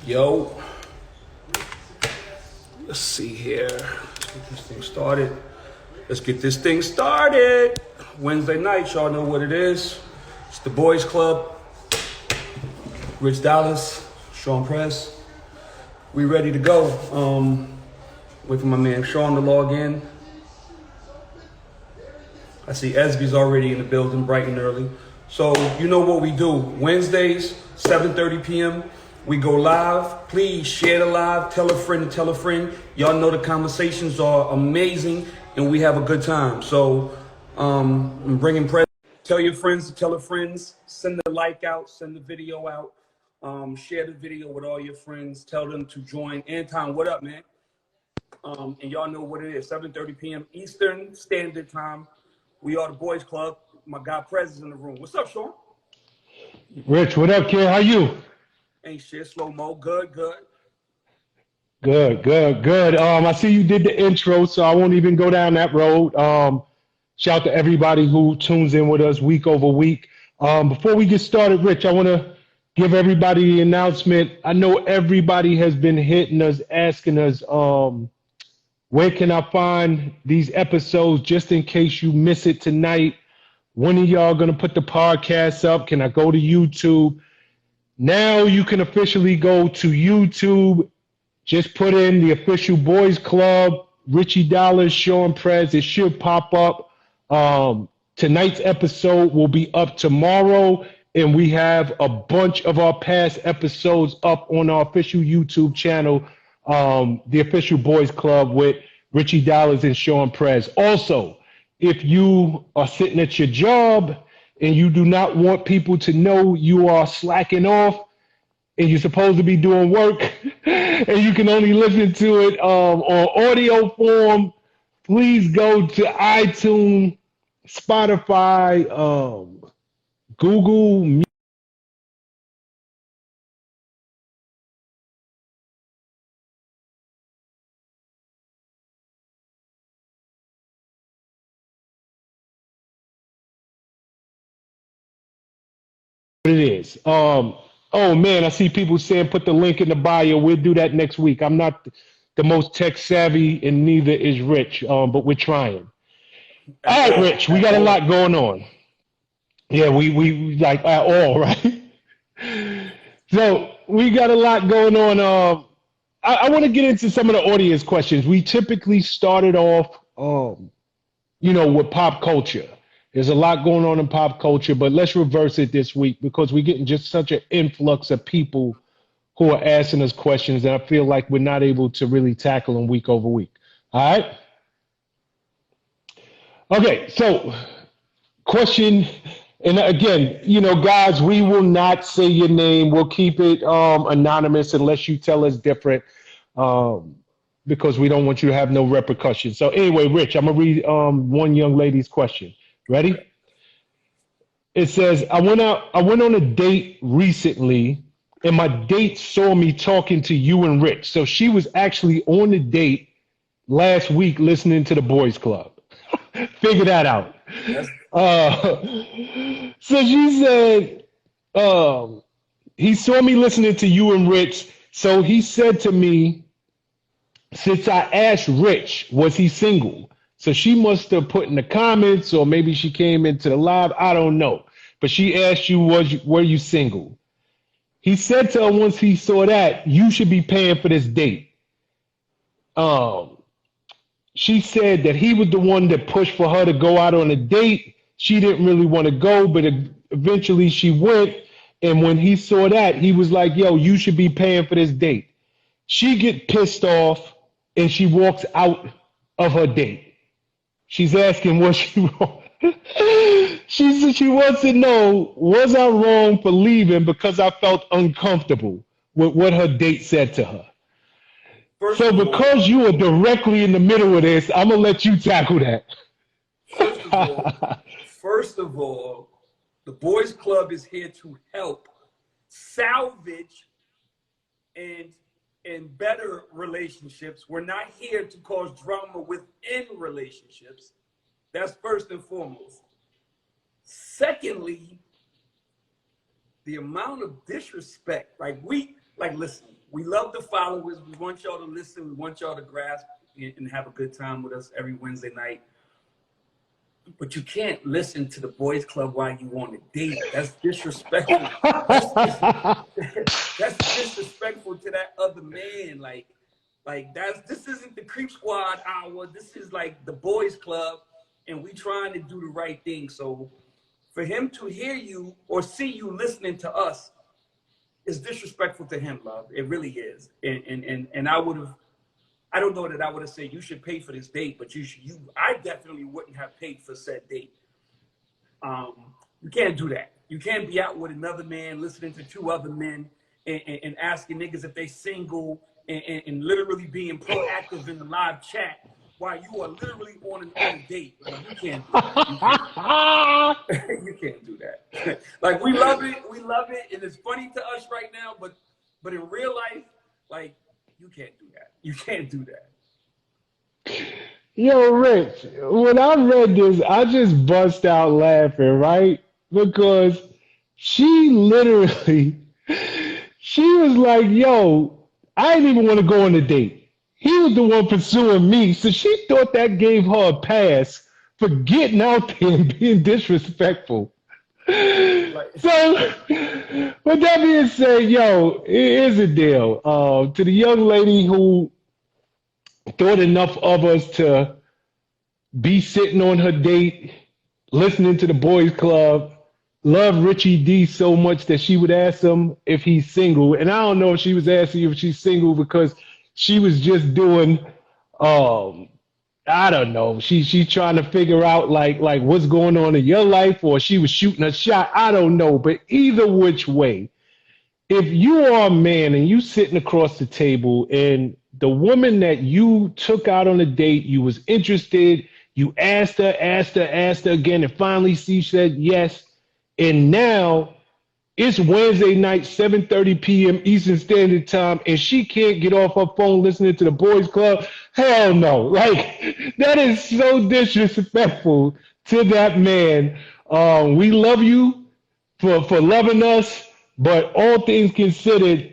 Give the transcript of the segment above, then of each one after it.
Yo, let's see here. Let's get this thing started. Wednesday night, y'all know what it is. It's the Boys Club. Rich Dallas, Sean Press. We ready to go. Wait for my man Sean to log in. I see Esby's already in the building, bright and early. So you know what we do. Wednesdays, 7:30 p.m. We go live. Please share the live. Tell a friend to tell a friend. Y'all know the conversations are amazing and we have a good time. So I'm bringing press. Tell your friends to tell a friends. Send the like out. Send the video out. Share the video with all your friends. Tell them to join. Anton, what up, man? And y'all know what it is. 7:30 p.m. Eastern Standard Time. We are the Boys Club. My guy Prez is in the room. What's up, Sean? Rich, what up, kid? How you? Ain't shit, slow mo. Good, good. Good. I see you did the intro, so I won't even go down that road. Shout out to everybody who tunes in with us week over week. Before we get started, Rich, I want to give everybody the announcement. I know everybody has been hitting us, asking us, where can I find these episodes just in case you miss it tonight? When are y'all going to put the podcast up? Can I go to YouTube? Now you can officially go to YouTube. Just put in the official Boys Club, Richie Dollars, Sean Prez. It should pop up. Tonight's episode will be up tomorrow, and we have a bunch of our past episodes up on our official YouTube channel, the official Boys Club with Richie Dollars and Sean Prez. Also, if you are sitting at your job and you do not want people to know you are slacking off and you're supposed to be doing work and you can only listen to it on audio form, please go to iTunes, Spotify, Google Music. It is. Oh man, I see people saying put the link in the bio. We'll do that next week. I'm not the most tech savvy, and neither is Rich, but we're trying. All right, Rich, we got a lot going on. Yeah, we like at all, right? So we got a lot going on. I want to get into some of the audience questions. We typically started off, with pop culture. There's a lot going on in pop culture, but let's reverse it this week because we're getting just such an influx of people who are asking us questions that I feel like we're not able to really tackle them week over week. All right. Okay. So, question, and again, guys, we will not say your name. We'll keep it anonymous unless you tell us different. Because we don't want you to have no repercussions. So anyway, Rich, I'm gonna read one young lady's question. Ready? It says, I went on a date recently, and my date saw me talking to you and Rich. So she was actually on the date last week listening to the Boys Club. Figure that out. Yes. So she said, he saw me listening to you and Rich. So he said to me, since I asked Rich, was he single? So she must have put in the comments, or maybe she came into the live. I don't know. But she asked you, were you single? He said to her once he saw that, you should be paying for this date. She said that he was the one that pushed for her to go out on a date. She didn't really want to go, but eventually she went. And when he saw that, he was like, yo, you should be paying for this date. She get pissed off and she walks out of her date. She's asking, was she wrong? She wants to know, was I wrong for leaving because I felt uncomfortable with what her date said to her? So because you are directly in the middle of this, I'm going to let you tackle that. First of all, the Boys Club is here to help salvage and better relationships. We're not here to cause drama within relationships. That's first and foremost. Secondly, the amount of disrespect, listen, we love the followers. We want y'all to listen. We want y'all to grasp and have a good time with us every Wednesday night. But you can't listen to the boys club while you on a date. That's disrespectful. That's disrespectful to that other man. Like this isn't the Creep Squad hour. This is like the boys club, and we trying to do the right thing. So for him to hear you or see you listening to us is disrespectful to him, love. It really is. And I don't know that I would have said you should pay for this date, but I definitely wouldn't have paid for said date. You can't do that. You can't be out with another man, listening to two other men, and asking niggas if they single, and literally being proactive in the live chat while you are literally on a date. Like, you can't do that. You can't do that. Like, we love it, and it's funny to us right now, but in real life, like, you can't do that. You can't do that. Yo, Rich, when I read this, I just bust out laughing, right? Because she literally, she was like, yo, I didn't even want to go on a date. He was the one pursuing me. So she thought that gave her a pass for getting out there and being disrespectful. So, with that being said, yo, here's the deal. To the young lady who thought enough of us to be sitting on her date, listening to the boys club, love Richie D so much that she would ask him if he's single. And I don't know if she was asking if she's single because she was just doing, I don't know. She's trying to figure out like what's going on in your life, or she was shooting a shot. I don't know. But either which way, if you are a man and you sitting across the table and the woman that you took out on a date, you was interested, you asked her again, and finally she said yes, and now it's Wednesday night, 7:30 p.m. Eastern Standard Time, and she can't get off her phone listening to the boys club. Hell no. Like, that is so disrespectful to that man. We love you for loving us, but all things considered,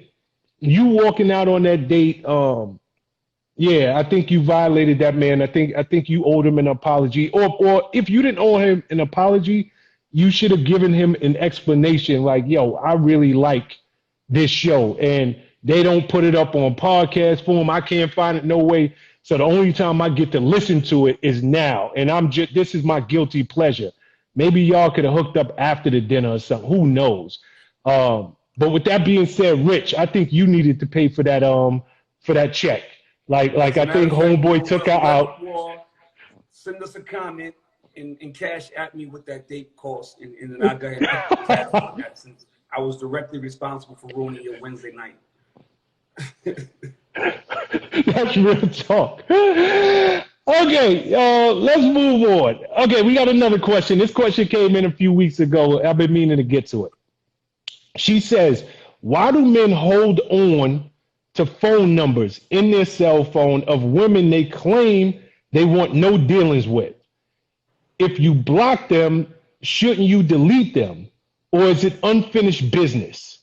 you walking out on that date, yeah, I think you violated that man. I think you owed him an apology. Or if you didn't owe him an apology, you should have given him an explanation like, yo, I really like this show. And they don't put it up on podcast form. I can't find it no way. So the only time I get to listen to it is now. And this is my guilty pleasure. Maybe y'all could have hooked up after the dinner or something. Who knows? But with that being said, Rich, I think you needed to pay for that check. Like I think homeboy took her out. Send us a comment and cash at me what that date cost, and then I got that since I was directly responsible for ruining your Wednesday night. That's real talk. Okay, let's move on. Okay, we got another question. This question came in a few weeks ago. I've been meaning to get to it. She says, why do men hold on to phone numbers in their cell phone of women they claim they want no dealings with? If you block them, shouldn't you delete them? Or is it unfinished business?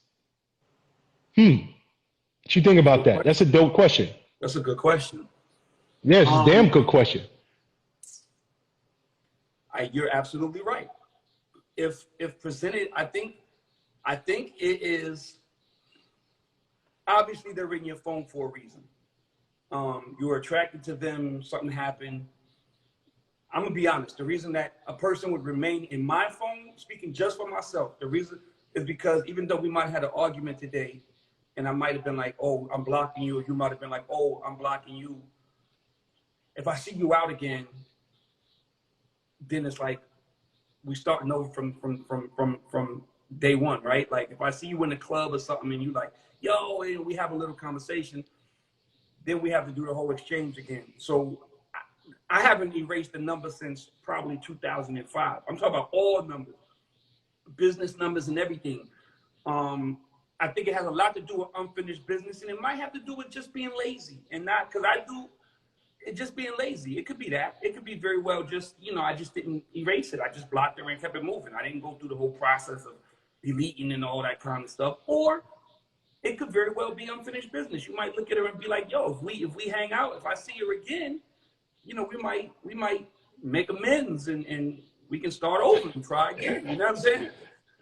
What you think about that? That's a dope question. That's a good question. Yeah, it's a damn good question. You're absolutely right. If presented, I think it is, obviously they're in your phone for a reason. You were attracted to them, something happened. I'm gonna be honest, the reason that a person would remain in my phone, speaking just for myself, the reason is because even though we might have had an argument today, and I might have been like, oh, I'm blocking you, or you might have been like, oh, I'm blocking you. If I see you out again, then it's like we starting over from day one, right? Like if I see you in the club or something and you like, yo, and we have a little conversation, then we have to do the whole exchange again. So I haven't erased the number since probably 2005. I'm talking about all numbers, business numbers and everything. I think it has a lot to do with unfinished business, and it might have to do with just being lazy and not, because I do, it just being lazy. It could be that. It could be very well just, I just didn't erase it. I just blocked it and kept it moving. I didn't go through the whole process of deleting and all that kind of stuff. Or it could very well be unfinished business. You might look at her and be like, yo, if we hang out, if I see her again, you know, we might make amends and we can start over and try again. You know what I'm saying?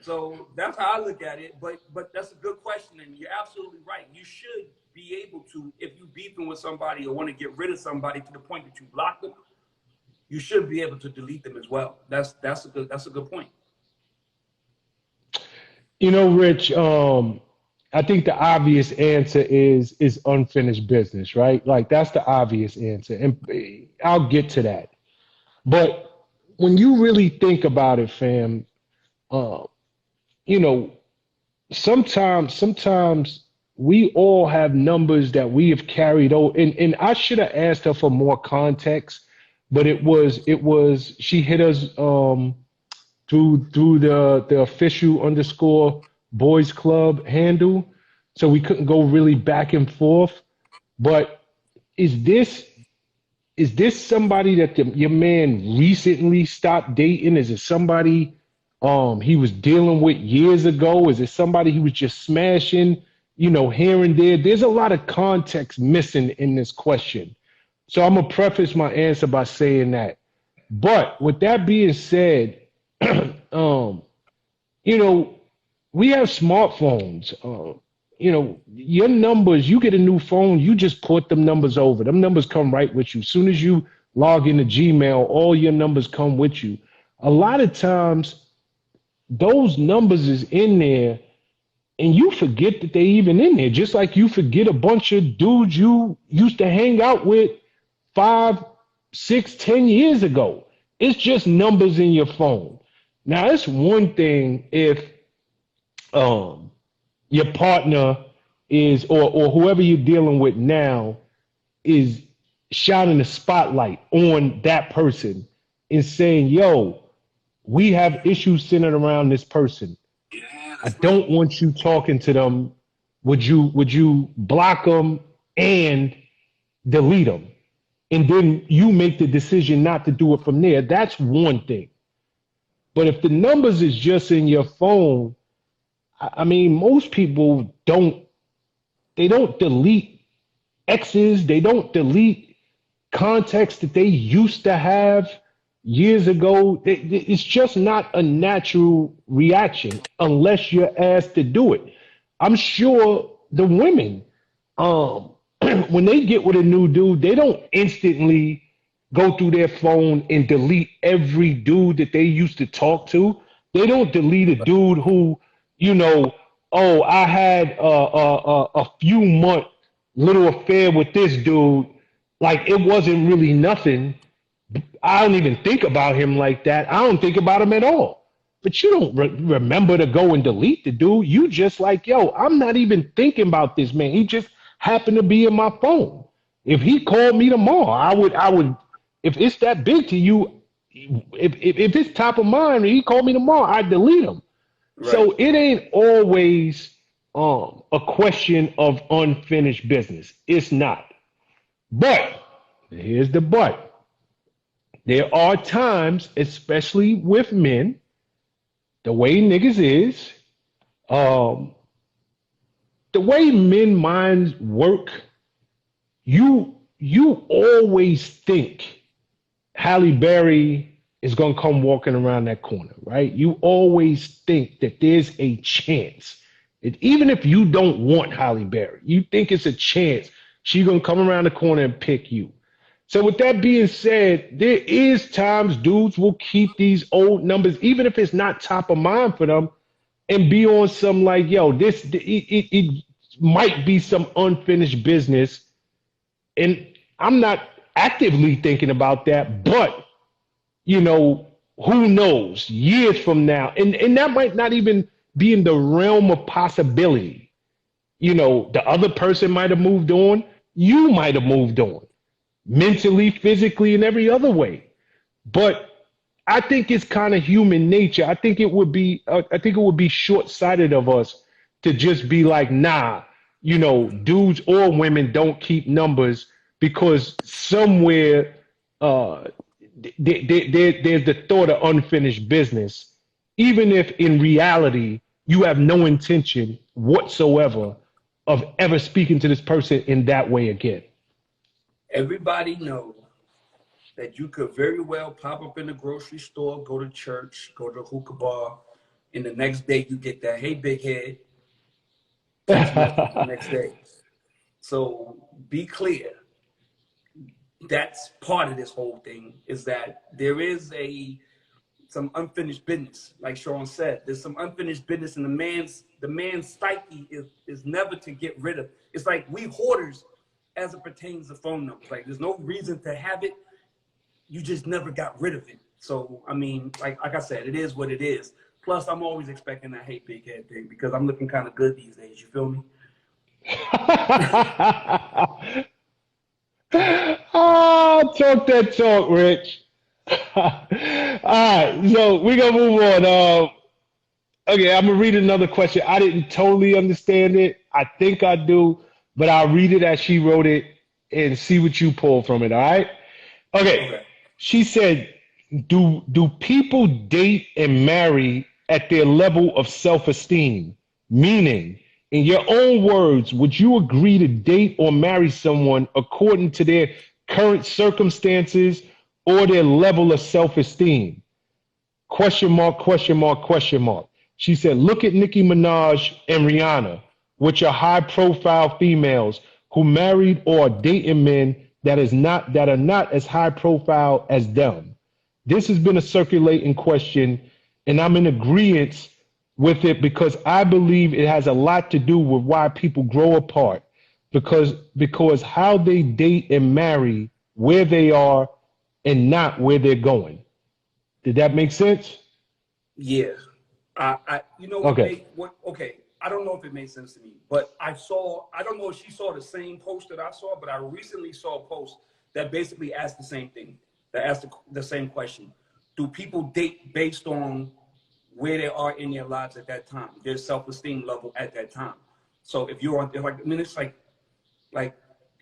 So that's how I look at it. But that's a good question, and you're absolutely right. You should be able to, if you beefing with somebody or want to get rid of somebody to the point that you block them, you should be able to delete them as well. That's a good point. You know, Rich, I think the obvious answer is unfinished business, right? Like that's the obvious answer. And I'll get to that. But when you really think about it, fam, you know, sometimes we all have numbers that we have carried over. And I should have asked her for more context, but it was she hit us through the official _ boys club handle. So we couldn't go really back and forth. But is this somebody that your man recently stopped dating? Is it somebody he was dealing with years ago? Is it somebody he was just smashing, you know, here and there? There's a lot of context missing in this question. So I'm gonna preface my answer by saying that. But with that being said, you know, we have smartphones. You know, your numbers, you get a new phone, you just port them numbers over. Them numbers come right with you. As soon as you log into Gmail, all your numbers come with you. A lot of times, those numbers is in there, and you forget that they even in there. Just like you forget a bunch of dudes you used to hang out with 5, 6, 10 years ago. It's just numbers in your phone. Now, it's one thing if your partner is, or whoever you're dealing with now, is shining the spotlight on that person and saying, yo, we have issues centered around this person. I don't want you talking to them. Would you block them and delete them? And then you make the decision not to do it from there. That's one thing. But if the numbers is just in your phone, I mean, most people don't delete exes. They don't delete contacts that they used to have years ago. It's just not a natural reaction unless you're asked to do it. I'm sure the women, when they get with a new dude, they don't instantly go through their phone and delete every dude that they used to talk to. They don't delete a dude who, you know, oh, I had a few month little affair with this dude. Like it wasn't really nothing. I don't even think about him like that. I don't think about him at all. But you don't remember to go and delete the dude. You just like, yo, I'm not even thinking about this man. He just happened to be in my phone. If he called me tomorrow, I would. If it's that big to you, if it's top of mind, and he called me tomorrow, I'd delete him. Right. So it ain't always a question of unfinished business. It's not. But here's the but. There are times, especially with men, the way niggas is, the way men minds work, you always think Halle Berry is gonna come walking around that corner, right? You always think that there's a chance. Even if you don't want Halle Berry, you think it's a chance she's gonna come around the corner and pick you. So with that being said, there is times dudes will keep these old numbers, even if it's not top of mind for them, and be on some like, yo, it might be some unfinished business. And I'm not actively thinking about that, but, you know, who knows, years from now, and that might not even be in the realm of possibility. You know, the other person might have moved on, you might have moved on. Mentally, physically, and every other way. But I think it's kind of human nature. I think it would be short-sighted of us to just be like, nah, you know, dudes or women don't keep numbers because somewhere there's the thought of unfinished business, even if in reality you have no intention whatsoever of ever speaking to this person in that way again? Everybody knows that you could very well pop up in the grocery store, go to church, go to a hookah bar, and the next day you get that, hey, big head, text message the next day. So be clear. That's part of this whole thing, is that there is some unfinished business. Like Sean said, there's some unfinished business, and the man's psyche is never to get rid of. It's like we hoarders as it pertains to phone numbers. Like there's no reason to have it. You just never got rid of it. So I mean, like I said, it is what it is. Plus, I'm always expecting that hate big head thing because I'm looking kind of good these days. You feel me? Talk that talk, Rich. All right, so we're gonna move on. Okay, I'm gonna read another question. I didn't totally understand it. I think I do, but I'll read it as she wrote it and see what you pull from it. All right. Okay. Okay. She said, "Do people date and marry at their level of self-esteem? Meaning, in your own words, would you agree to date or marry someone according to their current circumstances or their level of self-esteem?" Question mark, question mark, question mark. She said, "Look at Nicki Minaj and Rihanna, which are high profile females who married or are dating men that are not as high profile as them. This has been a circulating question, and I'm in agreement with it because I believe it has a lot to do with why people grow apart. Because how they date and marry, where they are, and not where they're going." Did that make sense? Yeah. You know what Okay. made what? Okay, I don't know if it made sense to me, but I don't know if she saw the same post that I saw, but I recently saw a post that basically asked the same thing, that asked the same question: do people date based on where they are in their lives at that time, their self-esteem level at that time? So if you're on, like, I mean, it's like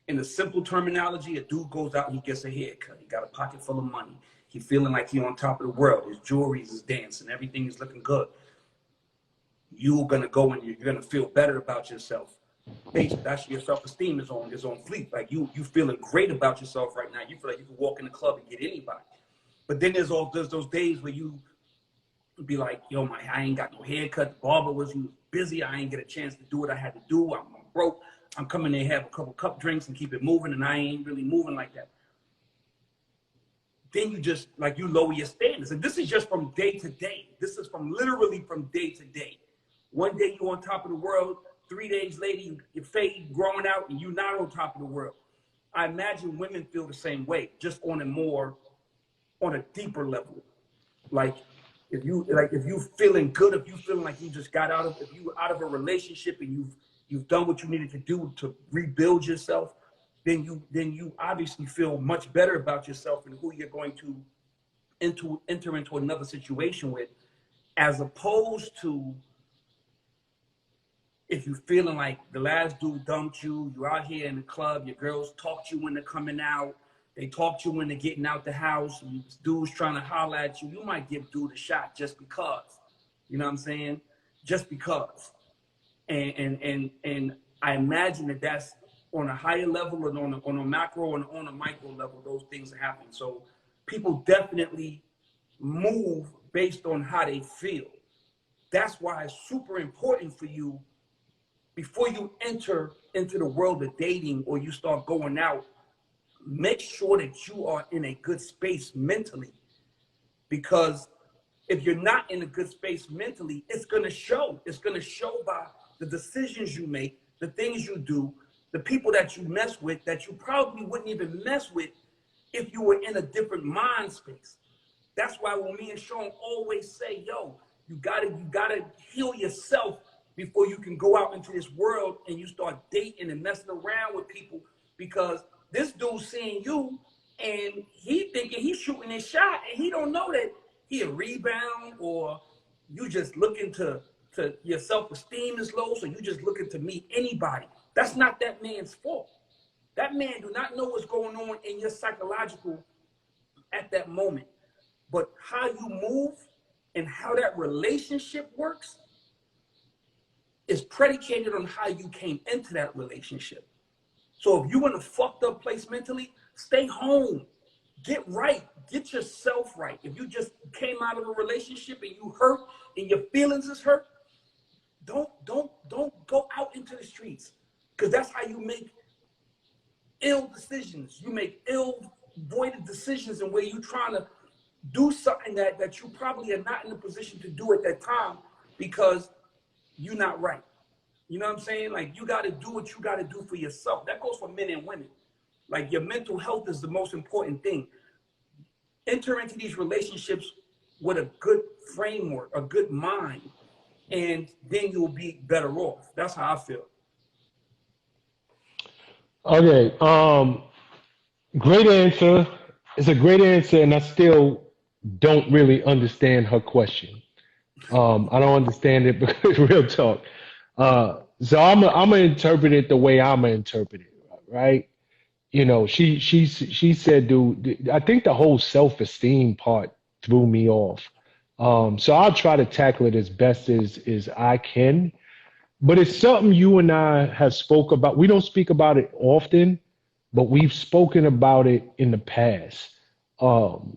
in the simple terminology, a dude goes out and he gets a haircut. He got a pocket full of money. He feeling like he on top of the world. His jewelry is dancing. Everything is looking good. You're gonna go and you're gonna feel better about yourself. That's your self-esteem is on fleek. Like you feeling great about yourself right now. You feel like you can walk in the club and get anybody. But then there's those days where you be like, yo, I ain't got no haircut. The barber was busy. I ain't get a chance to do what I had to do. I'm broke. I'm coming in, have a couple cup drinks and keep it moving, and I ain't really moving like that. Then you just like you lower your standards. And this is just from day to day. This is literally from day to day. One day you're on top of the world, 3 days later your fade growing out and you're not on top of the world. I imagine women feel the same way, just on a deeper level. Like if you feeling good, if you feeling like you just if you out of a relationship and you've done what you needed to do to rebuild yourself, then you obviously feel much better about yourself and who you're going to enter into another situation with, as opposed to if you're feeling like the last dude dumped you, you're out here in the club, your girls talk to you when they're coming out, they talk to you when they're getting out the house, and dude's trying to holler at you, you might give dude a shot just because. You know what I'm saying? Just because. And I imagine that's on a higher level and on a macro and on a micro level, those things happen. So people definitely move based on how they feel. That's why it's super important for you, before you enter into the world of dating or you start going out, make sure that you are in a good space mentally. Because if you're not in a good space mentally, it's going to show. It's going to show by the decisions you make, the things you do, the people that you mess with that you probably wouldn't even mess with if you were in a different mind space. That's why when me and Sean always say, yo, you gotta heal yourself before you can go out into this world and you start dating and messing around with people, because this dude's seeing you and he thinking he's shooting his shot and he don't know that he a rebound, or you just looking to your self-esteem is low, so you just looking to meet anybody. That's not that man's fault. That man do not know what's going on in your psychological at that moment. But how you move and how that relationship works, is predicated on how you came into that relationship. So if you're in a fucked up place mentally, stay home. Get right. Get yourself right. If you just came out of a relationship and you hurt and your feelings is hurt, don't go out into the streets, because that's how you make ill decisions. You make ill-voided decisions, and where you're trying to do something that you probably are not in a position to do at that time because you're not right. You know what I'm saying? Like, you got to do what you got to do for yourself. That goes for men and women. Like, your mental health is the most important thing. Enter into these relationships with a good framework, a good mind, and then you'll be better off. That's how I feel. Okay. Great answer. It's a great answer, and I still don't really understand her question. I don't understand it because real talk. So I'm gonna interpret it the way I'm gonna interpret it, right? You know, she said, dude, I think the whole self-esteem part threw me off. So I'll try to tackle it as best as I can. But it's something you and I have spoke about. We don't speak about it often, but we've spoken about it in the past. And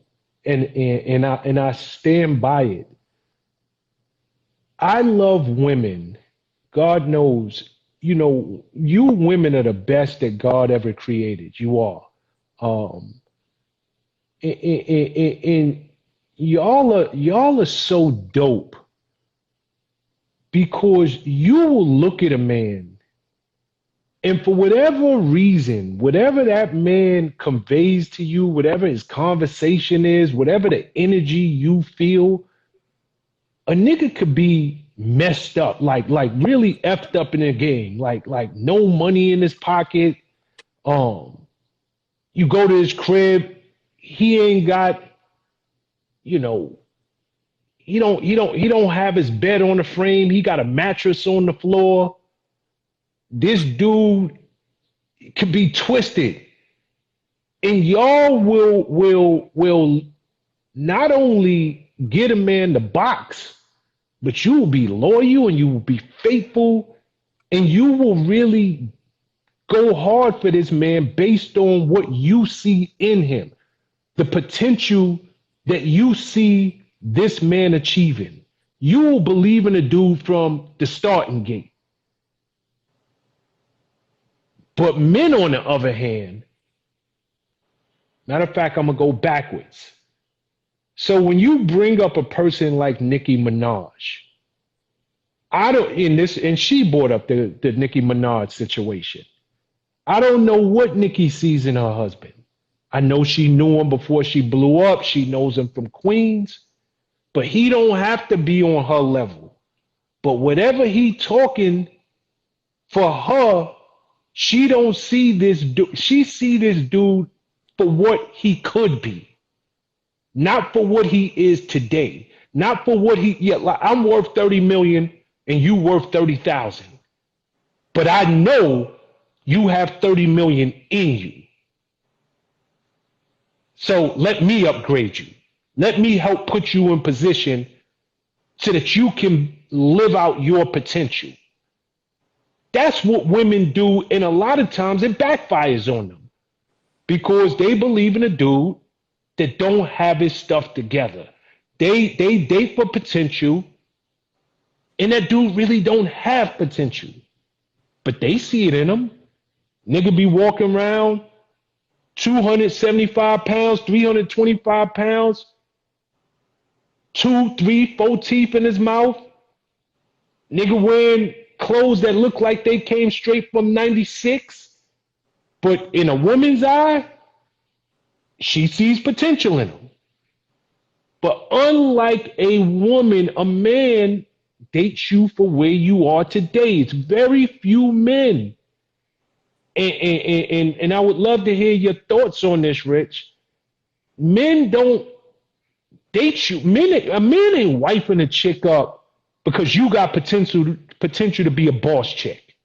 I stand by it. I love women. God knows, you women are the best that God ever created. You are. And y'all are so dope because you will look at a man, and for whatever reason, whatever that man conveys to you, whatever his conversation is, whatever the energy you feel, a nigga could be messed up, like really effed up in the game, like no money in his pocket. You go to his crib, he ain't got, he don't have his bed on the frame. He got a mattress on the floor. This dude could be twisted, and y'all will not only get a man the box, but you will be loyal and you will be faithful, and you will really go hard for this man based on what you see in him, the potential that you see this man achieving. You will believe in a dude from the starting gate. But men, on the other hand, matter of fact, I'm gonna go backwards. So when you bring up a person like Nicki Minaj, and she brought up the Nicki Minaj situation. I don't know what Nicki sees in her husband. I know she knew him before she blew up. She knows him from Queens, but he don't have to be on her level. But whatever he talking for her, she don't see this dude. She see this dude for what he could be, not for what he is today. Not for what like I'm worth 30 million and you worth 30,000. But I know you have 30 million in you. So let me upgrade you. Let me help put you in position so that you can live out your potential. That's what women do, and a lot of times it backfires on them because they believe in a dude that don't have his stuff together. They date for potential, and that dude really don't have potential, but they see it in him. Nigga be walking around 275 pounds, 325 pounds, 2, 3, 4 teeth in his mouth. Nigga wearing clothes that look like they came straight from 96. But in a woman's eye, she sees potential in him. But unlike a woman, a man dates you for where you are today. It's very few men. And I would love to hear your thoughts on this, Rich. Men don't date you. A man ain't wiping a chick up because you got potential to be a boss chick.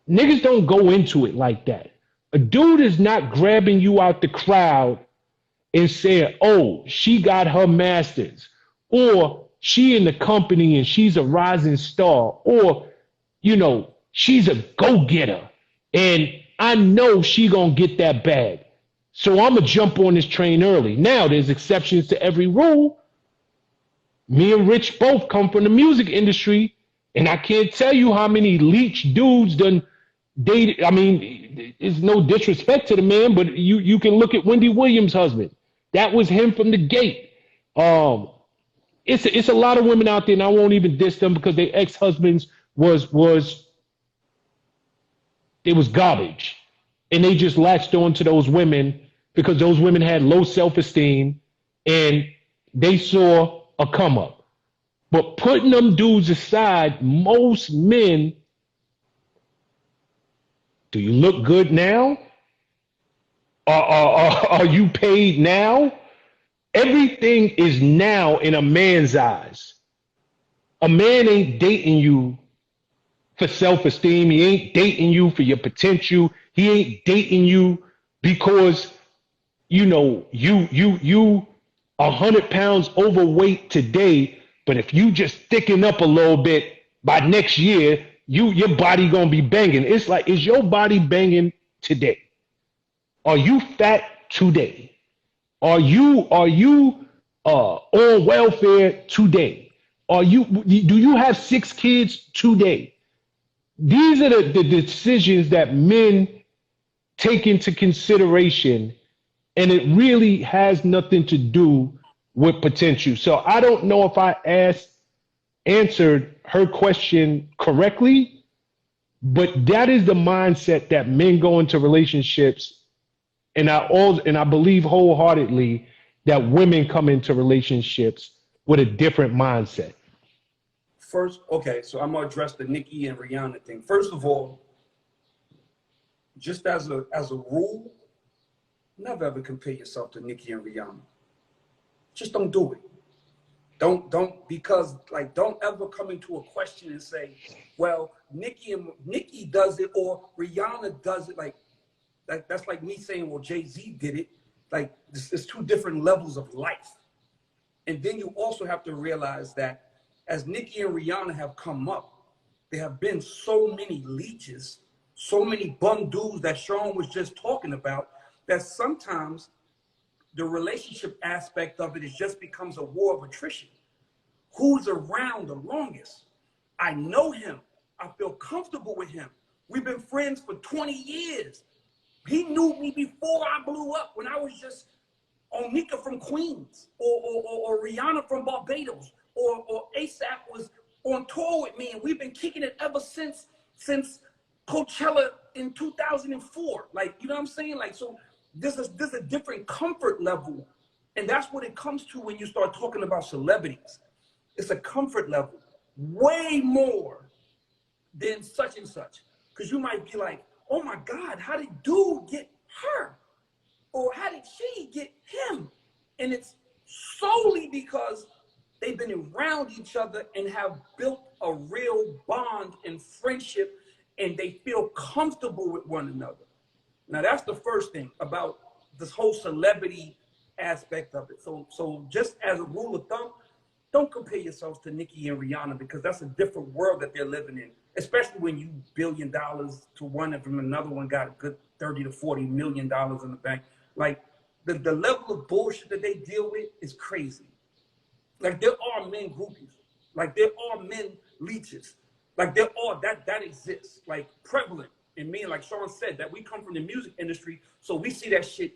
Niggas don't go into it like that. A dude is not grabbing you out the crowd and saying, oh, she got her master's, or she in the company and she's a rising star, or she's a go-getter. And I know she gonna get that bag. So I'm gonna jump on this train early. Now there's exceptions to every rule. Me and Rich both come from the music industry, and I can't tell you how many leech dudes done dated. I mean, it's no disrespect to the man, but you can look at Wendy Williams' husband. That was him from the gate. Um, it's a lot of women out there, and I won't even diss them because their ex-husbands was it was garbage, and they just latched on to those women because those women had low self-esteem, and they saw a come up. But putting them dudes aside, most men, do you look good now? Are you paid now? Everything is now in a man's eyes. A man ain't dating you for self-esteem. He ain't dating you for your potential. He ain't dating you because you 100 pounds overweight today, but if you just thicken up a little bit by next year, your body gonna be banging. It's like, is your body banging today? Are you fat today? Are you on welfare today? Do you have 6 kids today? These are the decisions that men take into consideration, and it really has nothing to do with potential. So I don't know if I answered her question correctly, but that is the mindset that men go into relationships, and I believe wholeheartedly that women come into relationships with a different mindset. First, okay, so I'm gonna address the Nicki and Rihanna thing. First of all, just as a rule, never ever compare yourself to Nicki and Rihanna. Just don't do it. Don't ever come into a question and say, well, Nicki does it or Rihanna does it. That's like me saying, well, Jay-Z did it. Like, it's 2 different levels of life. And then you also have to realize that as Nicki and Rihanna have come up, there have been so many leeches, so many bum dudes that Sean was just talking about, that sometimes the relationship aspect of it just becomes a war of attrition. Who's around the longest? I know him. I feel comfortable with him. We've been friends for 20 years. He knew me before I blew up, when I was just Onika from Queens, or Rihanna from Barbados, or ASAP was on tour with me, and we've been kicking it ever since Coachella in 2004. Like, you know what I'm saying? Like, so there's a different comfort level, and that's what it comes to when you start talking about celebrities. It's a comfort level, way more than such and such. Because you might be like, oh my God, how did dude get her? Or how did she get him? And it's solely because they've been around each other and have built a real bond and friendship, and they feel comfortable with one another. Now, that's the first thing about this whole celebrity aspect of it. So just as a rule of thumb, don't compare yourselves to Nicki and Rihanna, because that's a different world that they're living in, especially when you $1 billion to one of them, another one got a good 30 to 40 million dollars in the bank. Like, the level of bullshit that they deal with is crazy. Like, there are men groupies. Like, there are men leeches. Like, there are, that exists, like, prevalent in me. Like Sean said, that we come from the music industry, so we see that shit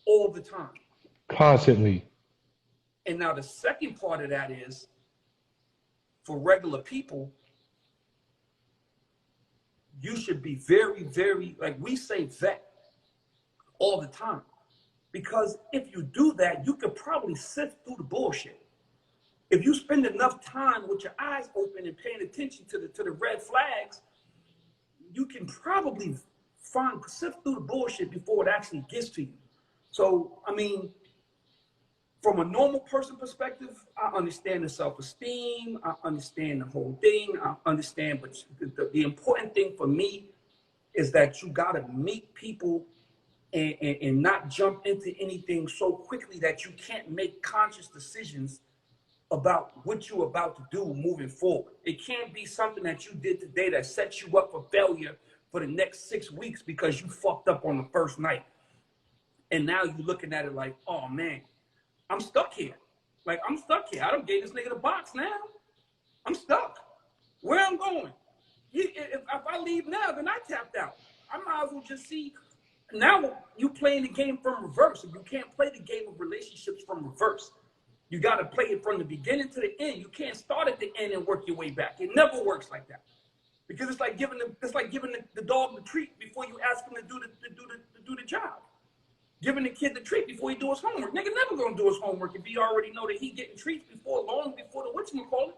all the time. Constantly. And now the second part of that is, for regular people, you should be very, very, like we say, vet all the time. Because if you do that, you could probably sift through the bullshit. If you spend enough time with your eyes open and paying attention to the red flags, you can probably sift through the bullshit before it actually gets to you. So, I mean, from a normal person perspective, I understand the self-esteem. I understand the whole thing. I understand, but the important thing for me is that you got to meet people and not jump into anything so quickly that you can't make conscious decisions about what you're about to do moving forward. It can't be something that you did today that sets you up for failure for the next 6 weeks because you fucked up on the first night. And now you're looking at it like, oh man, I'm stuck here. Like, I'm stuck here. I don't gave this nigga the box now. I'm stuck. Where I'm going? If I leave now, then I tapped out. I might as well just see. Now you playing the game from reverse. And you can't play the game of relationships from reverse. You got to play it from the beginning to the end. You can't start at the end and work your way back. It never works like that. Because it's like giving the dog the treat before you ask him to do the job. Giving the kid the treat before he do his homework. Nigga never gonna do his homework if he already know that he getting treats long before the whatchamacallit.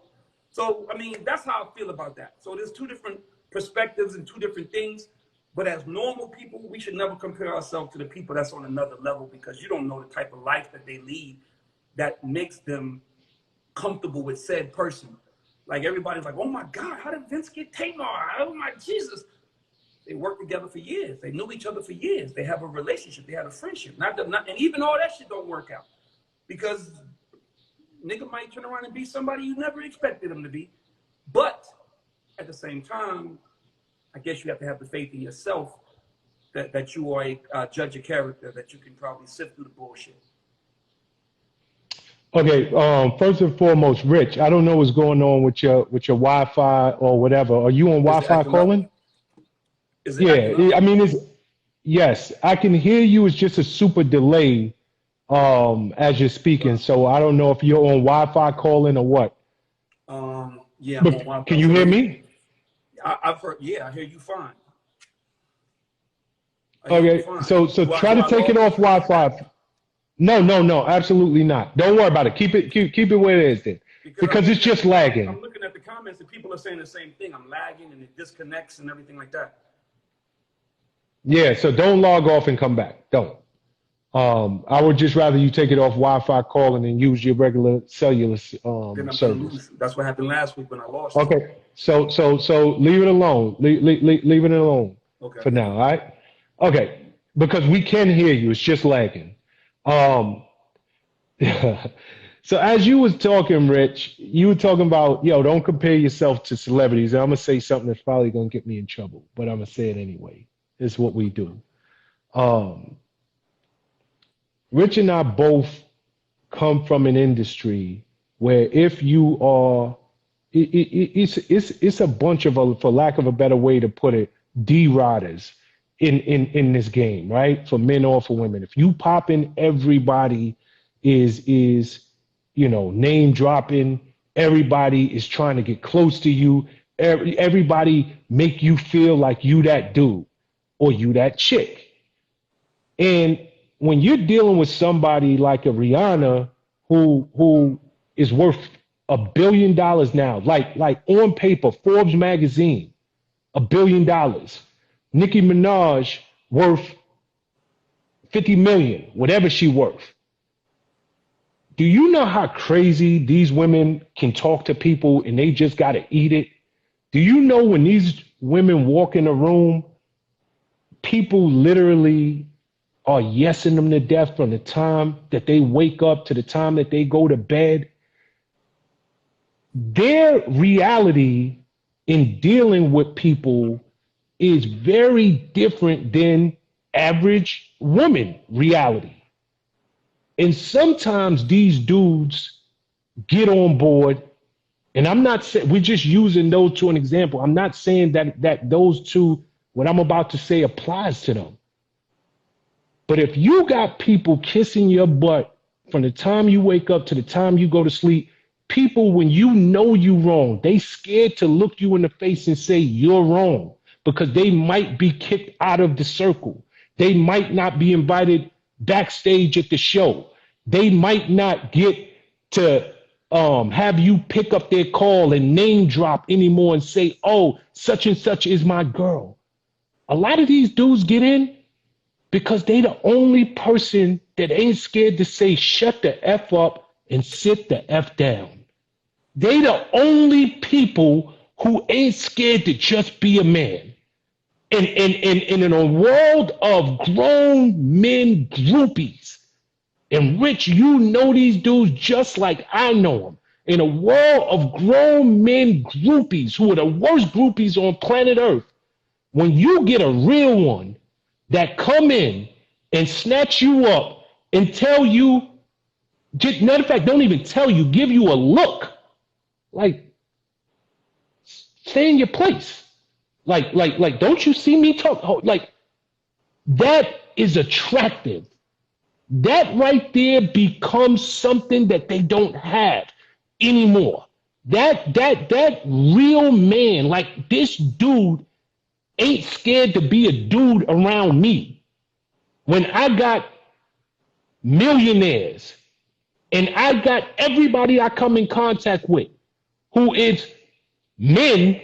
So, I mean, that's how I feel about that. So there's two different perspectives and two different things. But as normal people, we should never compare ourselves to the people that's on another level because you don't know the type of life that they lead that makes them comfortable with said person. Like everybody's like, oh my God, how did Vince get Tamar? Oh my Jesus. They worked together for years. They knew each other for years. They have a relationship. They have a friendship. And even all that shit don't work out because nigga might turn around and be somebody you never expected him to be. But at the same time, I guess you have to have the faith in yourself that you are a judge of character, that you can probably sift through the bullshit. Okay, first and foremost, Rich, I don't know what's going on with your Wi-Fi or whatever. Are you on Wi-Fi calling? Yeah, I mean, yes, I can hear you. It's just a super delay as you're speaking. So I don't know if you're on Wi-Fi calling or what. Yeah, I'm on Wi-Fi. Can you hear me? I've heard. Yeah, I hear you fine. Okay, so try to take it off Wi-Fi. No, absolutely not. Don't worry about it. Keep it where it is then, because it's just lagging. I'm looking at the comments and people are saying the same thing. I'm lagging and it disconnects and everything like that. Yeah, so don't log off and come back. Don't. I would just rather you take it off Wi-Fi calling and use your regular cellular service. That's what happened last week when I lost. Okay, so leave it alone. Leave it alone for now. All right. Okay, because we can hear you. It's just lagging. So as you was talking, Rich, you were talking about, don't compare yourself to celebrities. And I'm gonna say something that's probably gonna get me in trouble, but I'm gonna say it anyway. It's what we do. Rich and I both come from an industry where if you are, it's a bunch of, for lack of a better way to put it, D-riders in this game, right? For men or for women. If you pop in, everybody is name dropping. Everybody is trying to get close to you. Everybody make you feel like you that dude or you that chick. And when you're dealing with somebody like a Rihanna who is worth $1 billion now, like on paper, Forbes magazine, $1 billion. Nicki Minaj worth 50 million, whatever she worth. Do you know how crazy these women can talk to people and they just got to eat it? Do you know when these women walk in a room, people literally are yesing them to death from the time that they wake up to the time that they go to bed? Their reality in dealing with people is very different than average woman reality. And sometimes these dudes get on board, and I'm not saying, we're just using those two an example. I'm not saying that those two, what I'm about to say applies to them. But if you got people kissing your butt from the time you wake up to the time you go to sleep, people, when you know you wrong, they scared to look you in the face and say you're wrong because they might be kicked out of the circle. They might not be invited backstage at the show. They might not get to have you pick up their call and name drop anymore and say, oh, such and such is my girl. A lot of these dudes get in because they the only person that ain't scared to say shut the F up and sit the F down. They the only people who ain't scared to just be a man. And in a world of grown men groupies, and Rich, you know these dudes just like I know them. In a world of grown men groupies who are the worst groupies on planet Earth, when you get a real one that come in and snatch you up and tell you, just, matter of fact, don't even tell you, give you a look, like, stay in your place. Like, don't you see me talk? Like, that is attractive. That right there becomes something that they don't have anymore. That real man, like this dude ain't scared to be a dude around me. When I got millionaires and I got everybody I come in contact with who is men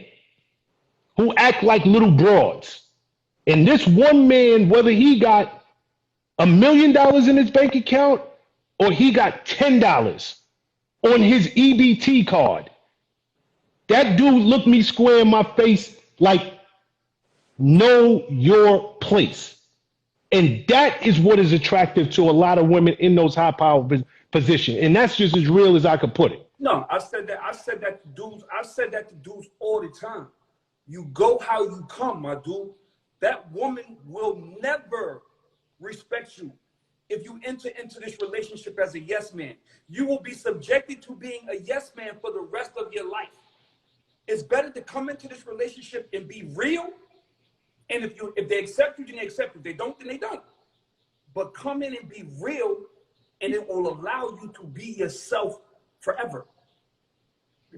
who act like little broads. And this one man, whether he got $1 million in his bank account or he got $10 on his EBT card, that dude looked me square in my face like, know your place. And that is what is attractive to a lot of women in those high power positions. And that's just as real as I could put it. No, I said that to dudes. I said that to dudes all the time. You go how you come, my dude. That woman will never respect you if you enter into this relationship as a yes man. You will be subjected to being a yes man for the rest of your life. It's better to come into this relationship and be real. And if they accept you, then they accept you. If they don't, then they don't. But come in and be real, and it will allow you to be yourself forever.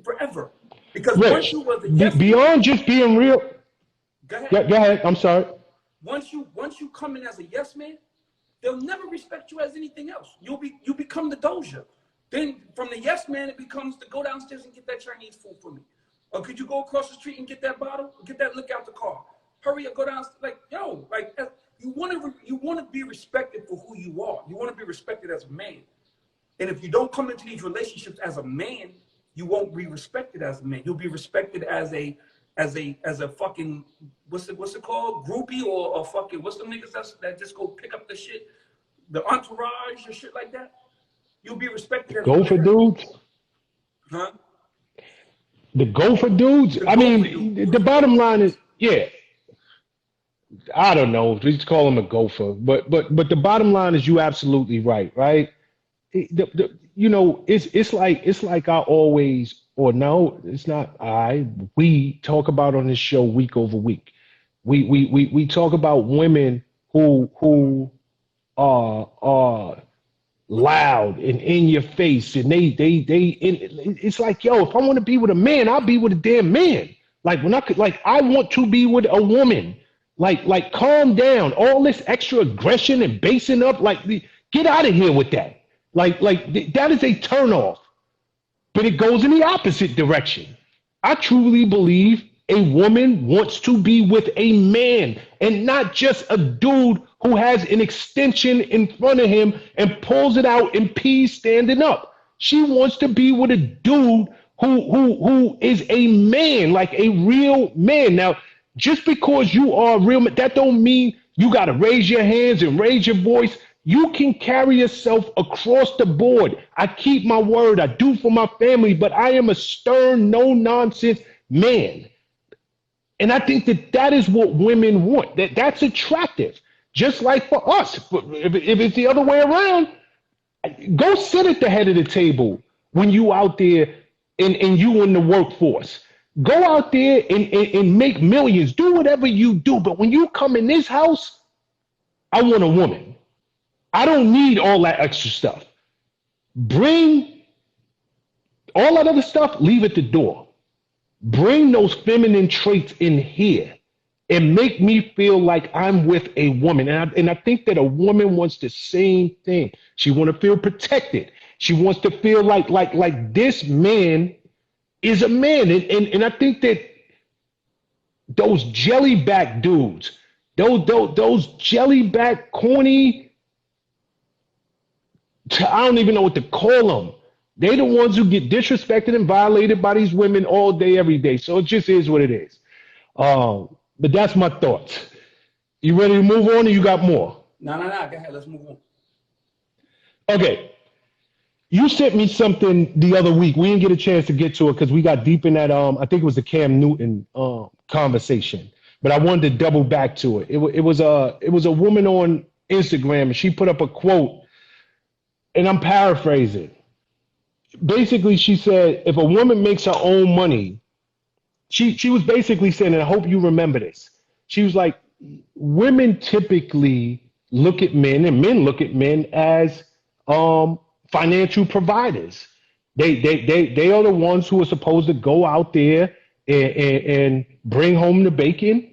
Forever. Because Rich, once you was a yes beyond man, just being real. go ahead. Go ahead. I'm sorry. Once you come in as a yes man, they'll never respect you as anything else. You become the doja. Then from the yes man, it becomes to go downstairs and get that Chinese food for me. Or could you go across the street and get that bottle? Get that liquor out the car. Hurry up, go downstairs. Like, yo, like you want to be respected for who you are. You want to be respected as a man. And if you don't come into these relationships as a man, you won't be respected as a man. You'll be respected as a fucking what's it called? Groupie or a fucking what's the niggas that just go pick up the shit, the entourage or shit like that. You'll be respected as Go for dudes. Huh? The gopher dudes. I mean, the bottom line is, yeah. I don't know. Just call him a gopher, but the bottom line is, you absolutely right, right? It's like I always, or no, it's not we talk about on this show week over week. We talk about women who are loud and in your face, and it's like, yo, if I want to be with a man, I'll be with a damn man. Like I want to be with a woman. Like calm down. All this extra aggression and basing up, get out of here with that. That is a turnoff. But it goes in the opposite direction. I truly believe a woman wants to be with a man and not just a dude who has an extension in front of him and pulls it out and pees standing up. She wants to be with a dude who is a man, like a real man. Now, just because you are a real man, that don't mean you got to raise your hands and raise your voice. You can carry yourself across the board. I keep my word. I do for my family, but I am a stern, no-nonsense man. And I think that is what women want. That's attractive. Just like for us. If it's the other way around, go sit at the head of the table when you out there and you in the workforce. Go out there and make millions. Do whatever you do. But when you come in this house, I want a woman. I don't need all that extra stuff. Bring all that other stuff, leave at the door. Bring those feminine traits in here and make me feel like I'm with a woman. And I think that a woman wants the same thing. She wants to feel protected. She wants to feel like this man is a man. And I think that those jellyback dudes, those jellyback corny, I don't even know what to call them. They're the ones who get disrespected and violated by these women all day, every day. So it just is what it is. But that's my thoughts. You ready to move on, or you got more? No. Go ahead. Let's move on. Okay. You sent me something the other week. We didn't get a chance to get to it because we got deep in that. I think it was the Cam Newton conversation, but I wanted to double back to it. It was a woman on Instagram, and she put up a quote, and I'm paraphrasing. Basically, she said, if a woman makes her own money, she was basically saying, and I hope you remember this. She was like, women typically look at men, and men look at men as financial providers. They are the ones who are supposed to go out there and bring home the bacon.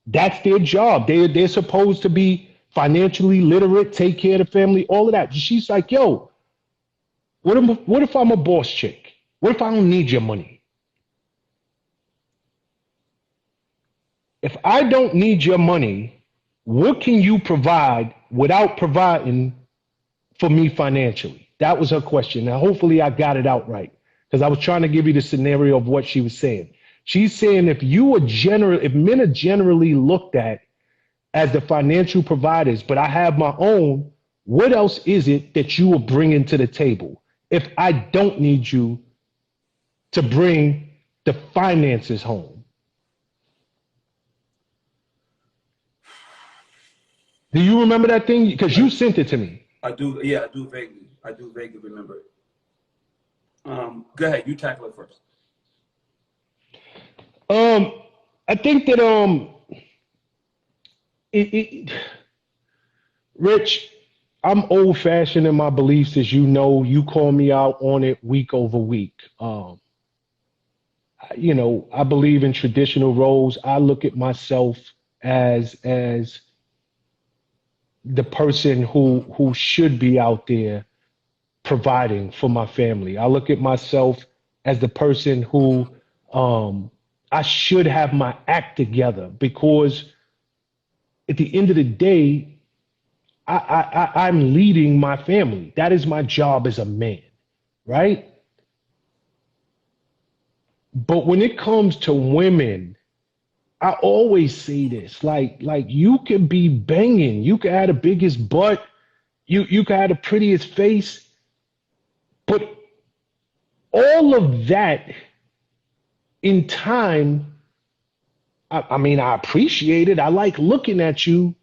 That's their job. They're supposed to be financially literate, take care of the family, all of that. She's like, yo, what if I'm a boss chick? What if I don't need your money? If I don't need your money, what can you provide without providing for me financially? That was her question. Now, hopefully I got it out right because I was trying to give you the scenario of what she was saying. She's saying if men are generally looked at as the financial providers, but I have my own, what else is it that you are bringing to the table if I don't need you to bring the finances home? Do you remember that thing? Because you sent it to me. I do. Yeah, I do vaguely remember it. Go ahead. You tackle it first. I think that Rich, I'm old fashioned in my beliefs, as you know. You call me out on it week over week. I believe in traditional roles. I look at myself as the person who should be out there providing for my family. I look at myself as the person who I should have my act together because at the end of the day, I'm leading my family. That is my job as a man, right? But when it comes to women, I always say this, like you can be banging, you can have the biggest butt, you can have the prettiest face, but all of that in time, I mean, I appreciate it. I like looking at you,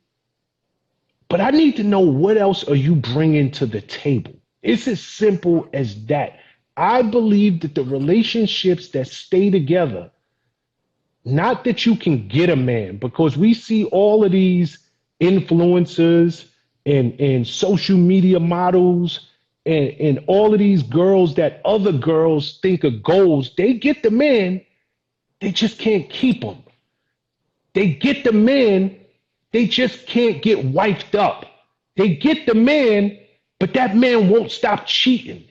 but I need to know what else are you bringing to the table. It's as simple as that. I believe that the relationships that stay together, not that you can get a man, because we see all of these influencers and social media models and all of these girls that other girls think are goals. They get the man, they just can't keep them. They get the man, they just can't get wifed up. They get the man, but that man won't stop cheating.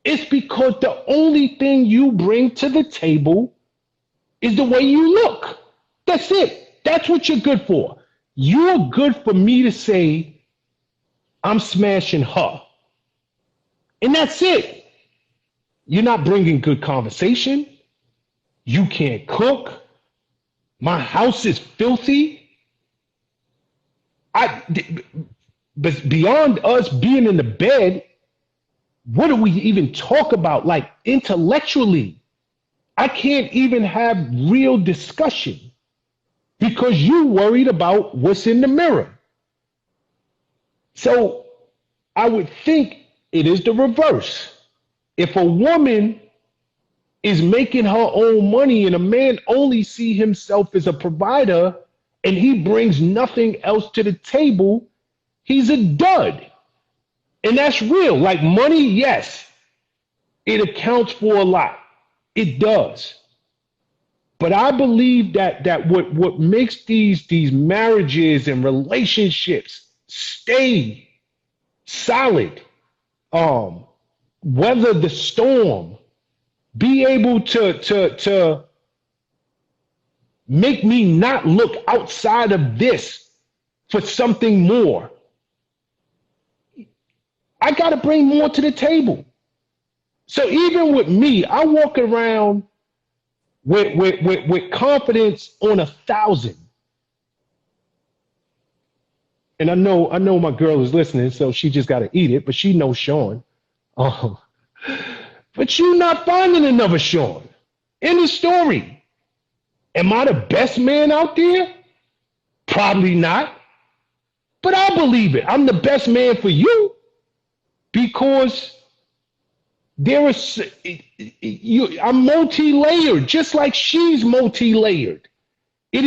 It's because the only thing you bring to the table is the way you look. That's it. That's what you're good for. You're good for me to say, I'm smashing her. And that's it. You're not bringing good conversation. You can't cook. My house is filthy. But beyond us being in the bed, what do we even talk about? Like intellectually, I can't even have real discussion because you worried about what's in the mirror. So I would think it is the reverse. If a woman is making her own money and a man only see himself as a provider and he brings nothing else to the table, he's a dud. And that's real. Like money, yes, it accounts for a lot. It does. But I believe that what makes these marriages and relationships stay solid, weather the storm, be able to make me not look outside of this for something more. I got to bring more to the table. So even with me, I walk around with confidence on 1,000. And I know my girl is listening, so she just got to eat it, but she knows Sean. But you not finding another Sean. End of story. Am I the best man out there? Probably not. But I believe it. I'm the best man for you because there is I'm multi-layered, just like she's multi-layered. It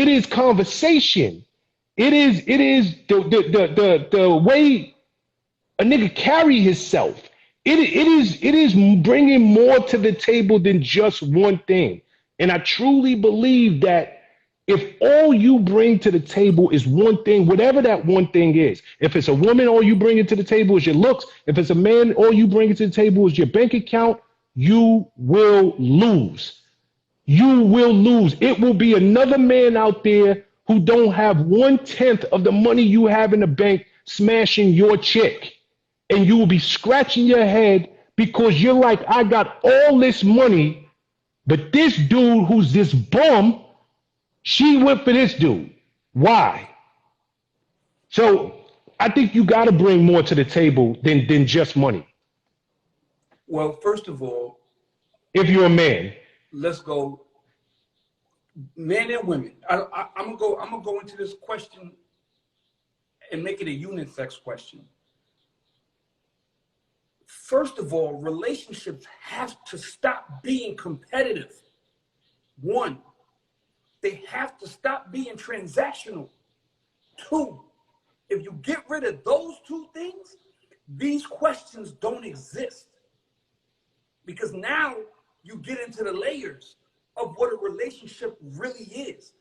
is conversation. It is the way a nigga carry himself. It is bringing more to the table than just one thing. And I truly believe that if all you bring to the table is one thing, whatever that one thing is, if it's a woman, all you bring it to the table is your looks. If it's a man, all you bring it to the table is your bank account, you will lose. You will lose. It will be another man out there who don't have 1/10 of the money you have in the bank smashing your chick. And you will be scratching your head because you're like, I got all this money, but this dude who's this bum, she went for this dude. Why? So I think you got to bring more to the table than just money. Well, first of all, If you're a man, let's go men and women. I'm gonna go into this question and make it a unisex question. First of all, relationships have to stop being competitive. One, they have to stop being transactional. Two, if you get rid of those two things, these questions don't exist. Because now you get into the layers of what a relationship really is.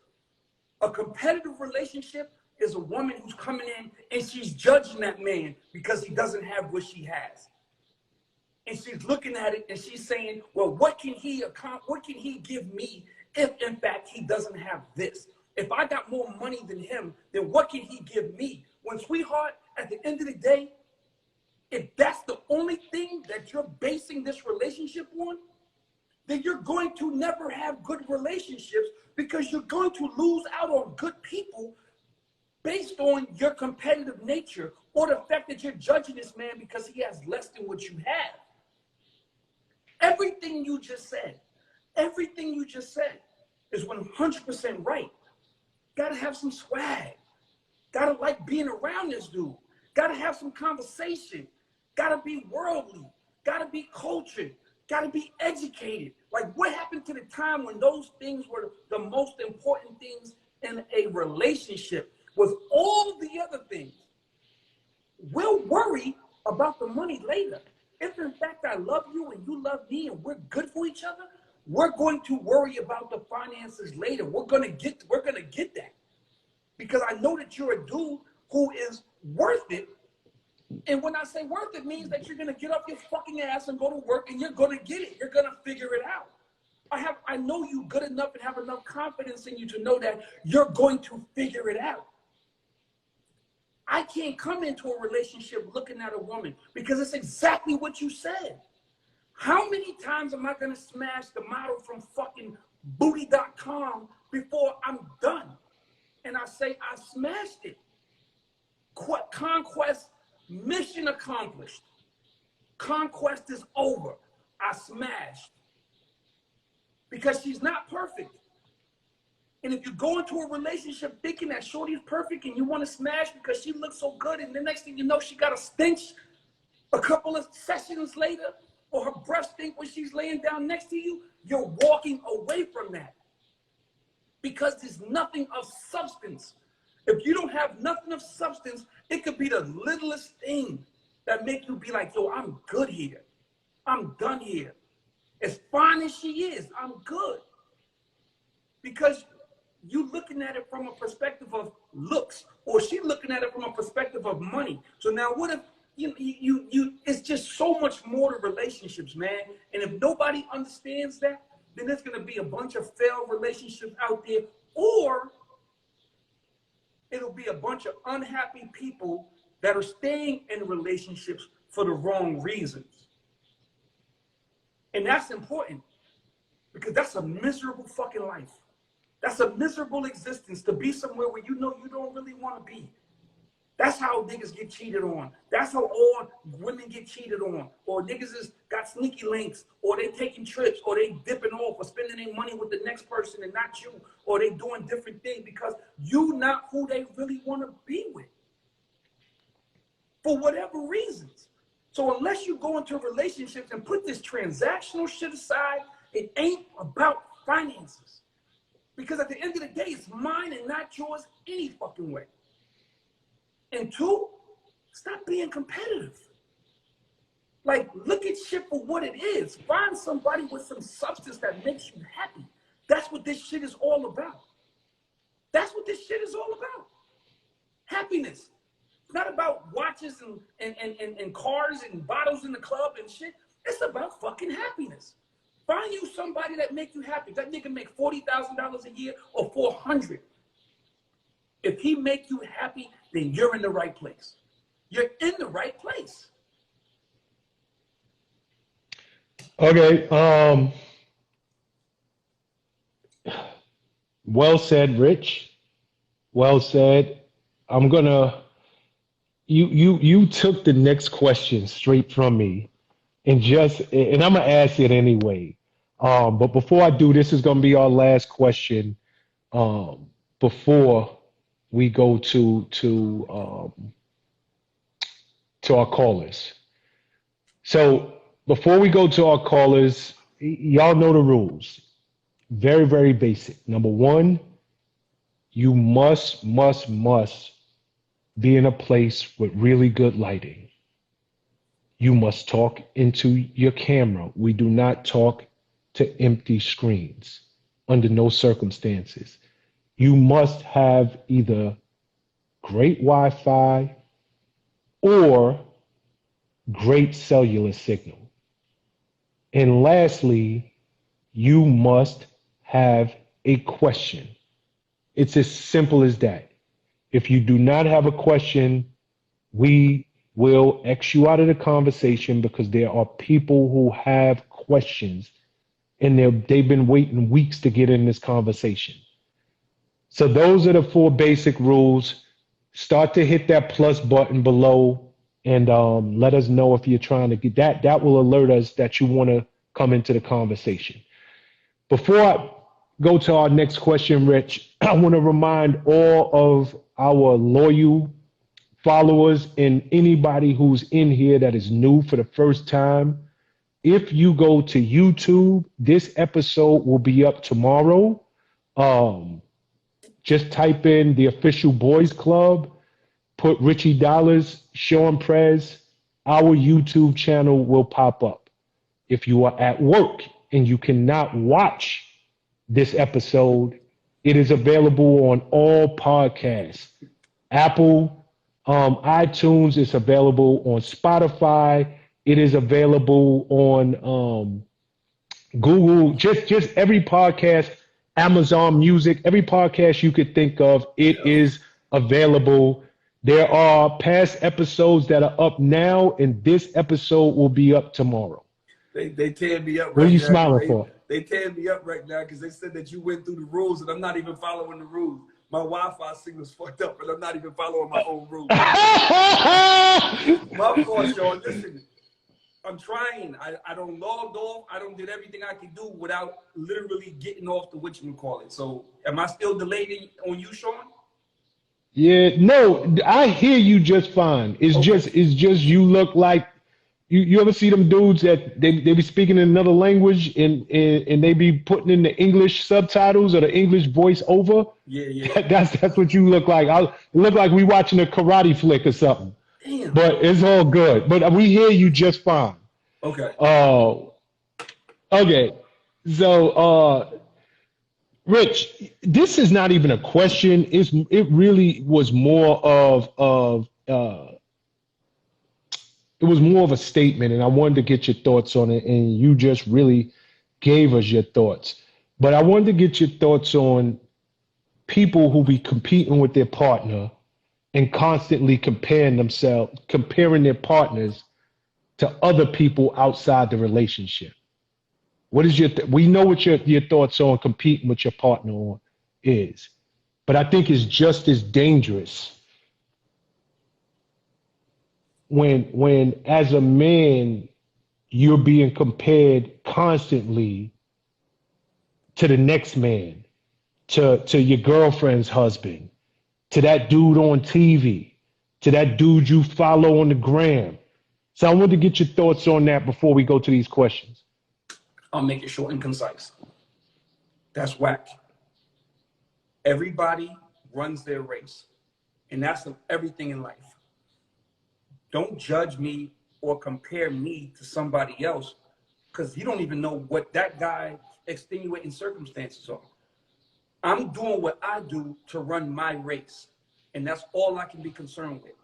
A competitive relationship is a woman who's coming in and she's judging that man because he doesn't have what she has. And she's looking at it and she's saying, well, what can he give me if in fact he doesn't have this? If I got more money than him, then what can he give me? When, sweetheart, at the end of the day, if that's the only thing that you're basing this relationship on, then you're going to never have good relationships because you're going to lose out on good people based on your competitive nature or the fact that you're judging this man because he has less than what you have. Everything you just said is 100% right. Gotta have some swag. Gotta like being around this dude. Gotta have some conversation. Gotta be worldly. Gotta be cultured. Gotta be educated. Like, what happened to the time when those things were the most important things in a relationship? With all the other things, we'll worry about the money later. If in fact I love you and you love me and we're good for each other, we're going to worry about the finances later. We're gonna get that. Because I know that you're a dude who is worth it. And when I say worth it, means that you're gonna get off your fucking ass and go to work and you're gonna get it. You're gonna figure it out. I know you good enough and have enough confidence in you to know that you're going to figure it out. I can't come into a relationship looking at a woman because it's exactly what you said. How many times am I going to smash the model from fucking booty.com before I'm done? And I say I smashed it. Conquest, mission accomplished. Conquest is over. I smashed. Because she's not perfect. And if you go into a relationship thinking that shorty's perfect and you want to smash because she looks so good, and the next thing you know, she got a stench a couple of sessions later, or her breath stink when she's laying down next to you, you're walking away from that. Because there's nothing of substance. If you don't have nothing of substance, it could be the littlest thing that make you be like, yo, I'm good here. I'm done here. As fine as she is, I'm good. Because you looking at it from a perspective of looks, or she looking at it from a perspective of money. So now what if you it's just so much more to relationships, man. And if nobody understands that, then there's gonna be a bunch of failed relationships out there, or it'll be a bunch of unhappy people that are staying in relationships for the wrong reasons. And that's important because that's a miserable fucking life. That's a miserable existence to be somewhere where you know you don't really want to be. That's how niggas get cheated on. That's how all women get cheated on. Or niggas is got sneaky links, or they taking trips, or they dipping off, or spending their money with the next person and not you, or they doing different things because you not who they really want to be with. For whatever reasons. So unless you go into relationships and put this transactional shit aside, it ain't about finances. Because at the end of the day, it's mine and not yours any fucking way. And two, stop being competitive. Like, look at shit for what it is. Find somebody with some substance that makes you happy. That's what this shit is all about. That's what this shit is all about. Happiness. It's not about watches and cars and bottles in the club and shit. It's about fucking happiness. Find you somebody that make you happy. That nigga make $40,000 a year or $400,000. If he make you happy, then you're in the right place. You're in the right place. Okay. Well said, Rich. Well said. I'm gonna. You took the next question straight from me, and I'm gonna ask it anyway. But before I do, this is gonna be our last question. Before we go to our callers. So before we go to our callers, y'all know the rules. Very, very basic. Number one, you must be in a place with really good lighting. You must talk into your camera. We do not talk to empty screens under no circumstances. You must have either great Wi-Fi or great cellular signal. And lastly, you must have a question. It's as simple as that. If you do not have a question, we will X you out of the conversation because there are people who have questions and they've been waiting weeks to get in this conversation. So those are the 4 basic rules. Start to hit that plus button below and let us know if you're trying to get that. That will alert us that you want to come into the conversation. Before I go to our next question, Rich, I want to remind all of our loyal followers and anybody who's in here that is new for the first time, if you go to YouTube, this episode will be up tomorrow. Just type in the official boys club, put Richie Dollars, Sean Prez, our YouTube channel will pop up. If you are at work and you cannot watch this episode, it is available on all podcasts. Apple, iTunes, it's available on Spotify. It is available on Google, just every podcast, Amazon Music, every podcast you could think of, it is available. There are past episodes that are up now, and this episode will be up tomorrow. They tearing me up right now. What are you smiling for? They tearing me up right now because they said that you went through the rules, and I'm not even following the rules. My Wi-Fi signal's fucked up, and I'm not even following my own rules. My fault, Sean. Listen, I'm trying. I don't logged off. I don't did everything I could do without literally getting off the whatchamacallit. So am I still delayed on you, Sean? Yeah, no, I hear you just fine. It's just you look like you ever see them dudes that they be speaking in another language and they be putting in the English subtitles or the English voice over? Yeah. That's what you look like. I look like we watching a karate flick or something. Damn. But it's all good. But we hear you just fine. Okay. Okay. So Rich, this is not even a question. It really was more of it was more of a statement, and I wanted to get your thoughts on it, and you just really gave us your thoughts. But I wanted to get your thoughts on people who be competing with their partner and constantly comparing their partners to other people outside the relationship. What is we know what your thoughts on competing with your partner is, but I think it's just as dangerous when as a man you're being compared constantly to the next man, to your girlfriend's husband, to that dude on TV, to that dude you follow on the gram. So I wanted to get your thoughts on that before we go to these questions. I'll make it short and concise. That's whack. Everybody runs their race, and that's everything in life. Don't judge me or compare me to somebody else, because you don't even know what that guy's extenuating circumstances are. I'm doing what I do to run my race, and that's all I can be concerned with,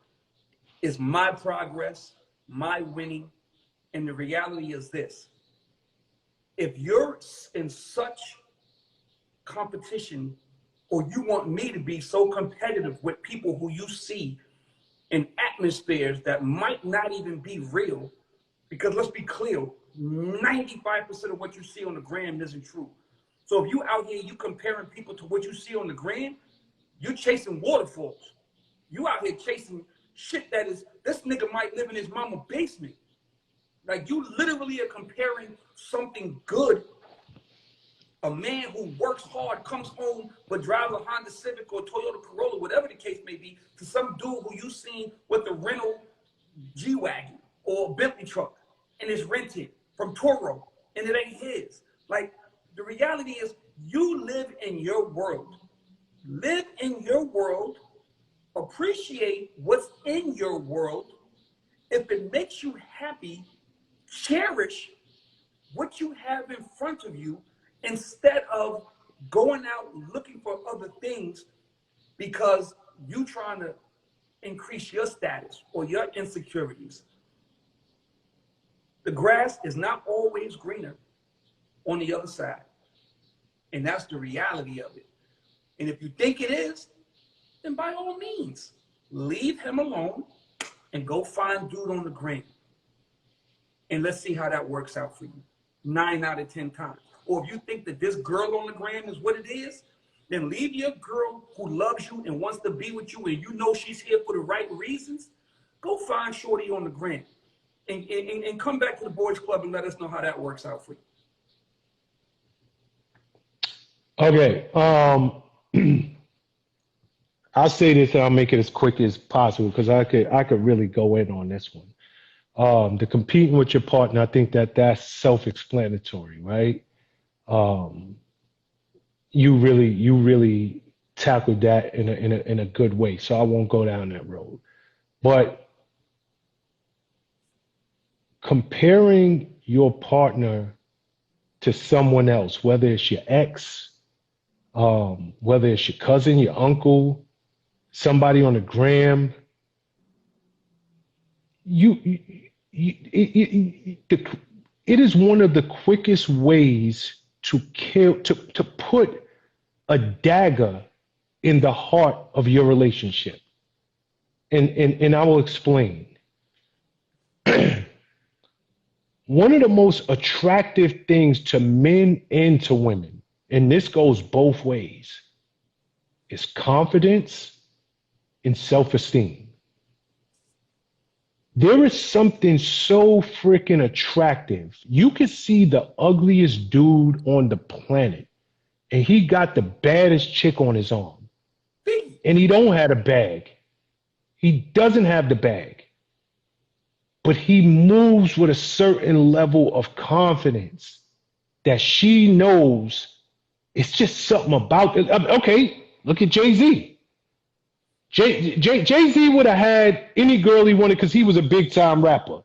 is my progress, my winning. And the reality is this: if you're in such competition, or you want me to be so competitive with people who you see in atmospheres that might not even be real, because let's be clear, 95% of what you see on the gram isn't true. So if you out here, you comparing people to what you see on the gram, you're chasing waterfalls. You out here chasing shit that is, this nigga might live in his mama's basement. Like, you literally are comparing something good, a man who works hard, comes home, but drives a Honda Civic or Toyota Corolla, whatever the case may be, to some dude who you seen with a rental G-Wagon or a Bentley truck, and it's rented from Toro, and it ain't his. Like, the reality is, you live in your world. Live in your world, appreciate what's in your world. If it makes you happy, cherish what you have in front of you, instead of going out looking for other things because you trying to increase your status or your insecurities. The grass is not always greener on the other side. And that's the reality of it. And if you think it is, then by all means, leave him alone and go find dude on the gram. And let's see how that works out for you 9 out of 10 times. Or if you think that this girl on the gram is what it is, then leave your girl who loves you and wants to be with you and you know she's here for the right reasons. Go find shorty on the gram and come back to the boys club and let us know how that works out for you. Okay. I'll say this and I'll make it as quick as possible because I could really go in on this one. The competing with your partner, I think that's self-explanatory, right? You really tackled that in a good way. So I won't go down that road. But comparing your partner to someone else, whether it's your ex, whether it's your cousin, your uncle, somebody on the gram, it is one of the quickest ways to kill, to put a dagger in the heart of your relationship. And I will explain. One of the most attractive things to men and to women, and this goes both ways, is confidence and self-esteem. There is something so freaking attractive. You can see the ugliest dude on the planet, and he got the baddest chick on his arm. And he don't have a bag. He doesn't have the bag. But he moves with a certain level of confidence that she knows it's just something about it. Okay, look at Jay-Z. Jay-Z would have had any girl he wanted because he was a big-time rapper.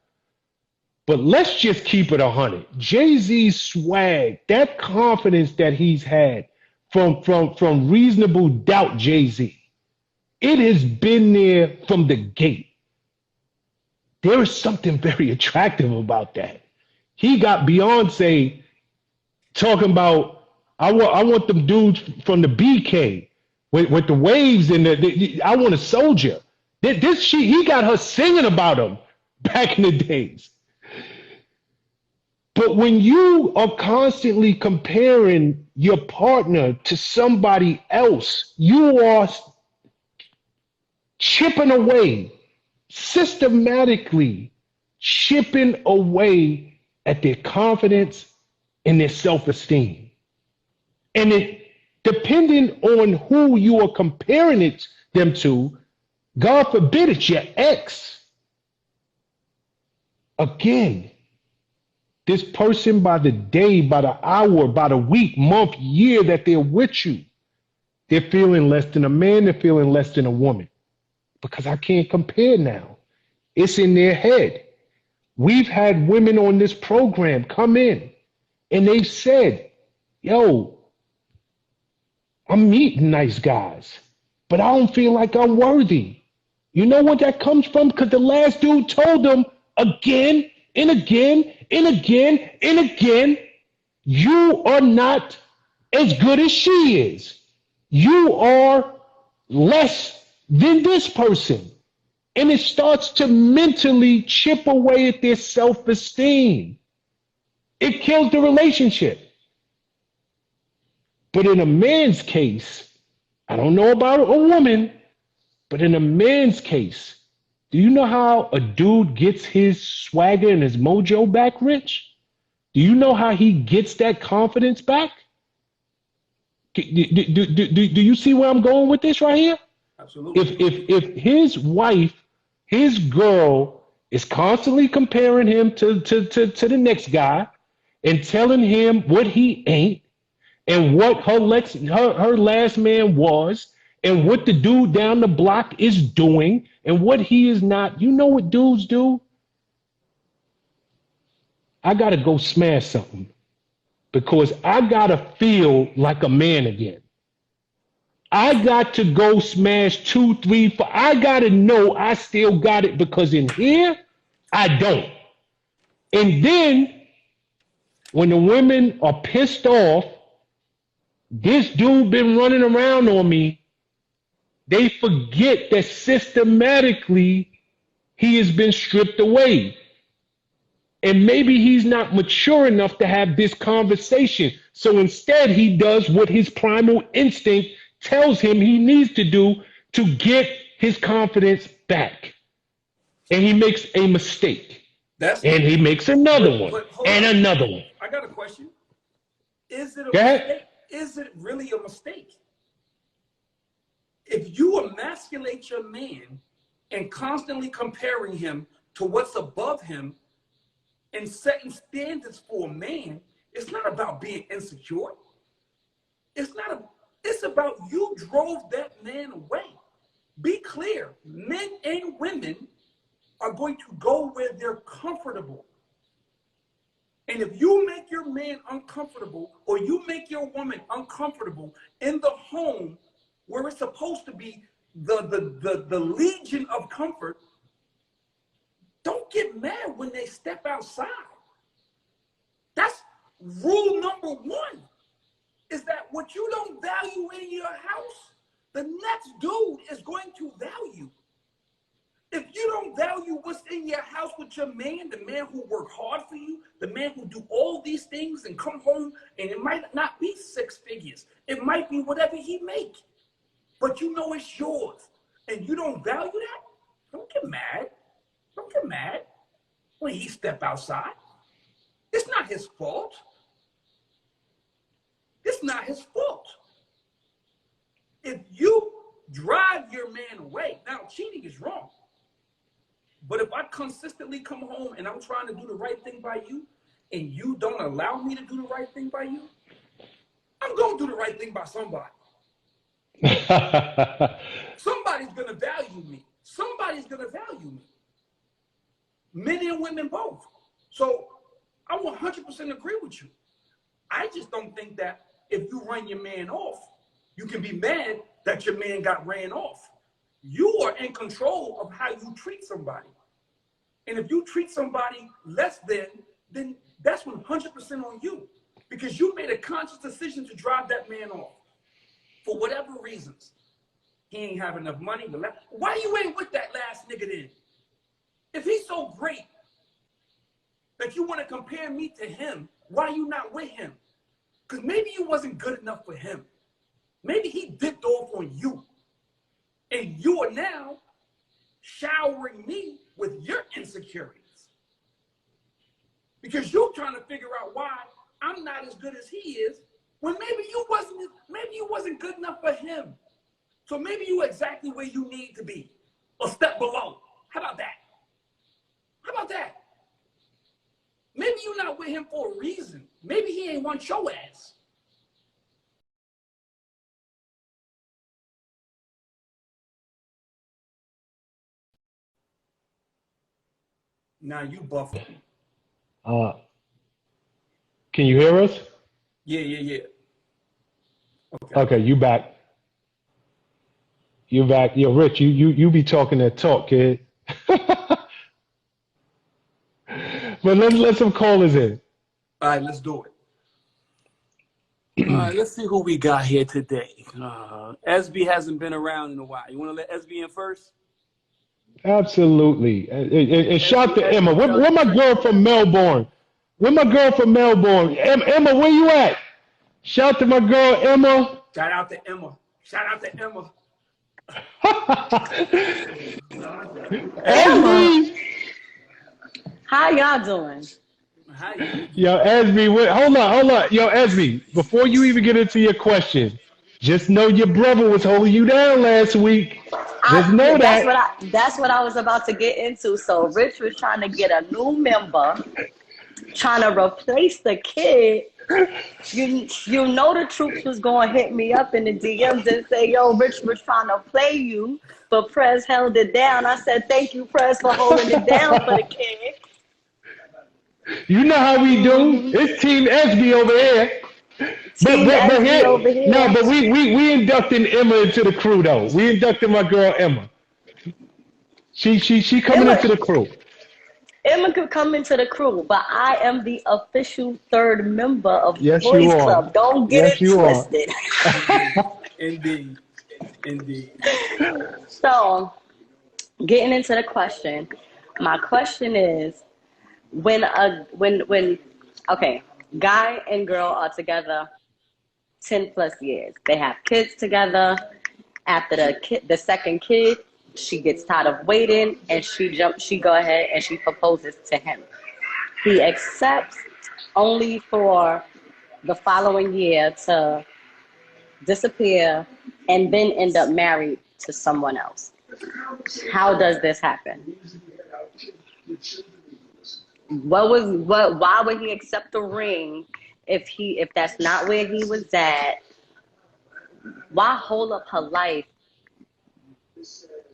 But let's just keep it 100. Jay-Z's swag, that confidence that he's had from Reasonable Doubt Jay-Z, it has been there from the gate. There is something very attractive about that. He got Beyonce talking about, I want them dudes from the BK with the waves and I want a soldier. He got her singing about him back in the days. But when you are constantly comparing your partner to somebody else, you are chipping away systematically chipping away at their confidence and their self-esteem. And it, depending on who you are comparing them to, God forbid it's your ex. Again, this person by the day, by the hour, by the week, month, year that they're with you, they're feeling less than a man, they're feeling less than a woman. Because I can't compare now. It's in their head. We've had women on this program come in and they've said, yo, I'm meeting nice guys, but I don't feel like I'm worthy. You know what that comes from? Because the last dude told them again and again and again and again, you are not as good as she is. You are less than this person. And it starts to mentally chip away at their self-esteem. It kills the relationship. But in a man's case, I don't know about a woman, but in a man's case, do you know how a dude gets his swagger and his mojo back, Rich? Do you know how he gets that confidence back? Do you see where I'm going with this right here? Absolutely. If his wife, his girl, is constantly comparing him to the next guy and telling him what he ain't and what her last man was and what the dude down the block is doing and what he is not, you know what dudes do? I gotta go smash something because I gotta feel like a man again. I got to go smash 2, 3, 4. I gotta know I still got it because in here, I don't. And then when the women are pissed off, this dude been running around on me, they forget that systematically he has been stripped away. And maybe he's not mature enough to have this conversation. So instead, he does what his primal instinct tells him he needs to do to get his confidence back. And he makes a mistake. And he makes another one and another one. I got a question. Is it a mistake? Is it really a mistake? If you emasculate your man and constantly comparing him to what's above him and setting standards for a man, it's not about being insecure. It's about you drove that man away. Be clear, men and women are going to go where they're comfortable. And if you make your man uncomfortable or you make your woman uncomfortable in the home where it's supposed to be the legion of comfort, don't get mad when they step outside. That's rule number one, is that what you don't value in your house, the next dude is going to value. If you don't value what's in your house with your man, the man who worked hard for you, the man who do all these things and come home, and it might not be 6 figures. It might be whatever he make. But you know it's yours. And you don't value that, don't get mad. Don't get mad when he step outside. It's not his fault. It's not his fault. If you drive your man away, now cheating is wrong. But if I consistently come home and I'm trying to do the right thing by you and you don't allow me to do the right thing by you, I'm going to do the right thing by somebody. Somebody's going to value me. Somebody's going to value me. Men and women both. So I 100% agree with you. I just don't think that if you run your man off, you can be mad that your man got ran off. You are in control of how you treat somebody. And if you treat somebody less than, then that's 100% on you. Because you made a conscious decision to drive that man off. For whatever reasons. He ain't have enough money. Why you ain't with that last nigga then? If he's so great that you want to compare me to him, why are you not with him? Because maybe you wasn't good enough for him. Maybe he dipped off on you. And you are now showering me with your insecurities. Because you're trying to figure out why I'm not as good as he is, when maybe you wasn't good enough for him. So maybe you exactly where you need to be, a step below. How about that? How about that? Maybe you're not with him for a reason. Maybe he ain't want your ass. Now you buffalo. Can you hear us? Yeah. Okay, you back. You back. Yo, Rich, you be talking that talk, kid. But let some callers in. All right, let's do it. All right, let's see who we got here today. SB hasn't been around in a while. You want to let SB in first? Absolutely. And shout to Emma. Where my girl from Melbourne? Where my girl from Melbourne? Emma, where you at? Shout to my girl Emma. Shout out to Emma. Shout out to Emma. Emma. How y'all doing? Hi. Yo, Esby, hold on. Yo, Esby, before you even get into your question, just know your brother was holding you down last week. Just know that. That's what I was about to get into. So Rich was trying to get a new member, trying to replace the kid. You know the troops was going to hit me up in the DMs and say, yo, Rich was trying to play you, but Prez held it down. I said, thank you, Prez, for holding it down for the kid. You know how we do. It's Team SB over here. But we inducting Emma into the crew though. We inducted my girl Emma. She coming into the crew. Emma could come into the crew, but I am the official third member of Yes, Boys you are. Club. Don't get it twisted. Indeed. So, getting into the question, my question is, when guy and girl are together 10 plus years, they have kids together. After the second kid, she gets tired of waiting and she go ahead and she proposes to him. He accepts only for the following year to disappear and then end up married to someone else. How does this happen? Why would he accept the ring if that's not where he was at? Why hold up her life,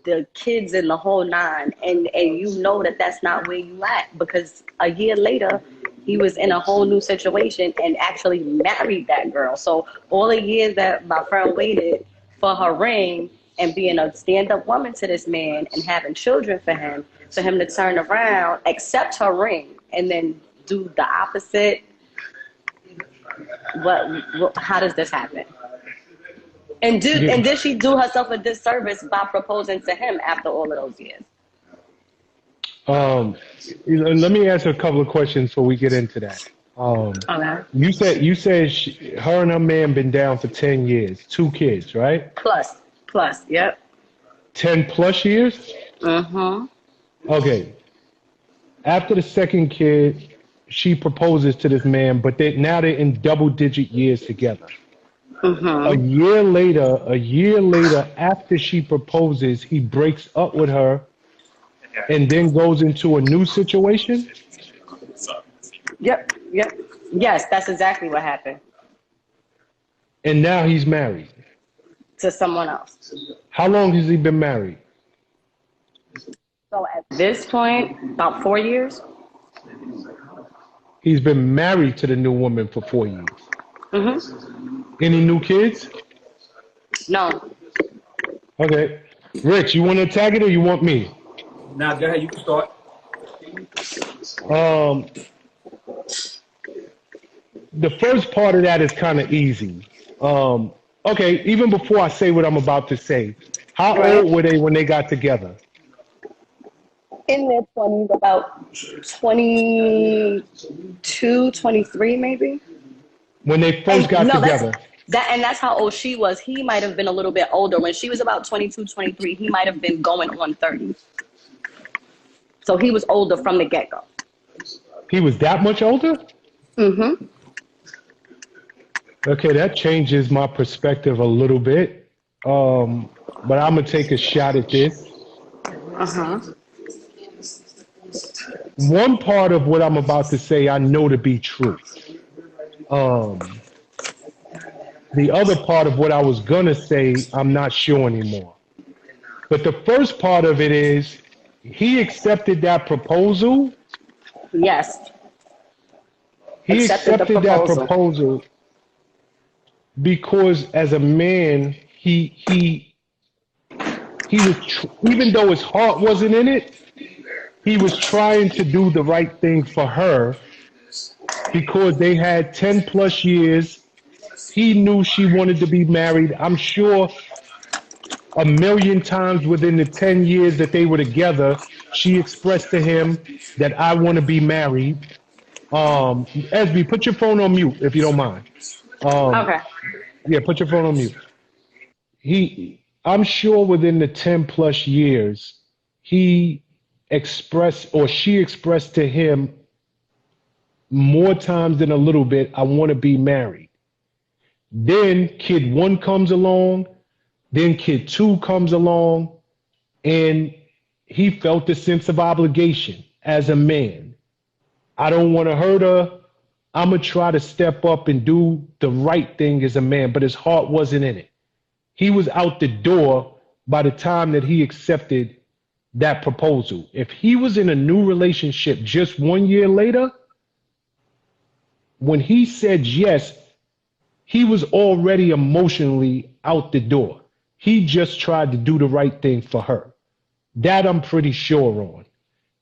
the kids and the whole nine, and you know that that's not where you at? Because a year later he was in a whole new situation and actually married that girl. So all the years that my friend waited for her ring and being a stand-up woman to this man and having children for him to turn around, accept her ring, and then do the opposite. How does this happen? And did she do herself a disservice by proposing to him after all of those years? Let me ask a couple of questions before we get into that. Okay. You said her and her man been down for 10 years, 2 kids, right? Plus, yep. 10 plus years? Mm-hmm. Okay. After the second kid, she proposes to this man, but now they're in double-digit years together. Mm-hmm. A year later, after she proposes, he breaks up with her and then goes into a new situation? Yep. Yes, that's exactly what happened. And now he's married. To someone else. How long has he been married? So at this point, about 4 years. He's been married to the new woman for 4 years. Mm-hmm. Any new kids? No. Okay. Rich, you want to attack it or you want me? Now, go ahead. You can start. The first part of that is kind of easy. Okay, even before I say what I'm about to say, how old were they when they got together? In their 20s, about 22, 23 maybe. When they first got together? That's how old she was. He might have been a little bit older. When she was about 22, 23, he might have been going on 30. So he was older from the get-go. He was that much older? Mm-hmm. Okay, that changes my perspective a little bit. But I'm gonna take a shot at this. Uh-huh. One part of what I'm about to say I know to be true. The other part of what I was gonna say, I'm not sure anymore. But the first part of it is he accepted that proposal. Yes. He Accepted the accepted that proposal. proposal because as a man, he was even though his heart wasn't in it, he was trying to do the right thing for her because they had 10 plus years. He knew she wanted to be married. I'm sure a million times within the 10 years that they were together, she expressed to him that I want to be married. Esby, put your phone on mute if you don't mind. Um, Okay. yeah, put your phone on mute. I'm sure within the 10 plus years, he expressed or she expressed to him more times than a little bit, I want to be married. Then kid one comes along, then kid two comes along, and he felt a sense of obligation as a man. I don't want to hurt her. I'm going to try to step up and do the right thing as a man, but his heart wasn't in it. He was out the door by the time that he accepted that proposal. If he was in a new relationship just 1 year later, when he said yes, he was already emotionally out the door. He just tried to do the right thing for her. That I'm pretty sure on.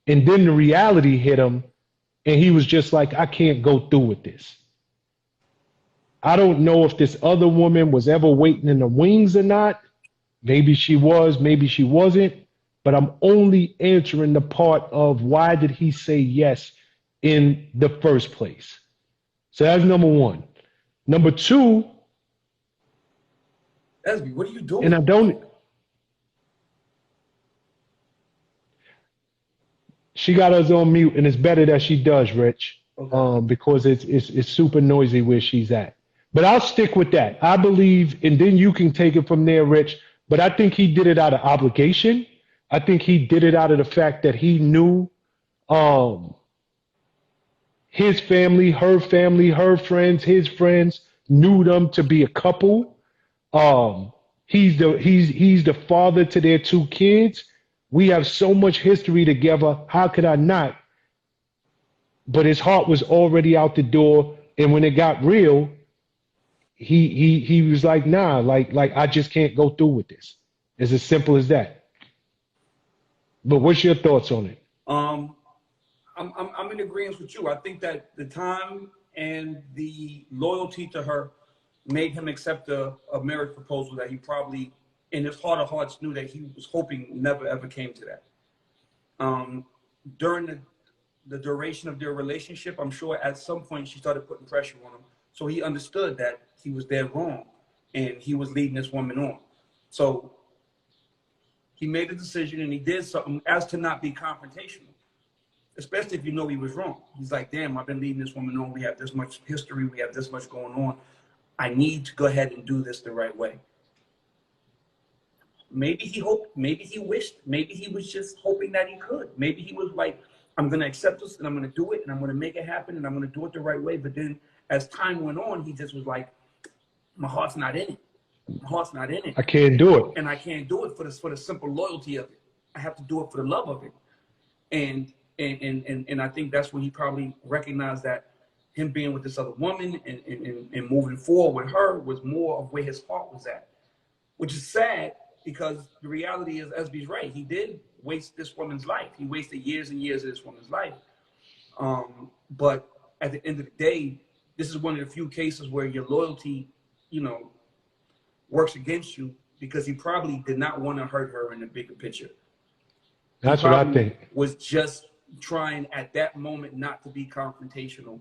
And then the reality hit him, and he was just like, I can't go through with this. I don't know if this other woman was ever waiting in the wings or not. Maybe she was, maybe she wasn't. But I'm only answering the part of why did he say yes in the first place. So that's number one. Number two, Esby, what are you doing? and I don't. She got us on mute, and it's better that she does, Rich, Okay. because it's super noisy where she's at. But I'll stick with that. I believe, and then you can take it from there, Rich. But I think he did it out of obligation. I think he did it out of the fact that he knew um, his family, her friends, his friends knew them to be a couple. He's the father to their two kids. We have so much history together. How could I not? But his heart was already out the door, and when it got real, he was like, nah, like I just can't go through with this. It's as simple as that. But what's your thoughts on it? I'm in agreement with you. I think that the time and the loyalty to her made him accept a marriage proposal that he probably, in his heart of hearts, knew that he was hoping never ever came to that. During the duration of their relationship, I'm sure at some point she started putting pressure on him. So he understood that he was dead wrong and he was leading this woman on. So he made a decision and he did something as to not be confrontational, especially if you know he was wrong. He's like, damn, I've been leading this woman on. We have this much history. We have this much going on. I need to go ahead and do this the right way. Maybe he hoped, maybe he wished, maybe he was just hoping that he could. Maybe he was like, I'm going to accept this and I'm going to do it and I'm going to make it happen and I'm going to do it the right way. But then as time went on, he just was like, my heart's not in it. My heart's not in it. I can't do it. And I can't do it for the simple loyalty of it. I have to do it for the love of it. And I think that's when he probably recognized that him being with this other woman and moving forward with her was more of where his heart was at, which is sad because the reality is, Esby's right. He did waste this woman's life. He wasted years and years of this woman's life. But at the end of the day, this is one of the few cases where your loyalty, works against you because he probably did not want to hurt her in the bigger picture. That's what I think. Was just trying at that moment not to be confrontational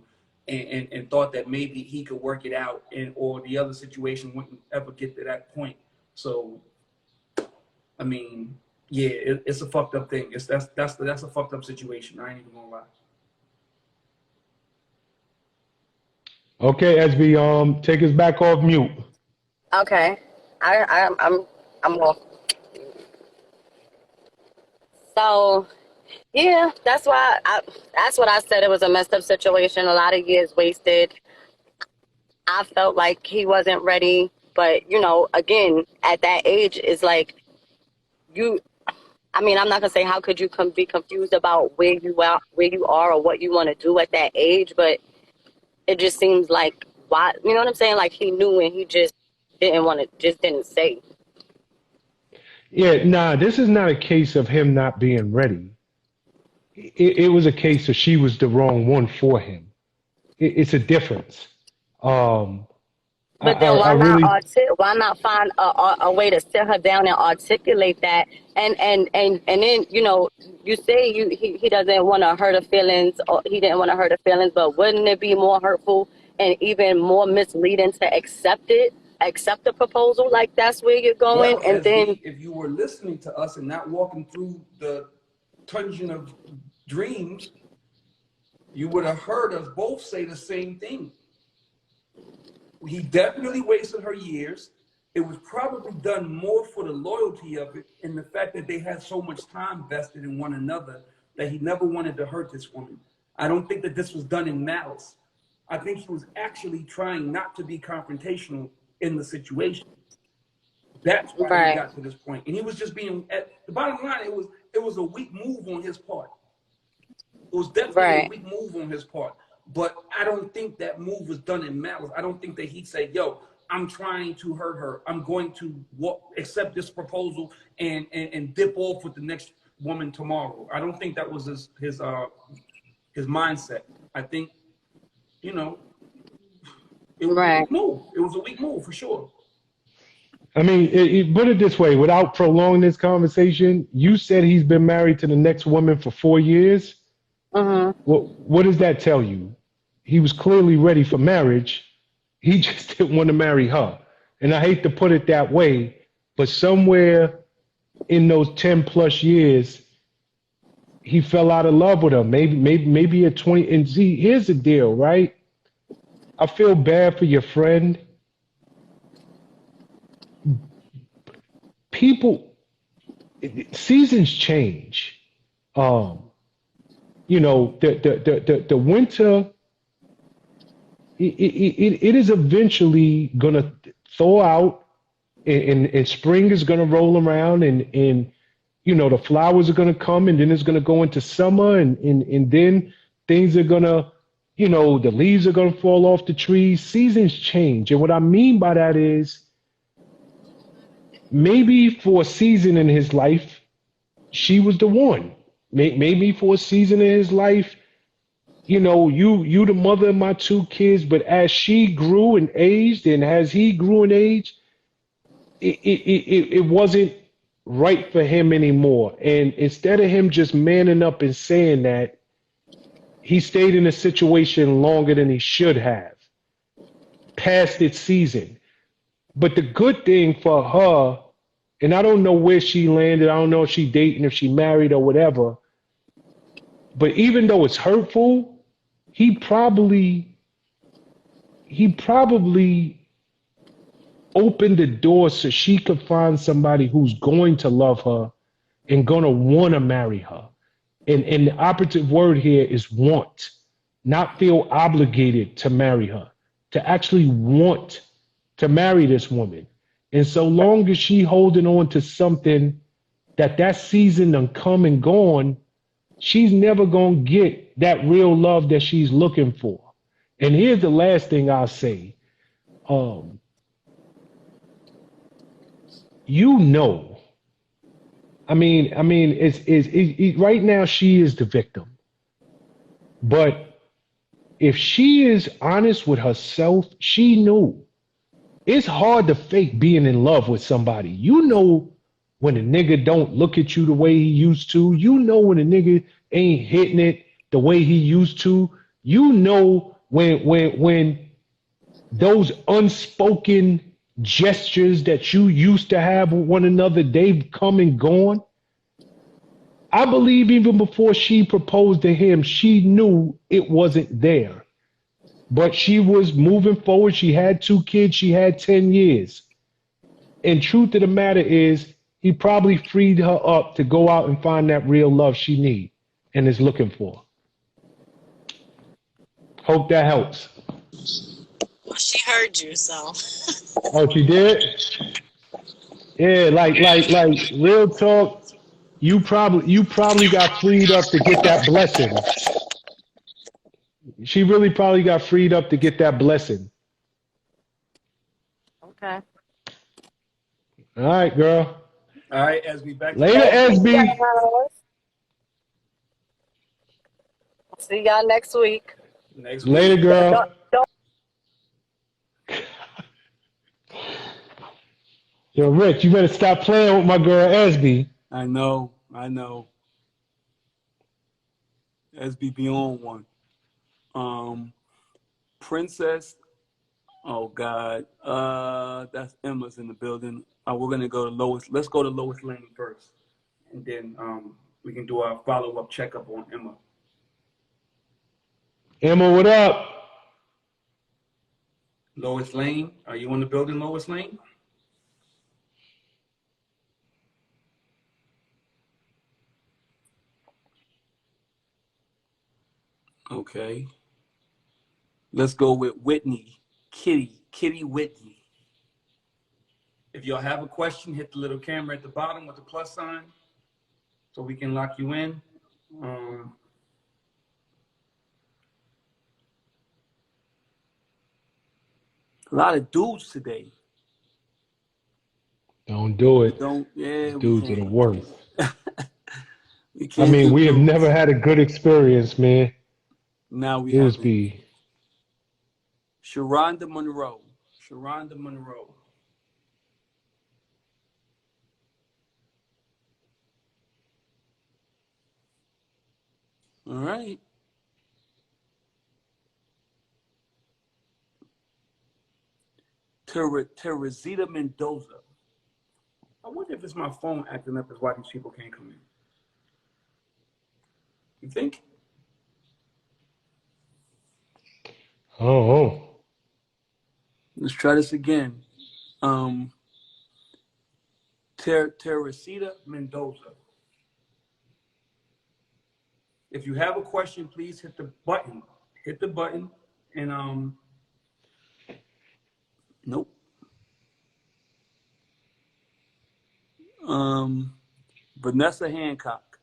and thought that maybe he could work it out or the other situation wouldn't ever get to that point. So, I mean, Yeah, it's a fucked up thing. That's a fucked up situation. I ain't even gonna lie. Okay, SB, take us back off mute. Okay. I'm off. So yeah, that's what I said. It was a messed up situation. A lot of years wasted. I felt like he wasn't ready, but again, at that age, it's like you. I mean, I'm not gonna say how could you be confused about where you are, or what you want to do at that age, but it just seems like why, you know what I'm saying? Like he knew and he just didn't say. Yeah, nah, this is not a case of him not being ready. It was a case of she was the wrong one for him. It's a difference. Um, But then I really, why not find a way to sit her down and articulate that, and then you say he doesn't want to hurt her feelings, or he didn't want to hurt her feelings, but wouldn't it be more hurtful and even more misleading to accept the proposal, like that's where you're going, Well, and then if you were listening to us and not walking through the dungeon of dreams, you would have heard us both say the same thing. He definitely wasted her years. It was probably done more for the loyalty of it and the fact that they had so much time vested in one another that he never wanted to hurt this woman. I don't think that this was done in malice. I think he was actually trying not to be confrontational in the situation. That's why right, he got to this point. And he was just being, at the bottom line, it was a weak move on his part. It was definitely a right, weak move on his part. But I don't think that move was done in malice. I don't think that he said, yo, I'm trying to hurt her. I'm going to accept this proposal and dip off with the next woman tomorrow. I don't think that was his mindset. I think, it was a right. weak move. It was a weak move for sure. I mean, put it this way, without prolonging this conversation, you said he's been married to the next woman for 4 years. Mhm. What does that tell you? He was clearly ready for marriage. He just didn't want to marry her. And I hate to put it that way, but somewhere in those 10 plus years, he fell out of love with her. Maybe at 20. And see, here's the deal, right? I feel bad for your friend. People, seasons change. Um, the winter, it is eventually gonna thaw out, and spring is gonna roll around, and the flowers are gonna come, and then it's gonna go into summer, and then things are gonna, the leaves are gonna fall off the trees. Seasons change, and what I mean by that is maybe for a season in his life, she was the one. Maybe for a season in his life, you the mother of my two kids, but as she grew and aged, and as he grew and aged, it wasn't right for him anymore. And instead of him just manning up and saying that, he stayed in a situation longer than he should have, past its season. But the good thing for her, and I don't know where she landed, I don't know if she dating, if she married or whatever, but even though it's hurtful, he probably opened the door so she could find somebody who's going to love her and gonna want to marry her. And the operative word here is want, not feel obligated to marry her, to actually want to marry this woman. And so long as she holding on to something that season done come and gone, she's never gonna get that real love that she's looking for. And here's the last thing I'll say. Um, you know, it's right now she is the victim. But if she is honest with herself, she knew. It's hard to fake being in love with somebody. You know when a nigga don't look at you the way he used to. You know when a nigga ain't hitting it the way he used to. You know when those unspoken gestures that you used to have with one another, they've come and gone. I believe even before she proposed to him, she knew it wasn't there. But she was moving forward. She had 2 kids. She had 10 years. And truth of the matter is, he probably freed her up to go out and find that real love she needs and is looking for. Hope that helps. Well, she heard you, so. Oh, she did? Yeah, like real talk. You probably got freed up to get that blessing. She really probably got freed up to get that blessing. Okay. All right, girl. All right, as we back to Later, SB. See y'all next week. next Later, week. girl. Yo, Rich, you better stop playing with my girl SB. I know. SBB on one. Princess. Oh God. That's Emma's in the building. We're gonna go to Lois. Let's go to Lois Lane first, and then we can do our follow-up checkup on Emma. Emma, what up? Lois Lane, are you in the building, Lois Lane? Okay. Let's go with Whitney. Kitty Whitney. If y'all have a question, hit the little camera at the bottom with the plus sign so we can lock you in. A lot of dudes today. Don't do it. Yeah, Dudes are the worst. We can't. I mean, we have never had a good experience, man. Now we Dudes have be. Sharonda Monroe. All right. Teresita Mendoza. I wonder if it's my phone acting up, is why these people can't come in. You think? Oh. Let's try this again. Teresita Mendoza. If you have a question, please hit the button. And nope. Vanessa Hancock.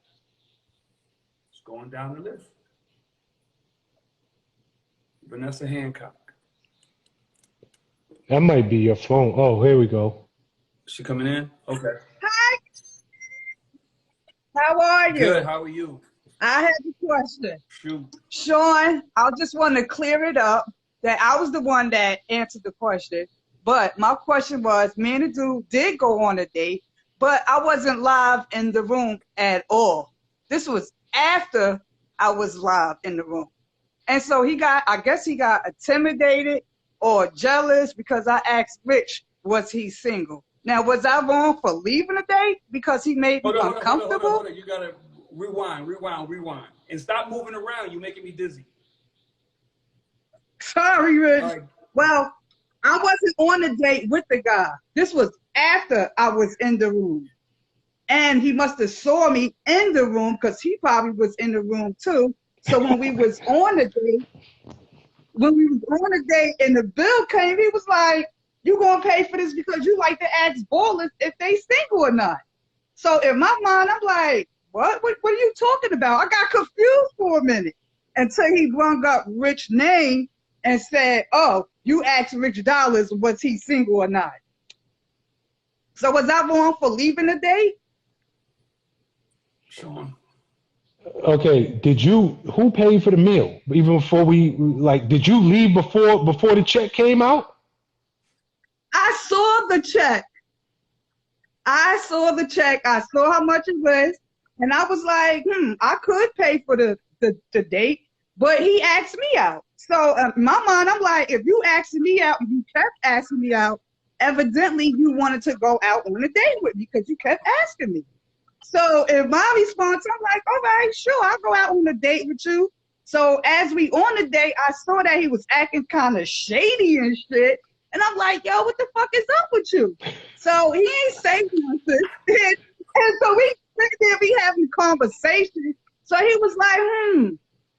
It's going down the list. Vanessa Hancock. That might be your phone. Oh, here we go. Is she coming in? Okay. Hi. How are you? Good. How are you? I have a question. Shoot. Sean, I just want to clear it up that I was the one that answered the question. But my question was, me and the dude did go on a date, but I wasn't live in the room at all. This was after I was live in the room. And so I guess he got intimidated or jealous because I asked Rich, was he single? Now, was I wrong for leaving the date because he made me uncomfortable? Hold on. You got to rewind. And stop moving around. You're making me dizzy. Sorry, Rich. Right. Well, I wasn't on the date with the guy. This was after I was in the room. And he must have saw me in the room because he probably was in the room too. So when we was on the date, and the bill came, he was like, you gonna pay for this because you like to ask ballers if they single or not. So in my mind, I'm like, what are you talking about? I got confused for a minute until he brung up Rich's name and said, oh, you asked Rich Dollars, was he single or not? So was I wrong for leaving the date? Sean. Okay, who paid for the meal? Even before did you leave before the check came out? I saw the check. I saw how much it was. And I was like, I could pay for the date, but he asked me out. So in my mind, I'm like, if you asking me out and you kept asking me out, evidently you wanted to go out on a date with me because you kept asking me. So in my response, I'm like, all right, sure, I'll go out on a date with you. So as we on the date, I saw that he was acting kind of shady and shit. And I'm like, yo, what the fuck is up with you? So he ain't saying nothing. And so we sitting there, we having a conversation. So he was like,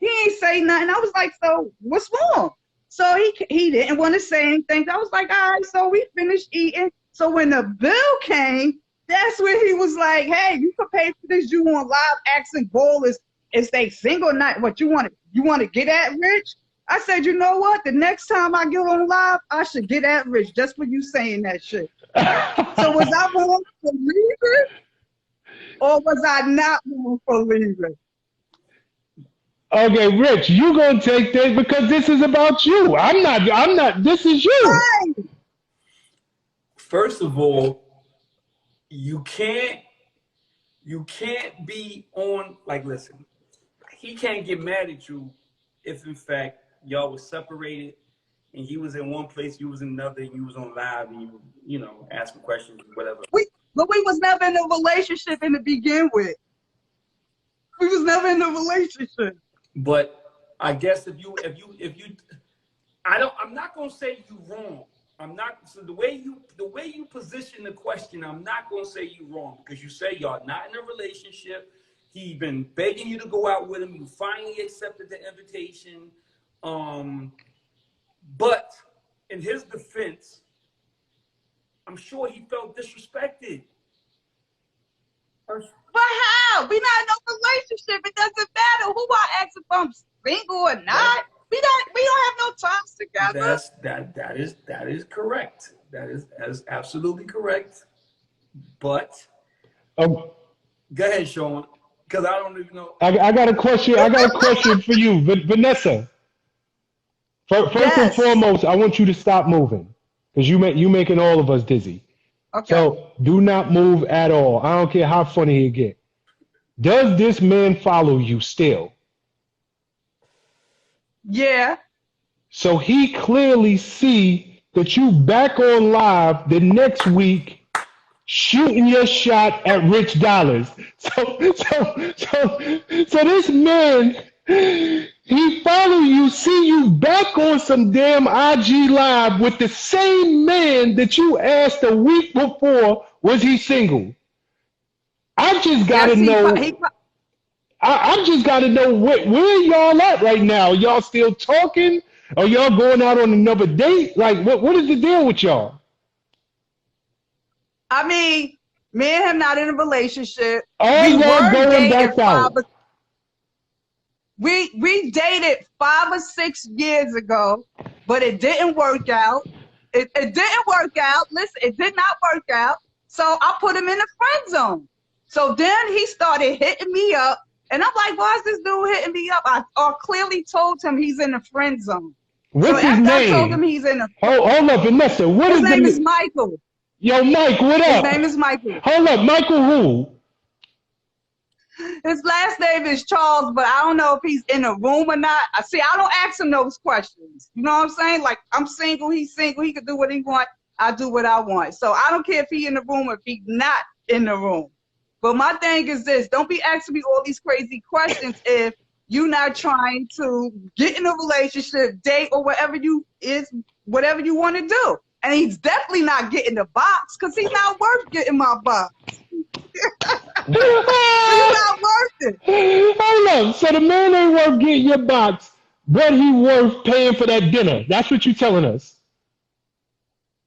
he ain't say nothing. I was like, so what's wrong? So he didn't want to say anything. I was like, all right, so we finished eating. So when the bill came, that's when he was like, hey, you can pay for this. You want live accent ballers if they single night. What you want to get at rich? I said, you know what? The next time I get on live, I should get at rich just for you saying that shit. So was I wrong for leaving? Or was I not wrong for leaving? Okay, Rich, you gonna take this because this is about you. I'm not, this is you. Right. First of all, you can't be on, like, listen, he can't get mad at you if in fact y'all was separated and he was in one place, you was in another, and you was on live and you know, asking questions or whatever. But we was never in a relationship in the begin with. We was never in a relationship. But I guess if you I'm not gonna say you wrong. I'm not, so the way you position the question, I'm not gonna say you wrong, because you say y'all not in a relationship. He been begging you to go out with him. You finally accepted the invitation. But in his defense, I'm sure he felt disrespected. But how? We not in no relationship. It doesn't matter who I ask if I'm single or not. We don't have no times together. That is correct. That is absolutely correct. But go ahead, Sean, because I don't even know. I got a question. I got a question for you, Vanessa. First and foremost, I want you to stop moving because you making all of us dizzy. Okay. So do not move at all. I don't care how funny he get. Does this man follow you still? Yeah. So he clearly see that you back on live the next week shooting your shot at Rich Dollars. So this man, he follow you, see you back on some damn IG live with the same man that you asked a week before, was he single? I just gotta know. I just got to know where y'all at right now. Y'all still talking? Or y'all going out on another date? Like, what is the deal with y'all? I mean, me and him not in a relationship. We were going back out. We dated 5 or 6 years ago, but it didn't work out. It didn't work out. Listen, it did not work out. So I put him in the friend zone. So then he started hitting me up. And I'm like, why is this dude hitting me up? I clearly told him he's in the friend zone. What's his name? I told him he's in the Hold up, Vanessa. His name is Michael. Yo, Mike, what up? His name is Michael. Hold up, Michael who? His last name is Charles, but I don't know if he's in the room or not. I don't ask him those questions. You know what I'm saying? Like, I'm single, he's single, he can do what he wants, I do what I want. So I don't care if he's in the room or if he's not in the room. But my thing is this, don't be asking me all these crazy questions if you're not trying to get in a relationship, date, or whatever you want to do. And he's definitely not getting the box because he's not worth getting my box. He's not worth it. Hold up. So the man ain't worth getting your box, but he worth paying for that dinner. That's what you're telling us.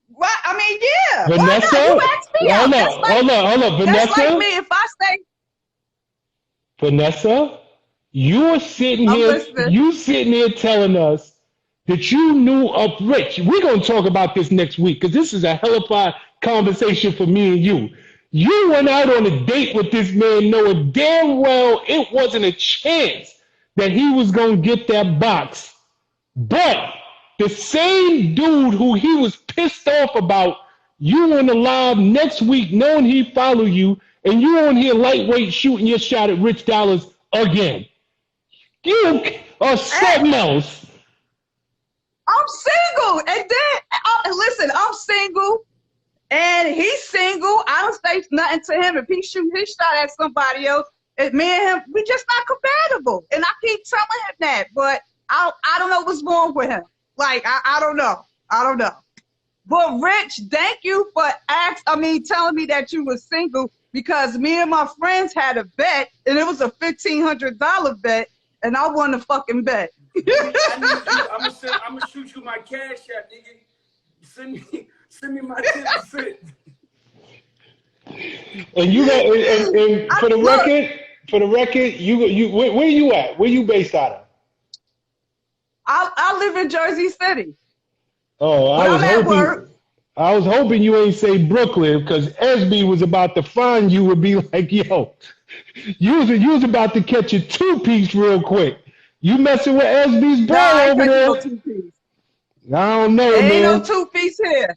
What? I mean, yeah. Vanessa? You asked me out. Hold up. Vanessa? That's like me if I say. Vanessa, you're sitting here telling us that you knew of Rich. We're going to talk about this next week because this is a hellified conversation for me and you. You went out on a date with this man knowing damn well it wasn't a chance that he was going to get that box. But the same dude who he was pissed off about, you on the live next week knowing he follow you, and you on here lightweight shooting your shot at Rich Dollars again. You are something else. I'm single. And then, listen, I'm single. And he's single. I don't say nothing to him. If he shoot his shot at somebody else, me and him, we just not compatible. And I keep telling him that, but I don't know what's wrong with him. Like, I don't know. I don't know. But Rich, thank you for telling me that you were single, because me and my friends had a bet, and it was a $1,500 bet, and I won the fucking bet. I'm gonna shoot you my cash app, nigga. Send me my 10%. And you got and for the record, you where you at? Where you based out of? I live in Jersey City. Oh, I was hoping you ain't say Brooklyn, because SB was about to find you and be like, yo, you was about to catch a 2-piece real quick. You messing with SB's bro over there? No 2-piece. I don't know, Ain't man. no 2-piece here.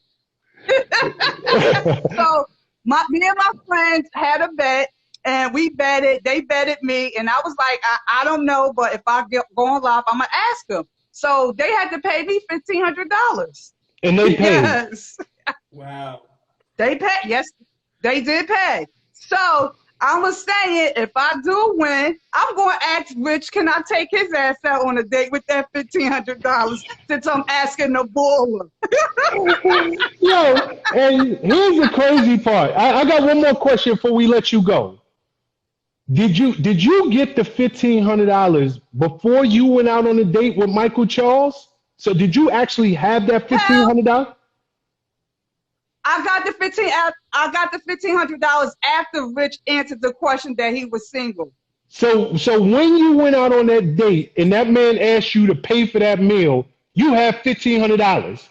So me and my friends had a bet, and we betted. They betted me, and I was like, I don't know, but if I go on live, I'm gonna ask them. So they had to pay me $1,500. And they paid. Yes. Wow. They paid. Yes, they did pay. So I was saying, if I do win, I'm going to ask Rich, can I take his ass out on a date with that $1,500 since I'm asking the baller? Yo, and here's the crazy part. I got one more question before we let you go. Did you get the $1,500 before you went out on a date with Michael Charles? So did you actually have that $1,500? I got the $1,500 after Rich answered the question that he was single. So when you went out on that date and that man asked you to pay for that meal, you have $1,500.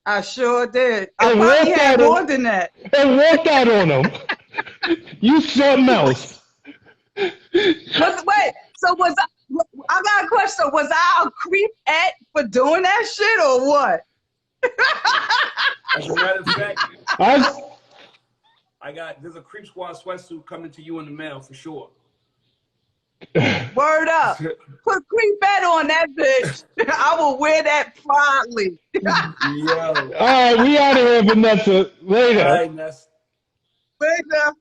I sure did. I And probably had walked out more than that. And walked out on him. You something else. Wait, so I got a question. So was I a creep for doing that shit or what? As a matter of fact, there's a Creep Squad sweatsuit coming to you in the mail for sure. Word up. Put creep on that bitch. I will wear that proudly. Yo. All right, we out of here, Vanessa. Later. All right, Vanessa. Later.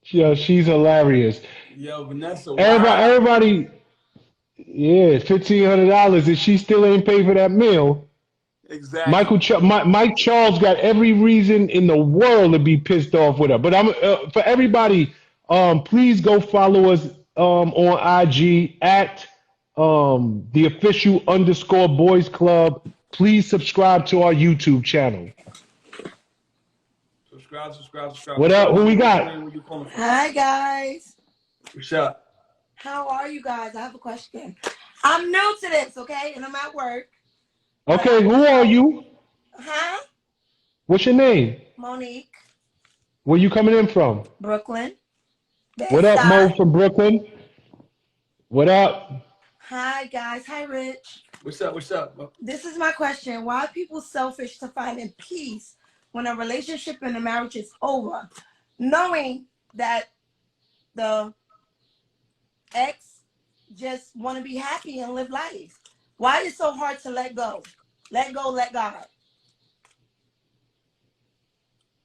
Yo, she's hilarious. Yo, Vanessa. Wow. Everybody, yeah, $1,500, and she still ain't paid for that meal. Exactly. Mike Charles got every reason in the world to be pissed off with her. But I'm for everybody, please go follow us on IG at the official _boys club. Please subscribe to our YouTube channel. Subscribe. What up? Who we got? Hi guys. What's up? How are you guys? I have a question. I'm new to this, okay? And I'm at work. Okay, who are you? Huh? What's your name? Monique. Where you coming in from? Brooklyn. What up, Mo from Brooklyn? What up? Hi guys. Hi Rich. What's up? This is my question. Why are people selfish to finding peace when a relationship and a marriage is over, knowing that the ex just want to be happy and live life? Why is it so hard to let go? Let go, let God.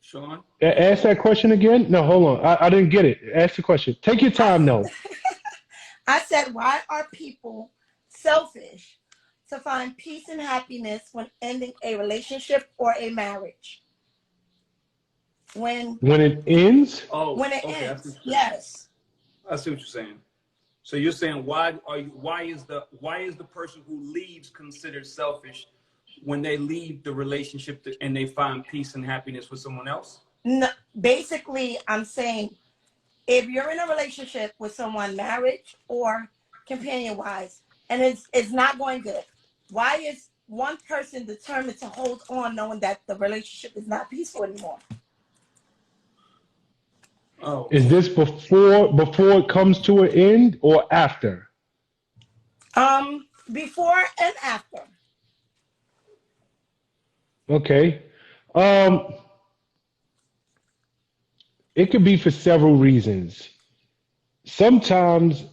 Sean? Ask that question again? No, hold on. I didn't get it. Ask the question. Take your time, though. I said, why are people selfish to find peace and happiness when ending a relationship or a marriage? When it ends? Oh, when it okay, ends, yes. I see what you're saying. So you're saying why is the person who leaves considered selfish when they leave the relationship and they find peace and happiness with someone else? No, basically, I'm saying if you're in a relationship with someone, marriage or companion-wise, and it's not going good, why is one person determined to hold on knowing that the relationship is not peaceful anymore? Oh. Is this before it comes to an end or after? Before and after. Okay. It could be for several reasons. Sometimes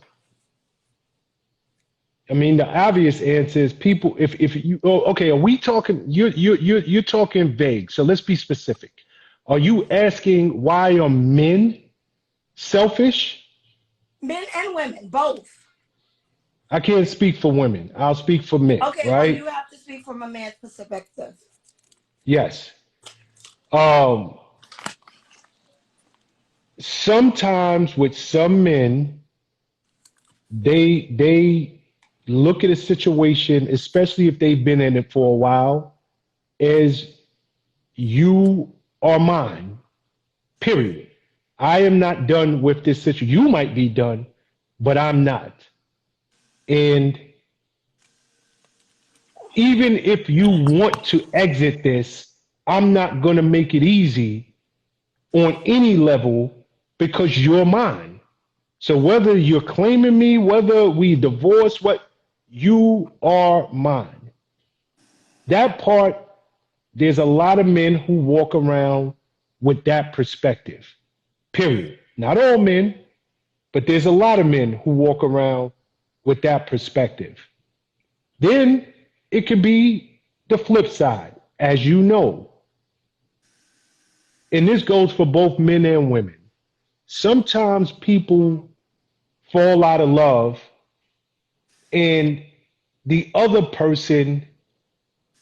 I mean, the obvious answer is people. If you okay, are we talking? You're talking vague. So let's be specific. Are you asking why are men selfish? Men and women, both. I can't speak for women. I'll speak for men, Okay, well, you right? have to speak from a man's perspective. Yes. Um, Sometimes with some men, they look at a situation, especially if they've been in it for a while, as you are mine, period. I am not done with this situation. You might be done, but I'm not. And even if you want to exit this, I'm not going to make it easy on any level because you're mine. So whether you're claiming me, whether we divorce, what you are mine. That part, there's a lot of men who walk around with that perspective. Period. Not all men, but there's a lot of men who walk around with that perspective. Then it could be the flip side, as you know. And this goes for both men and women. Sometimes people fall out of love and the other person,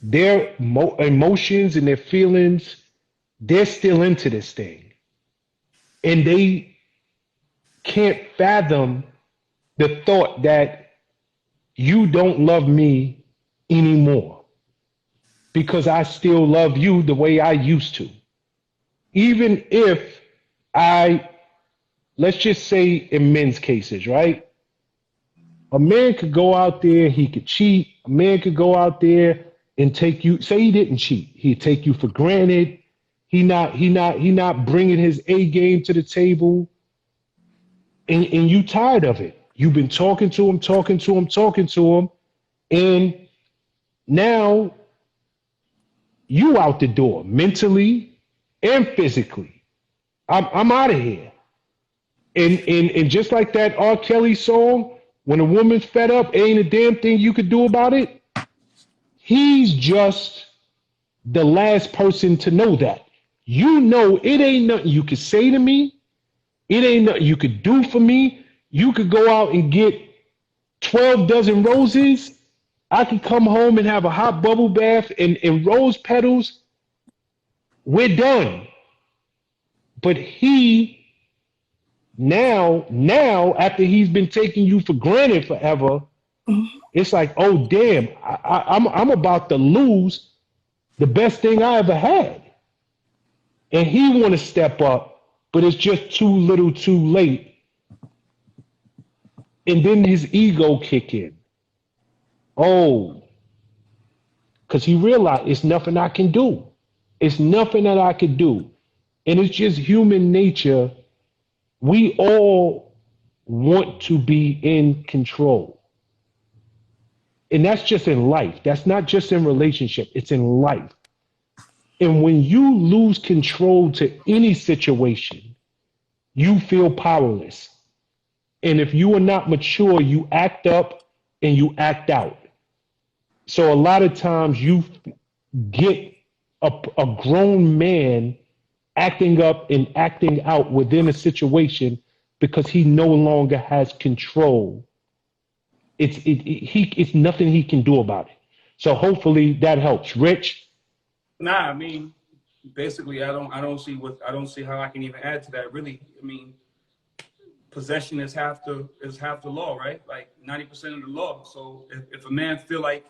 their emotions and their feelings, they're still into this thing. And they can't fathom the thought that you don't love me anymore because I still love you the way I used to. Even if I, let's just say in men's cases, right? A man could go out there, he could cheat. A man could go out there and take you, say he didn't cheat. He'd take you for granted. He not bringing his A game to the table. And you tired of it. You've been talking to him, talking to him, talking to him. And now you out the door mentally and physically. I'm out of here. And just like that R. Kelly song, when a woman's fed up, ain't a damn thing you could do about it. He's just the last person to know that. You know it ain't nothing you could say to me. It ain't nothing you could do for me. You could go out and get 12 dozen roses. I could come home and have a hot bubble bath and rose petals. We're done. But he now after he's been taking you for granted forever, it's like, oh damn, I'm about to lose the best thing I ever had. And he want to step up, but it's just too little too late. And then his ego kick in. Oh, because he realized it's nothing I can do. It's nothing that I could do. And it's just human nature. We all want to be in control. And that's just in life. That's not just in relationship. It's in life. And when you lose control to any situation, you feel powerless. And if you are not mature, you act up and you act out. So a lot of times you get a grown man acting up and acting out within a situation because he no longer has control. It's nothing he can do about it. So hopefully that helps. Rich? Nah, I mean, basically, I don't see how I can even add to that. Really, I mean, possession is half the law, right? Like 90% of the law. So if a man feel like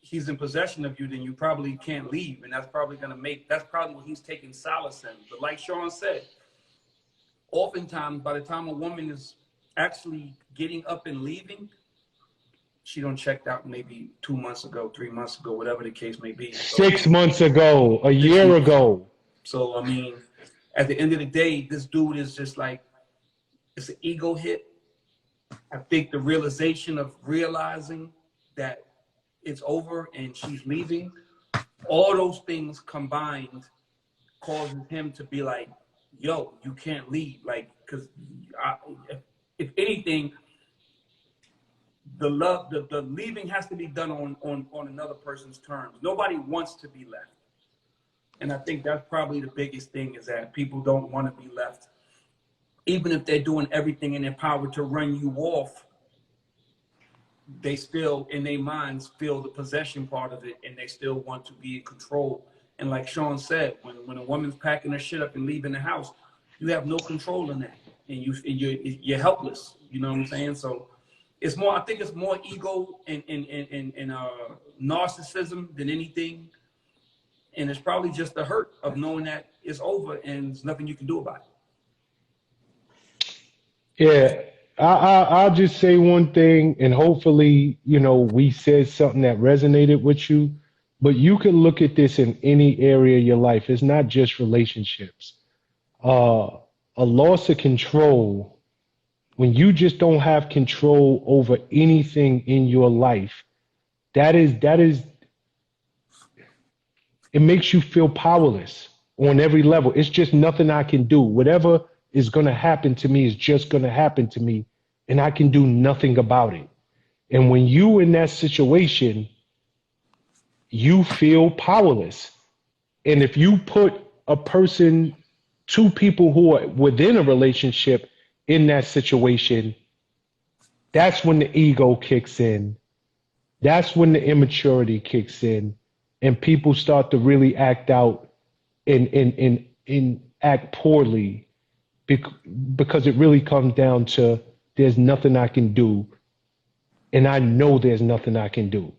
he's in possession of you, then you probably can't leave, and that's probably what he's taking solace in. But like Sean said, oftentimes by the time a woman is actually getting up and leaving, she don't checked out maybe 2 months ago, 3 months ago, whatever the case may be. So, 6 months ago, a year ago. So I mean, at the end of the day, this dude is just like, it's an ego hit. I think the realization of realizing that it's over and she's leaving, all those things combined causes him to be like, yo, you can't leave. Like, because if anything, the love, the leaving has to be done on another person's terms. Nobody wants to be left. And I think that's probably the biggest thing, is that people don't want to be left. Even if they're doing everything in their power to run you off, they still, in their minds, feel the possession part of it, and they still want to be in control. And like Sean said, when a woman's packing her shit up and leaving the house, you have no control in that, and you're helpless. You know what I'm saying? So it's more. I think it's more ego and narcissism than anything, and it's probably just the hurt of knowing that it's over and there's nothing you can do about it. Yeah, I'll just say one thing, and hopefully, we said something that resonated with you. But you can look at this in any area of your life. It's not just relationships. A loss of control, when you just don't have control over anything in your life, that is, it makes you feel powerless on every level. It's just nothing I can do. Whatever is going to happen to me is just going to happen to me, and I can do nothing about it. And when you in that situation, you feel powerless. And if you put a person, two people who are within a relationship in that situation, that's when the ego kicks in. That's when the immaturity kicks in, and people start to really act out and act poorly, because it really comes down to, there's nothing I can do, and I know there's nothing I can do.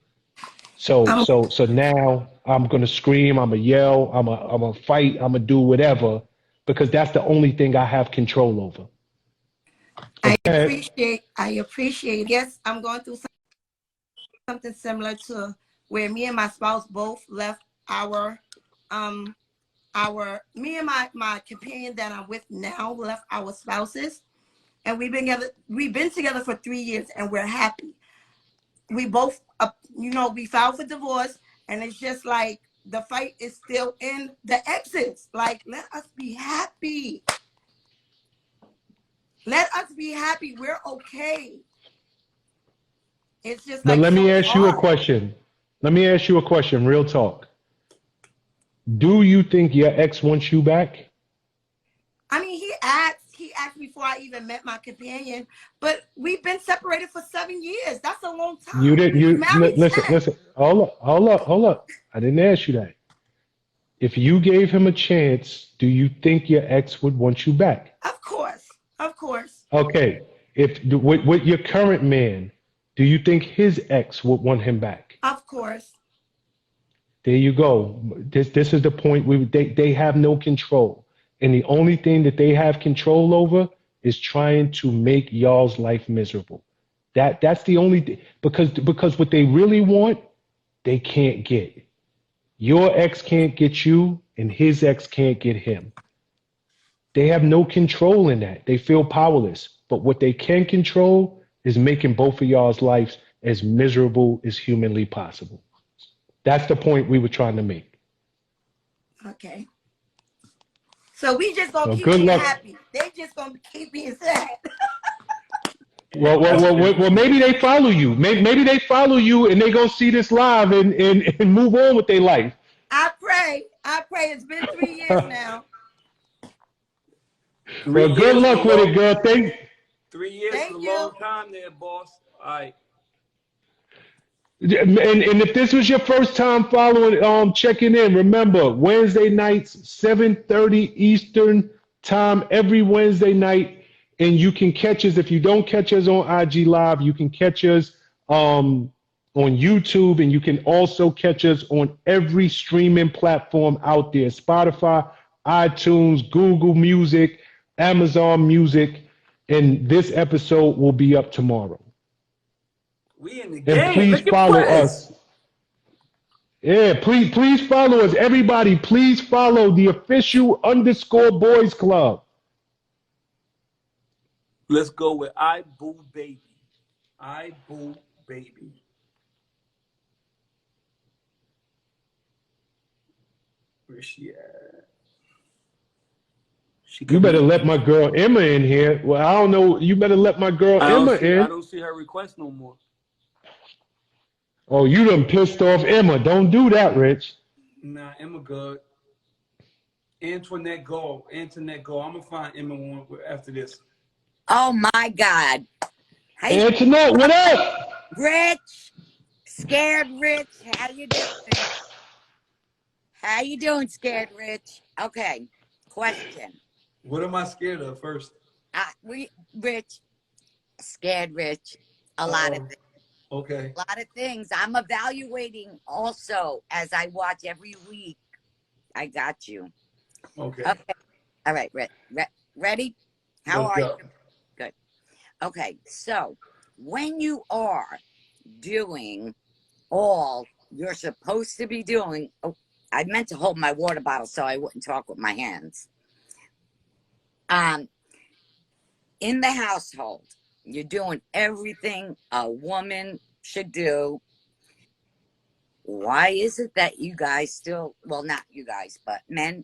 So now I'm gonna scream, I'm gonna yell, I'm gonna fight, I'm gonna do whatever, because that's the only thing I have control over. I appreciate. Yes, I'm going through something similar to where me and my spouse both left me and my companion that I'm with now left our spouses, and we've been together for 3 years, and we're happy. We both, we filed for divorce, and it's just like the fight is still in the exes. Like, let us be happy. Let us be happy. We're okay. It's just But like, let me so ask you a hard. question. Let me ask you a question, real talk. Do you think your ex wants you back? I mean, he asked before I even met my companion, but we've been separated for 7 years. That's a long time. You didn't. We married 10. Listen. Hold up. I didn't ask you that. If you gave him a chance, do you think your ex would want you back? Of course. Okay. With your current man, do you think his ex would want him back? Of course. There you go. This is the point. They have no control, and the only thing that they have control over is trying to make y'all's life miserable. That's the only thing, because what they really want, they can't get. Your ex can't get you, and his ex can't get him. They have no control in that. They feel powerless. But what they can control is making both of y'all's lives as miserable as humanly possible. That's the point we were trying to make. Okay. So we just gonna keep good being luck. happy. They just gonna keep being sad. Well, maybe they follow you. Maybe they follow you, and they gonna see this live and move on with their life. I pray. It's been 3 years now. Well, good luck with it, girl. 3 years is a long time there, boss. All right. And if this was your first time following, checking in, remember, Wednesday nights, 7:30 Eastern time, every Wednesday night. And you can catch us, if you don't catch us on IG Live, you can catch us on YouTube, and you can also catch us on every streaming platform out there: Spotify, iTunes, Google Music, Amazon Music. And this episode will be up tomorrow. We in the game. And please follow us. Yeah, please follow us. Everybody, please follow the official _boys club. Let's go with I Boo Baby. I Boo Baby. Where's she at? You better let my girl Emma in here. Well, I don't know. You better let my girl Emma in. I don't see her request no more. Oh, you done pissed off Emma. Don't do that, Rich. Nah, Emma good. Antoinette go. Antoinette go. I'm gonna find Emma one after this. Oh my God. Hey, Antoinette, what up? Rich. Scared Rich. How you doing? How you doing, Scared Rich? Okay. Question. What am I scared of first? Rich, Scared Rich. A lot of Uh-oh. things. Okay. A lot of things. I'm evaluating also as I watch every week. I got you. Okay. Okay. All right. Ready? How Let's are you? go. Good. Okay. So when you are doing all you're supposed to be doing, oh, I meant to hold my water bottle so I wouldn't talk with my hands. In the household, you're doing everything a woman should do. Why is it that you guys still, well, not you guys, but men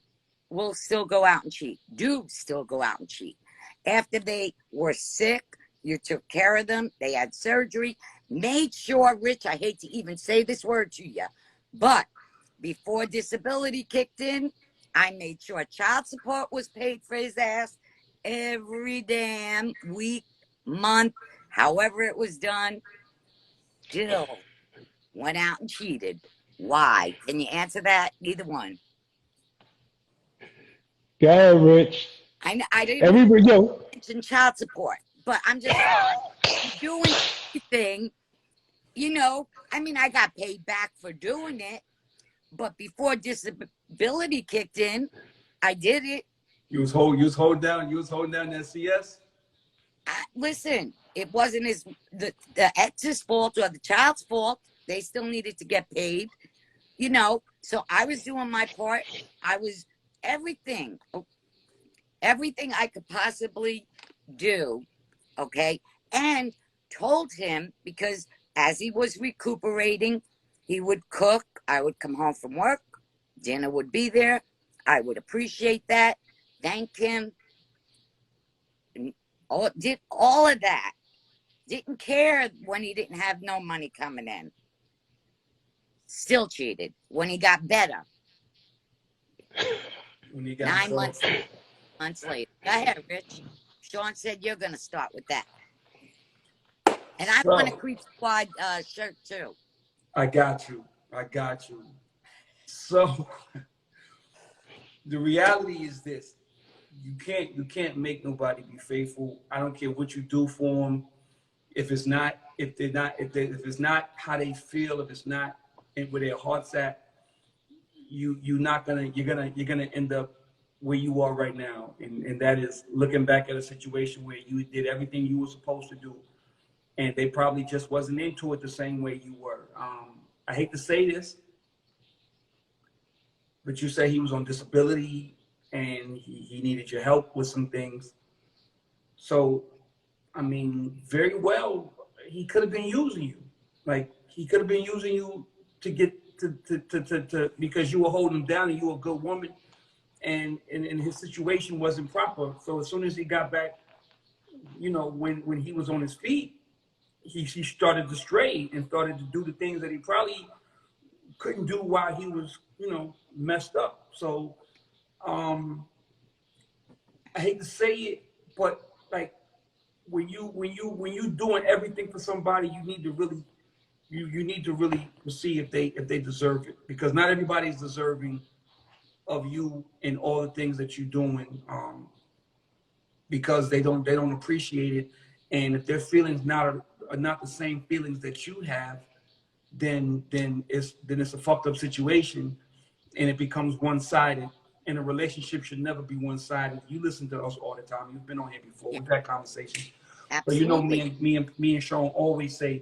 will still go out and cheat, do still go out and cheat? After they were sick, you took care of them, they had surgery, made sure, Rich, I hate to even say this word to you, but before disability kicked in, I made sure child support was paid for his ass every damn week, month, however it was done. Still went out and cheated. Why? Can you answer that? Either one. Go ahead, Rich. I didn't Everybody, yo. mention child support, but I'm just doing everything. You know, I mean, I got paid back for doing it, but before disability kicked in, I did it. You was holding down that CS. Listen, it wasn't the ex's fault or the child's fault. They still needed to get paid, you know. So I was doing my part. I was everything I could possibly do, okay? And told him, because as he was recuperating, he would cook. I would come home from work. Dinner would be there. I would appreciate that. Thank him. Did all of that. Didn't care when he didn't have no money coming in. Still cheated when he got better. When he got 9 months later. Go ahead, Rich. Sean said you're going to start with that. And I want a Creep Squad shirt too. I got you. So the reality is this: you can't make nobody be faithful. I don't care what you do for them. If it's not how they feel, if it's not where their heart's at, you're gonna end up where you are right now, and that is looking back at a situation where you did everything you were supposed to do, and they probably just wasn't into it the same way you were. I hate to say this, but you say he was on disability and he needed your help with some things. So, I mean, very well, he could have been using you. Like, he could have been using you to get to because you were holding him down and you were a good woman, and his situation wasn't proper. So as soon as he got back, you know, when he was on his feet, he started to stray and started to do the things that he probably couldn't do while he was, you know, messed up. So I hate to say it, but like when you doing everything for somebody, you need to really you need to really see if they deserve it, because not everybody's deserving of you and all the things that you're doing, because they don't appreciate it, and if their feelings are not the same feelings that you have, then it's a fucked up situation, and it becomes one-sided. And a relationship should never be one-sided. You listen to us all the time. You've been on here before. Yeah. We've had conversations. But you know, Absolutely. me and Sean always say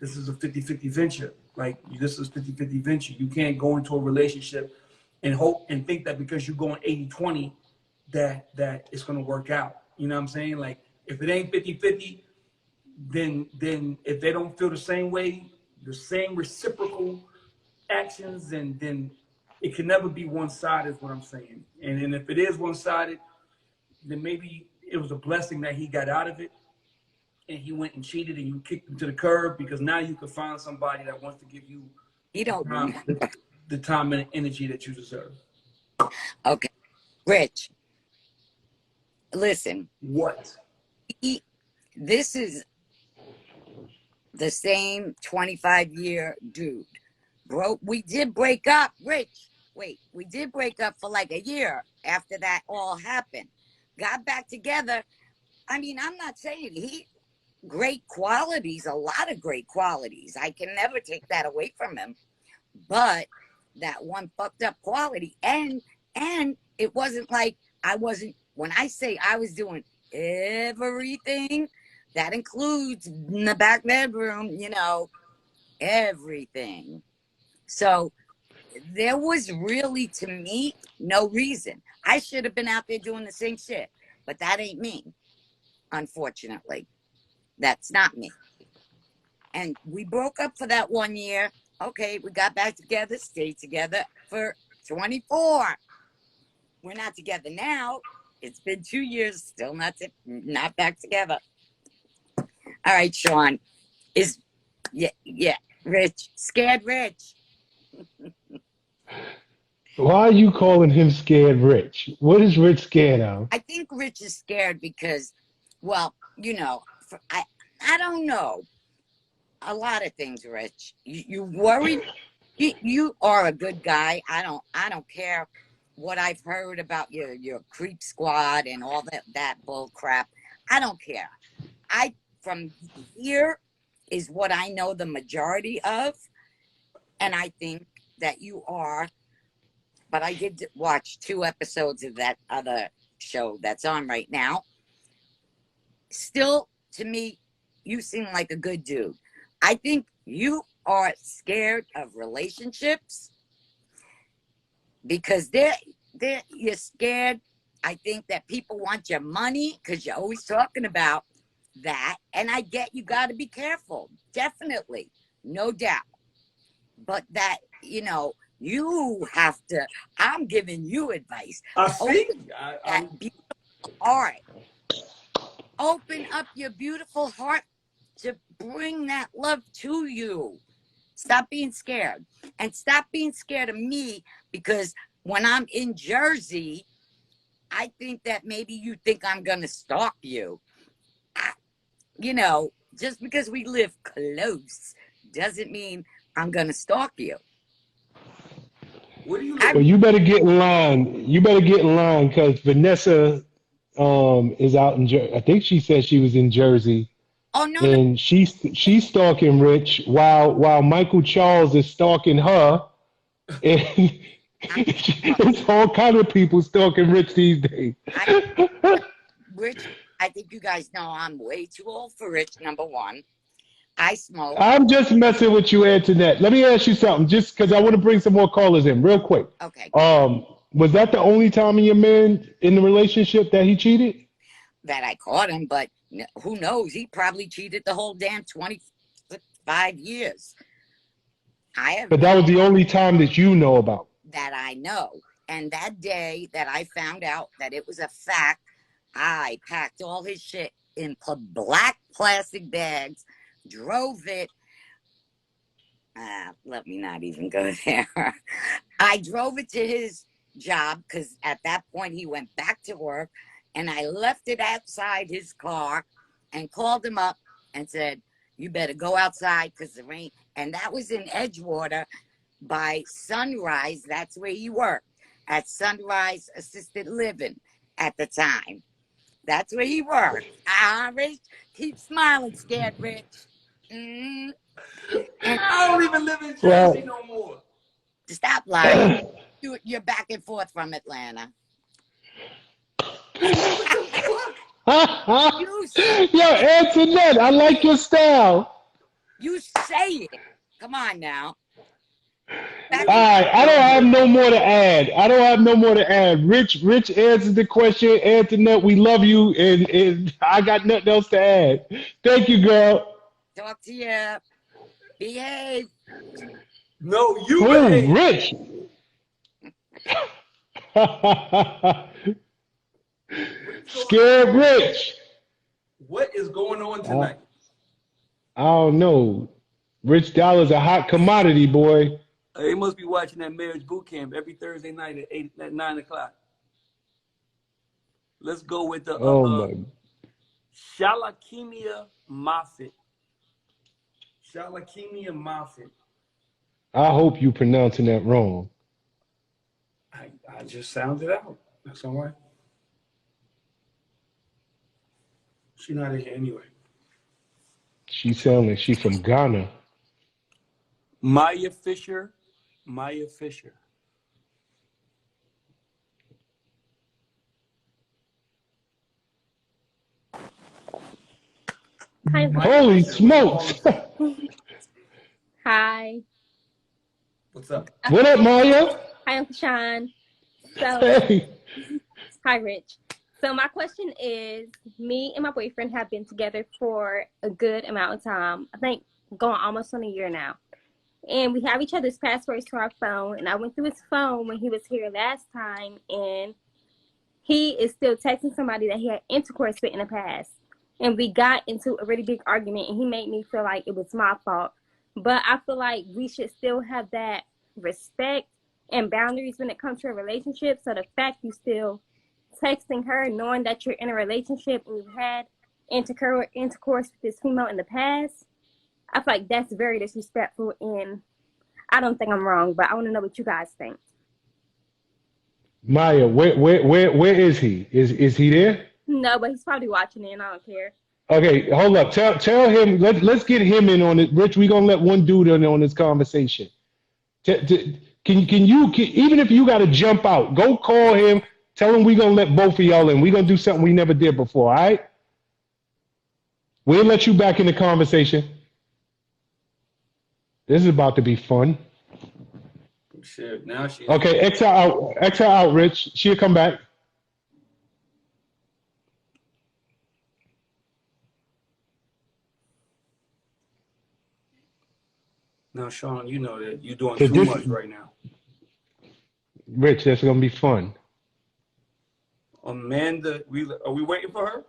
this is a 50-50 venture. Like, this is 50-50 venture. You can't go into a relationship and hope and think that because you're going 80-20 that it's going to work out. You know what I'm saying? Like, if it ain't 50-50, then if they don't feel the same way, the same reciprocal actions, then it can never be one-sided, is what I'm saying. And if it is one-sided, then maybe it was a blessing that he got out of it. and he went and cheated and you kicked him to the curb, because now you can find somebody that wants to give you He don't remember. the time and energy that you deserve. Okay. Rich, listen. What? This is the same 25-year dude. Bro, we did break up, Rich. Wait, we did break up for like a year after that all happened. Got back together. I mean, I'm not saying great qualities, a lot of great qualities. I can never take that away from him. But that one fucked up quality, and it wasn't like when I say I was doing everything, that includes in the back bedroom, everything. So there was really, to me, no reason. I should have been out there doing the same shit, but that ain't me, unfortunately. That's not me. And we broke up for that 1 year. Okay, we got back together, stayed together for 24. We're not together now. It's been 2 years, still not back together. All right, Sean. Rich, scared Rich. Why are you calling him scared Rich? What is Rich scared of? I think Rich is scared because, well, I don't know. A lot of things, Rich. You worry. You are a good guy. I don't care what I've heard about your creep squad and all that bull crap. I don't care. From here is what I know the majority of, and I think that you are. But I did watch 2 episodes of that other show that's on right now. Still, to me, you seem like a good dude. I think you are scared of relationships because you're scared. I think that people want your money because you're always talking about that. And I get you got to be careful. Definitely. No doubt. But that, you have to, I'm giving you advice. I see. That beautiful heart. Open up your beautiful heart to bring that love to you. Stop being scared. And stop being scared of me, because when I'm in Jersey, I think that maybe you think I'm going to stalk you. Just because we live close doesn't mean I'm going to stalk you. What do you Well, you better get in line. You better get in line because Vanessa is out in Jersey. I think she said she was in Jersey. Oh, no. And she's stalking Rich while Michael Charles is stalking her. And it's all kind of people stalking Rich these days. Rich, I think you guys know I'm way too old for Rich, number one. I smoke. I'm just messing with you, Antoinette. Let me ask you something, just because I want to bring some more callers in real quick. Okay. Was that the only time in your man in the relationship that he cheated? That I caught him, but who knows? He probably cheated the whole damn 25 years. But that was the only time that you know about. That I know. And that day that I found out that it was a fact, I packed all his shit in black plastic bags, drove it. Let me not even go there. I drove it to his job because at that point he went back to work, and I left it outside his car and called him up and said, you better go outside because the rain. And that was in Edgewater by Sunrise. That's where he worked, at Sunrise Assisted Living at the time. That's where he worked. Rich, keep smiling, scared Rich. And I don't even live in Jersey no more. Stop lying. You're back and forth from Atlanta. Yo, Antoinette, I like your style. You say it. Come on now. All right, I don't have no more to add. Rich answered the question. Antoinette, we love you, and I got nothing else to add. Thank you, girl. Talk to you. Behave. No, you behave. Rich. Scared Rich. What is going on I, tonight? I don't know. Rich Dollar's a hot commodity, boy. They must be watching that marriage boot camp every Thursday night at 9 o'clock. Let's go with the Oh my. Shalakemia Moffitt. Shalakemia Moffitt. I hope you pronouncing that wrong. I just sounded out. That's all right. She's not in here anyway. She sound like she from Ghana. Maya Fisher. Maya Fisher. Hi. Holy smokes! Hi. What's up? What up, Maya? Hi, Uncle Sean. So, Hey. hi, Rich. So, my question is, me and my boyfriend have been together for a good amount of time. I think going almost on a year now. And we have each other's passwords to our phone. And I went through his phone when he was here last time. And he is still texting somebody that he had intercourse with in the past. And we got into a really big argument. And he made me feel like it was my fault. But I feel like we should still have that respect and boundaries when it comes to a relationship. So the fact you still texting her, knowing that you're in a relationship and you had intercourse with this female in the past, I feel like that's very disrespectful. And I don't think I'm wrong, but I want to know what you guys think. Maya, where is he? Is he there? No, but he's probably watching it and I don't care. Okay, hold up. Tell him. Let's get him in on it. Rich, we gonna let one dude in on this conversation. Can you even if you gotta jump out, go call him. Tell him we gonna let both of y'all in. We gonna do something we never did before. All right? We'll let you back in the conversation. This is about to be fun. Shit, now she. Okay, exile out, Rich. She'll come back. Now, Sean, you know that you're doing So too this, much right now. Rich, that's gonna be fun. Amanda, are we waiting for her?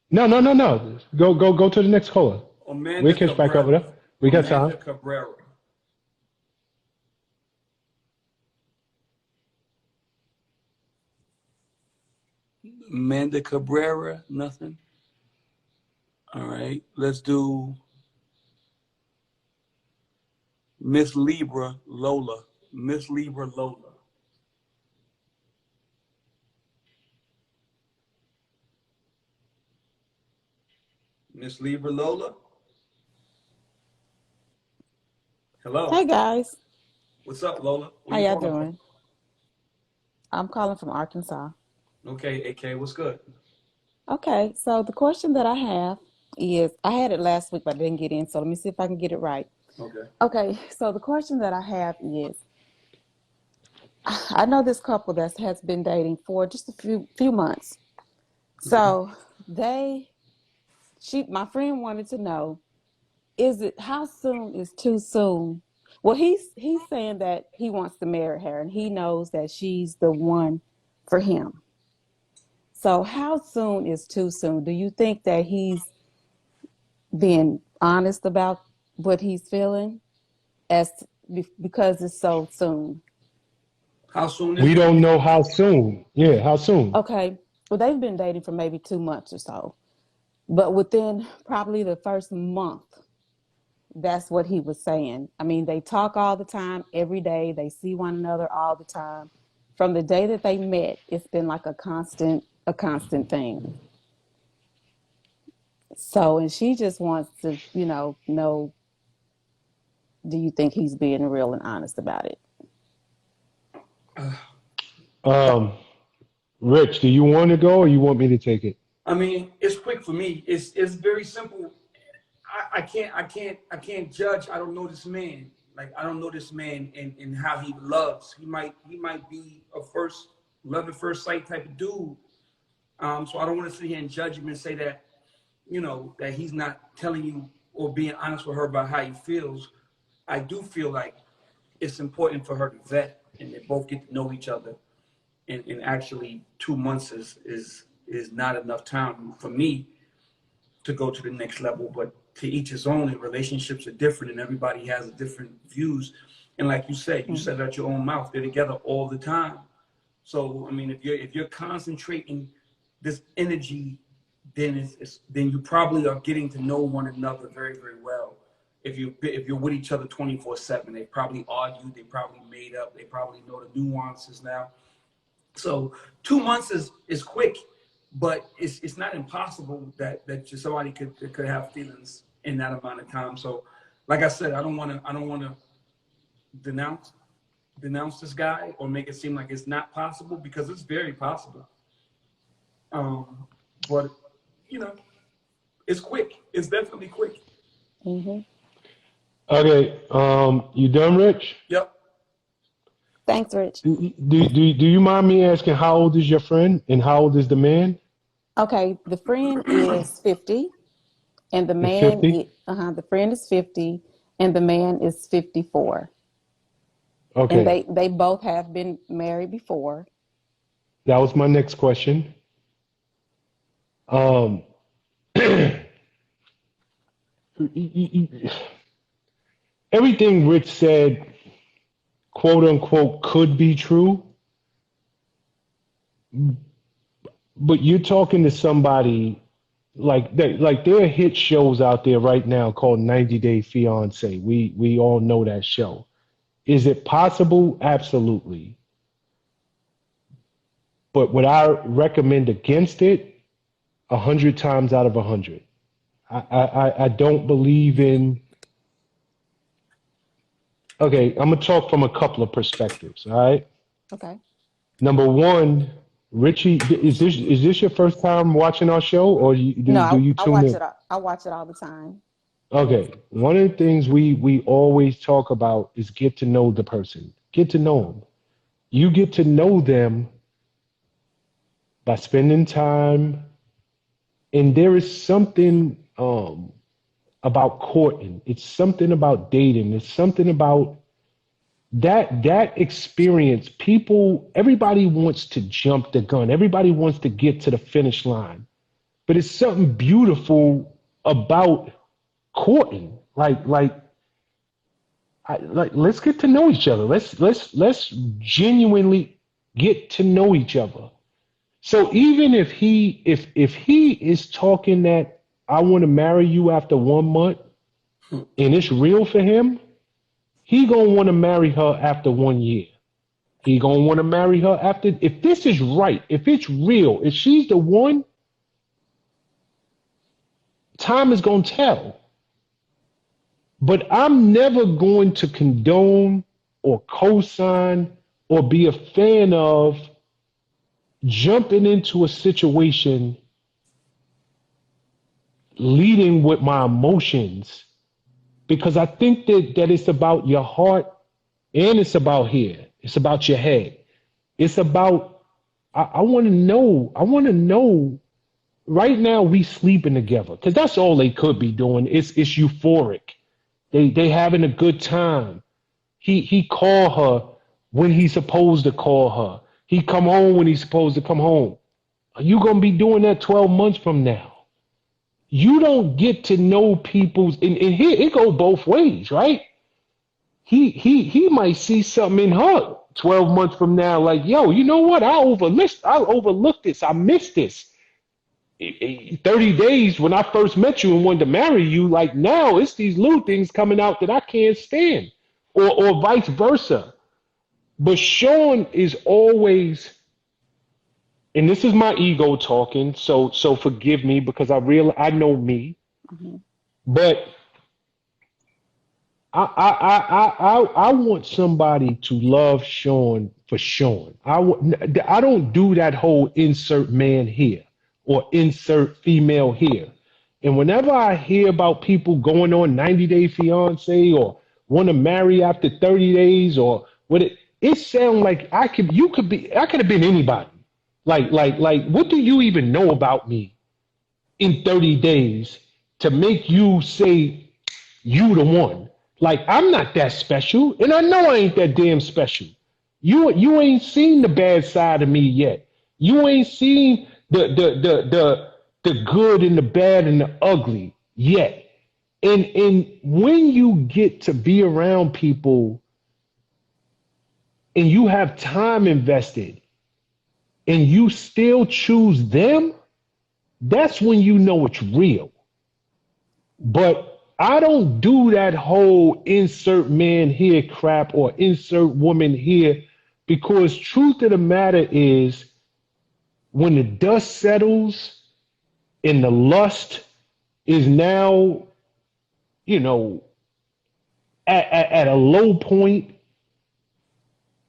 No. Go to the next caller. Amanda We'll catch back up with her. We got time. Amanda Cabrera. Amanda Cabrera, nothing. All right, let's do Miss Libra Lola. Miss Libra Lola. Miss Libra Lola. Hello. Hey guys, What's up, Lola? Where how you y'all calling doing? I'm calling from Arkansas. from? Okay, AK, what's good? Okay, so the question that I have is, I had it last week, but I didn't get in, so let me see if I can get it right. Okay. Okay, so the question that I have is, I know this couple that has been dating for just a few months. So my friend wanted to know, how soon is too soon? Well, he's saying that he wants to marry her and he knows that she's the one for him. So how soon is too soon? Do you think that he's being honest about what he's feeling because it's so soon? How soon is We it? don't know how soon. Yeah, how soon? Okay, well, they've been dating for maybe 2 months or so, but within probably the first month, that's what he was saying. I mean, they talk all the time, every day. They see one another all the time. From the day that they met, it's been like a constant thing. So, and she just wants to, know, do you think he's being real and honest about it? Um, Rich, do you want to go or you want me to take it? I mean, it's quick for me. It's very simple. I can't judge. I don't know this man. Like, I don't know this man and how he loves. He might be a love at first sight type of dude. So I don't want to sit here and judge him and say that, that he's not telling you or being honest with her about how he feels. I do feel like it's important for her to vet and they both get to know each other. And actually 2 months is not enough time for me. to go to the next level, but to each his own, and relationships are different and everybody has different views. And like you said out your own mouth, they're together all the time. So I mean, if you're concentrating this energy, then then you probably are getting to know one another very, very well. If you're with each other 24/7, they probably argued, they probably made up, they probably know the nuances now. So 2 months is quick, but it's not impossible that somebody could have feelings in that amount of time. So, like I said, I don't want to denounce this guy or make it seem like it's not possible, because it's very possible. But you know, it's quick. It's definitely quick. Mm-hmm. Okay, you done, Rich? Yep. Thanks, Rich. Do you mind me asking how old is your friend and how old is the man? Okay, the friend is 50, and the He's man 50? the friend is 50, and the man is 54. And Okay, they both have been married before. that was my next question. Everything Rich said, quote unquote, could be true, but you're talking to somebody like there are hit shows out there right now called 90 Day Fiance. We all know that show. Is it possible? Absolutely. But would I recommend against it? 100 times out of 100. I don't believe in. Okay, I'm gonna talk from a couple of perspectives. All right. Okay. Number one, Richie, is this your first time watching our show, or do you I tune watch in? it. I watch it all the time. Okay, one of the things we always talk about is get to know the person, get to know them. You get to know them by spending time, and there is something about courting. It's something about dating. It's something about that experience. Everybody wants to jump the gun. Everybody wants to get to the finish line, but it's something beautiful about courting. Let's get to know each other. Let's genuinely get to know each other. So even if he is talking that I want to marry you after 1 month and it's real for him, he gonna want to marry her after 1 year. He gonna want to marry her after, if this is right, if it's real, if she's the one, time is gonna tell. But I'm never going to condone or co-sign or be a fan of jumping into a situation leading with my emotions, because I think that it's about your heart and it's about here. It's about your head. It's about, I want to know right now we sleeping together, because that's all they could be doing. It's euphoric. They having a good time. He call her when he's supposed to call her. He come home when he's supposed to come home. Are you gonna be doing that 12 months from now? You don't get to know people's, and here it go both ways, right? He might see something in her 12 months from now, like, yo, you know what? I overlooked this. I missed this. 30 days when I first met you and wanted to marry you, like now it's these little things coming out that I can't stand, or vice versa. But Sean is always, and this is my ego talking, so forgive me, because I know me, but I want somebody to love Sean for Sean. I don't do that whole insert man here or insert female here. And whenever I hear about people going on 90 Day Fiance or want to marry after 30 days or what, it sounds like I could have been anybody. Like, what do you even know about me in 30 days to make you say you the one? Like, I'm not that special, and I know I ain't that damn special. You ain't seen the bad side of me yet. You ain't seen the the good and the bad and the ugly yet. And when you get to be around people and you have time invested and you still choose them, that's when you know it's real. But I don't do that whole insert man here crap or insert woman here, because truth of the matter is, when the dust settles and the lust is now, you know, at a low point,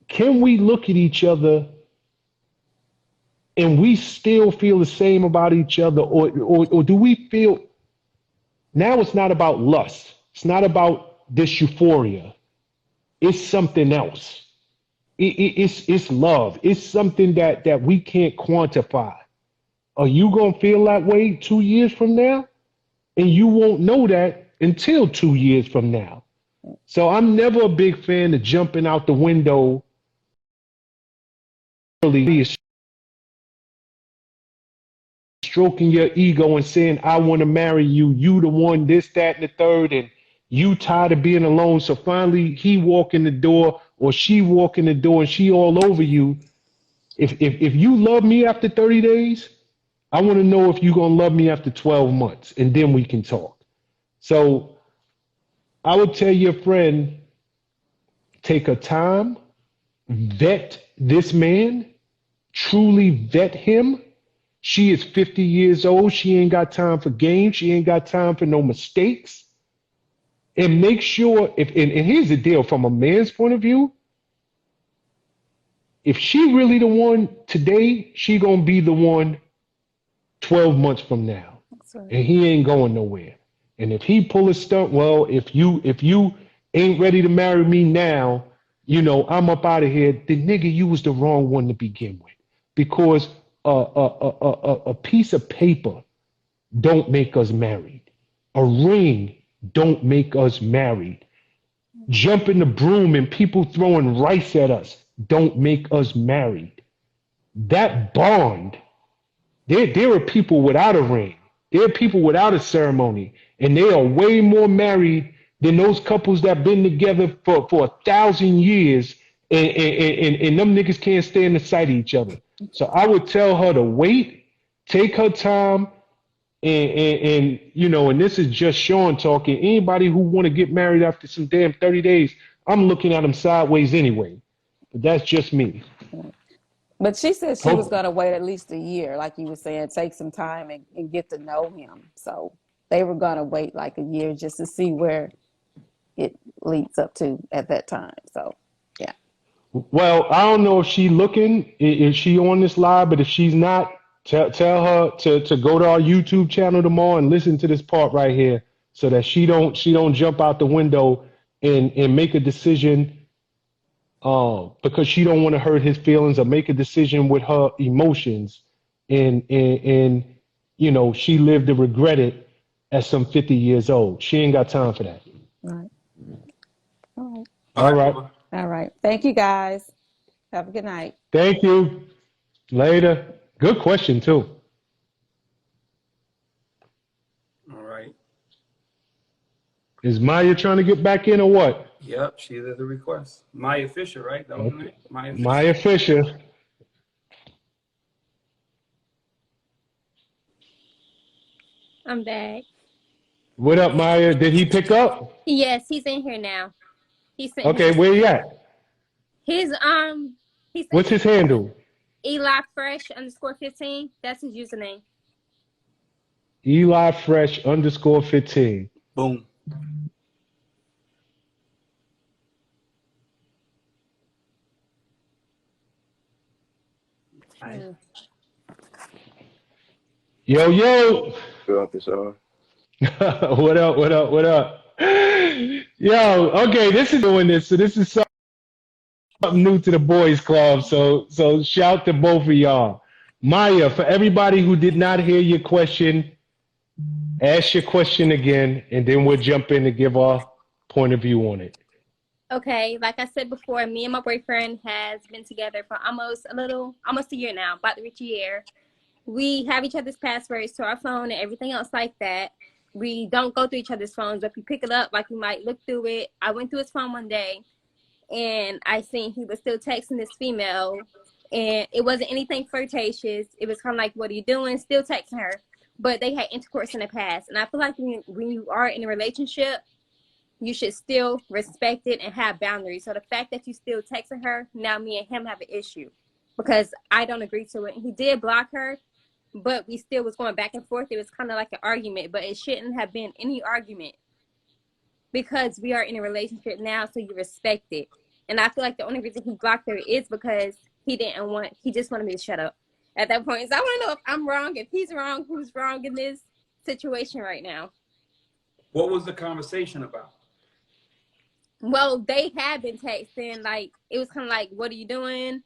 can we look at each other and we still feel the same about each other, or do we feel now it's not about lust, it's not about this euphoria, it's something else. It's love. It's something that we can't quantify. Are you gonna feel that way 2 years from now? And you won't know that until 2 years from now. So I'm never a big fan of jumping out the window early, stroking your ego and saying, I want to marry you, you the one, this, that, and the third, and you tired of being alone. So finally he walk in the door or she walk in the door and she all over you. If you love me after 30 days, I want to know if you're going to love me after 12 months, and then we can talk. So I would tell your friend, take a time, vet this man, truly vet him. She is 50 years old. She ain't got time for games. She ain't got time for no mistakes. And make sure, and here's the deal, from a man's point of view, if she really the one today, she gonna be the one 12 months from now. Right. And he ain't going nowhere. And if he pull a stunt, well, if you ain't ready to marry me now, you know, I'm up out of here, then nigga, you was the wrong one to begin with. Because a piece of paper don't make us married. A ring don't make us married. Jumping the broom and people throwing rice at us don't make us married. That bond, there are people without a ring. There are people without a ceremony, and they are way more married than those couples that been together for 1,000 years, and them niggas can't stand the sight of each other. So I would tell her to wait, take her time, and you know, and this is just Sean talking. Anybody who want to get married after some damn 30 days, I'm looking at them sideways anyway. But that's just me. But she said she was Hope- going to wait at least a year, like you were saying, take some time and get to know him. So they were going to wait like a year just to see where it leads up to at that time. So, yeah. Well, I don't know if she looking, is she on this live, but if she's not, tell her to go to our YouTube channel tomorrow and listen to this part right here, so that she don't jump out the window and make a decision because she don't want to hurt his feelings, or make a decision with her emotions, and you know, she lived to regret it at some 50 years old. She ain't got time for that. All right. All right. All right. All right. Thank you, guys. Have a good night. Thank you. Later. Good question too. All right. Is Maya trying to get back in or what? Yep, she did the request. Maya Fisher, right? That was her name? Maya Fisher. Maya Fisher. I'm back. What up, Maya? Did he pick up? Yes, he's in here now. He sent Okay, where you at? his he sent What's his handle? Eli Fresh _15. That's his username. Eli Fresh _15. Boom. Yo, yo. Good after show. What up, what up, what up? Yo, okay, this is doing this. So this is something new to the boys club. So shout to both of y'all. Maya, for everybody who did not hear your question, ask your question again, and then we'll jump in to give our point of view on it. Okay, like I said before, me and my boyfriend has been together for almost a year now, about to reach a year. we have each other's passwords to our phone and everything else like that. We don't go through each other's phones, but if we pick it up, like we might look through it. I went through his phone one day and I seen he was still texting this female, and it wasn't anything flirtatious. It was kind of like, what are you doing? Still texting her, but they had intercourse in the past. And I feel like when you are in a relationship, you should still respect it and have boundaries. So the fact that you still texting her, now me and him have an issue because I don't agree to it. He did block her, but we still was going back and forth. It was kind of like an argument, but it shouldn't have been any argument because we are in a relationship now, so you respect it. And I feel like the only reason he blocked her is because he just wanted me to shut up at that point. So I want to know if I'm wrong, if he's wrong, who's wrong in this situation right now. What was the conversation about? Well, they had been texting. Like, it was kind of like, what are you doing?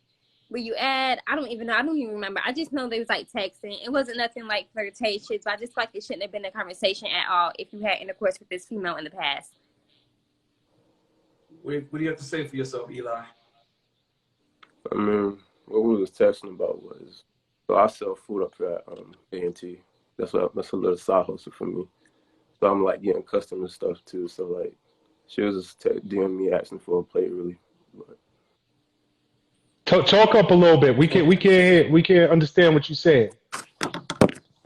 Where you at? I don't even know. I don't even remember. I just know they was like texting. It wasn't nothing like flirtatious, but I just feel like it shouldn't have been a conversation at all if you had intercourse with this female in the past. What do you have to say for yourself, Eli? I mean, what we was texting about was, so I sell food up here at A&T. That's a little side hustle for me. So I'm like getting customers stuff too. So like, she was just DMing me asking for a plate, really. But Talk up a little bit. We can't understand what you said.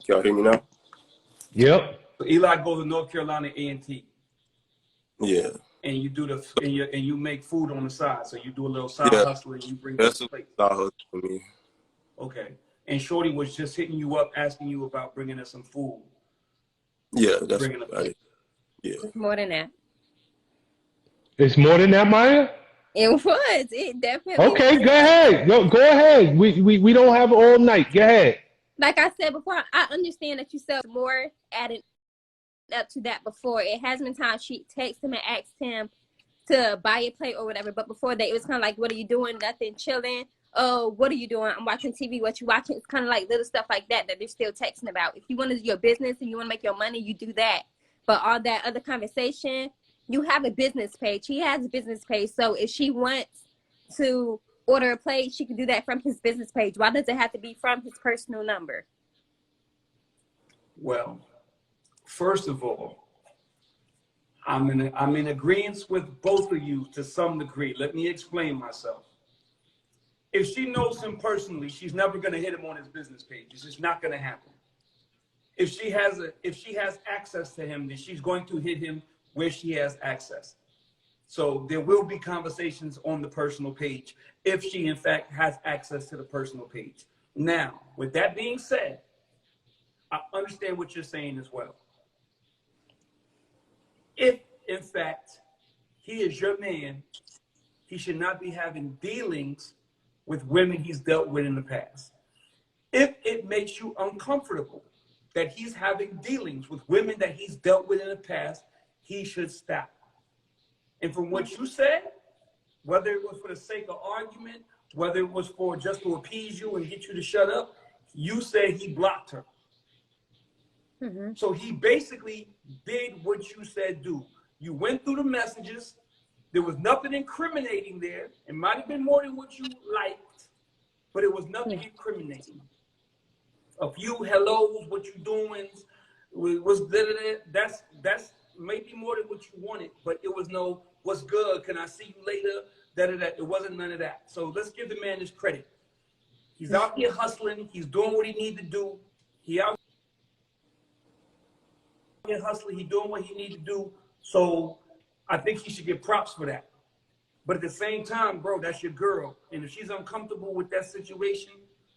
y'all hear me now? Yep. So Eli goes to North Carolina A&T. Yeah. And you do and you make food on the side. So you do a little side hustle and you bring that's the a plate. side hustle for me. Okay. And Shorty was just hitting you up, asking you about bringing her some food. Yeah, that's bringing a plate. Yeah. It's more than that. It's more than that, Maya? It was. It definitely Okay, was. go ahead. Go ahead. We don't have all night. Go ahead. Like I said before, I understand that you said more added up to that before. It has been times she texted him and asked him to buy a plate or whatever, but before that, it was kind of like, what are you doing? Nothing, chilling. Oh, what are you doing? I'm watching TV. What you watching? It's kind of like little stuff like that they're still texting about. If you want to do your business and you want to make your money, you do that. But all that other conversation, you have a business page. He has a business page. So if she wants to order a plate, she can do that from his business page. Why does it have to be from his personal number? Well, first of all, I'm in agreement with both of you to some degree. Let me explain myself. If she knows him personally, she's never going to hit him on his business page. It's just not going to happen. If she has access to him, then she's going to hit him where she has access. So there will be conversations on the personal page if she in fact has access to the personal page. Now, with that being said, I understand what you're saying as well. If in fact he is your man, he should not be having dealings with women he's dealt with in the past. If it makes you uncomfortable that he's having dealings with women that he's dealt with in the past, he should stop. And from what you said, whether it was for the sake of argument, whether it was for just to appease you and get you to shut up, you said he blocked her. Mm-hmm. So he basically did what you said do. You went through the messages. There was nothing incriminating there. It might have been more than what you liked, but it was nothing incriminating. A few hellos, what you doing, was that's maybe more than what you wanted, but it was no, what's good? Can I see you later? It wasn't none of that. So let's give the man his credit. He's out here hustling. He's doing what he needs to do. He out here hustling. He's doing what he needs to do. So I think he should get props for that. But at the same time, bro, that's your girl. And if she's uncomfortable with that situation,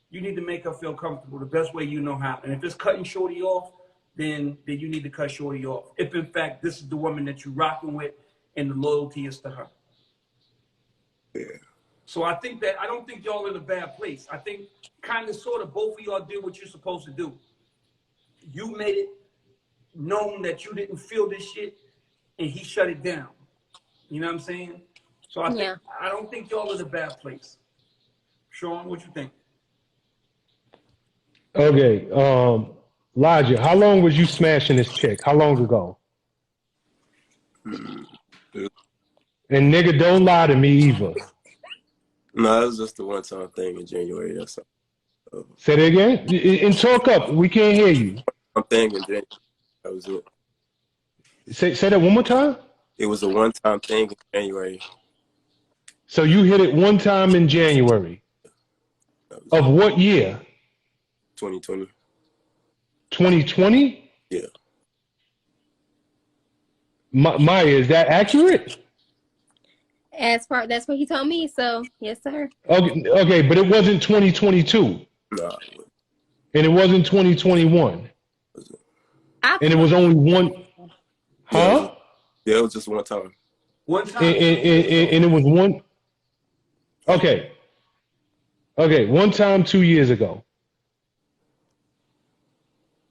you need to make her feel comfortable the best way you know how. And if it's cutting Shorty off, then you need to cut Shorty off. If in fact this is the woman that you're rocking with and the loyalty is to her. Yeah. So I don't think y'all in a bad place. I think kind of sort of both of y'all did what you're supposed to do. You made it known that you didn't feel this shit and he shut it down. You know what I'm saying? So I don't think y'all in a bad place. Sean, what you think? Okay. Elijah, how long was you smashing this chick? How long ago? And nigga, don't lie to me either. No, that was just the one-time thing in January. That's all. Say that again. And talk up. We can't hear you. I'm thinking that that was it. Say that one more time. It was a one-time thing in January. So you hit it one time in January of what year? 2020. 2020? Yeah. Maya, is that accurate? As far that's what he told me. So yes, sir. Okay, but it wasn't 2022. Nah. And it wasn't 2021. I And it was only one. Huh? Yeah, it was just one time. One time. And it was one. Okay. Okay, one time 2 years ago.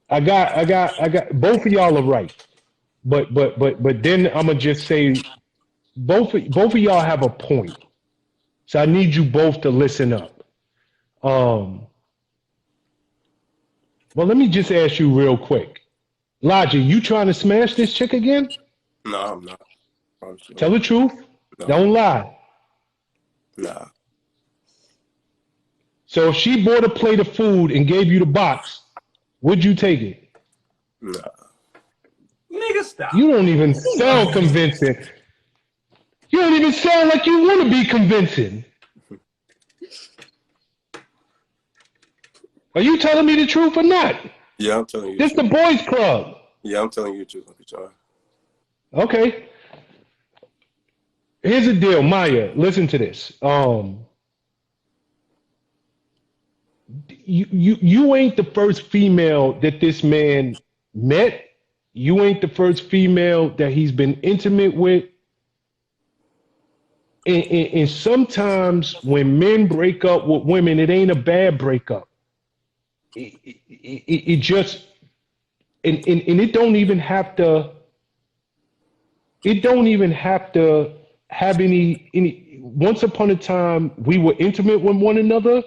I got both of y'all are right. But then I'm gonna just say both of y'all have a point. So I need you both to listen up. Well, let me just ask you real quick. Logic, you trying to smash this chick again? No, I'm not. I'm sure. Tell the truth. No. Don't lie. Nah. So if she bought a plate of food and gave you the box, would you take it? Nah. Nigga, stop. You don't even sound convincing. You don't even sound like you want to be convincing. Are you telling me the truth or not? Yeah, I'm telling you. This the boys' club. Yeah, I'm telling you the truth, Uncle John. Okay. Here's the deal, Maya. Listen to this. You ain't the first female that this man met. You ain't the first female that he's been intimate with. And sometimes when men break up with women, it ain't a bad breakup. It just and it don't even have to. It don't even have to have any. Once upon a time, we were intimate with one another,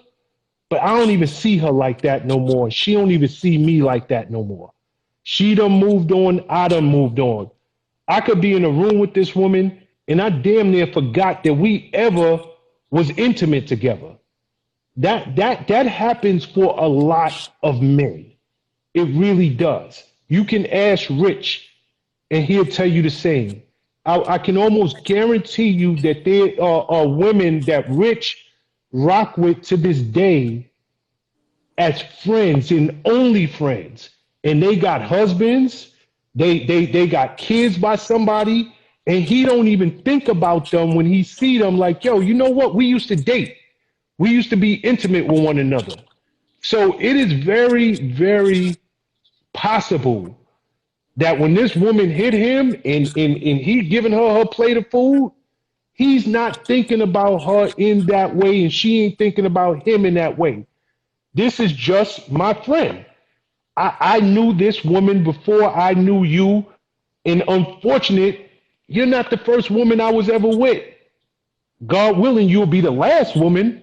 but I don't even see her like that no more. She don't even see me like that no more. She done moved on. I done moved on. I could be in a room with this woman, and I damn near forgot that we ever was intimate together. That happens for a lot of men. It really does. You can ask Rich, and he'll tell you the same. I can almost guarantee you that there are women that Rich rock with to this day as friends and only friends, and they got husbands, they got kids by somebody, and he don't even think about them when he see them. Like, yo, you know what? We used to date. We used to be intimate with one another. So it is very, very possible that when this woman hit him and he giving her plate of food, he's not thinking about her in that way, and she ain't thinking about him in that way. This is just my friend. I knew this woman before I knew you, and unfortunate, you're not the first woman I was ever with. God willing, you'll be the last woman,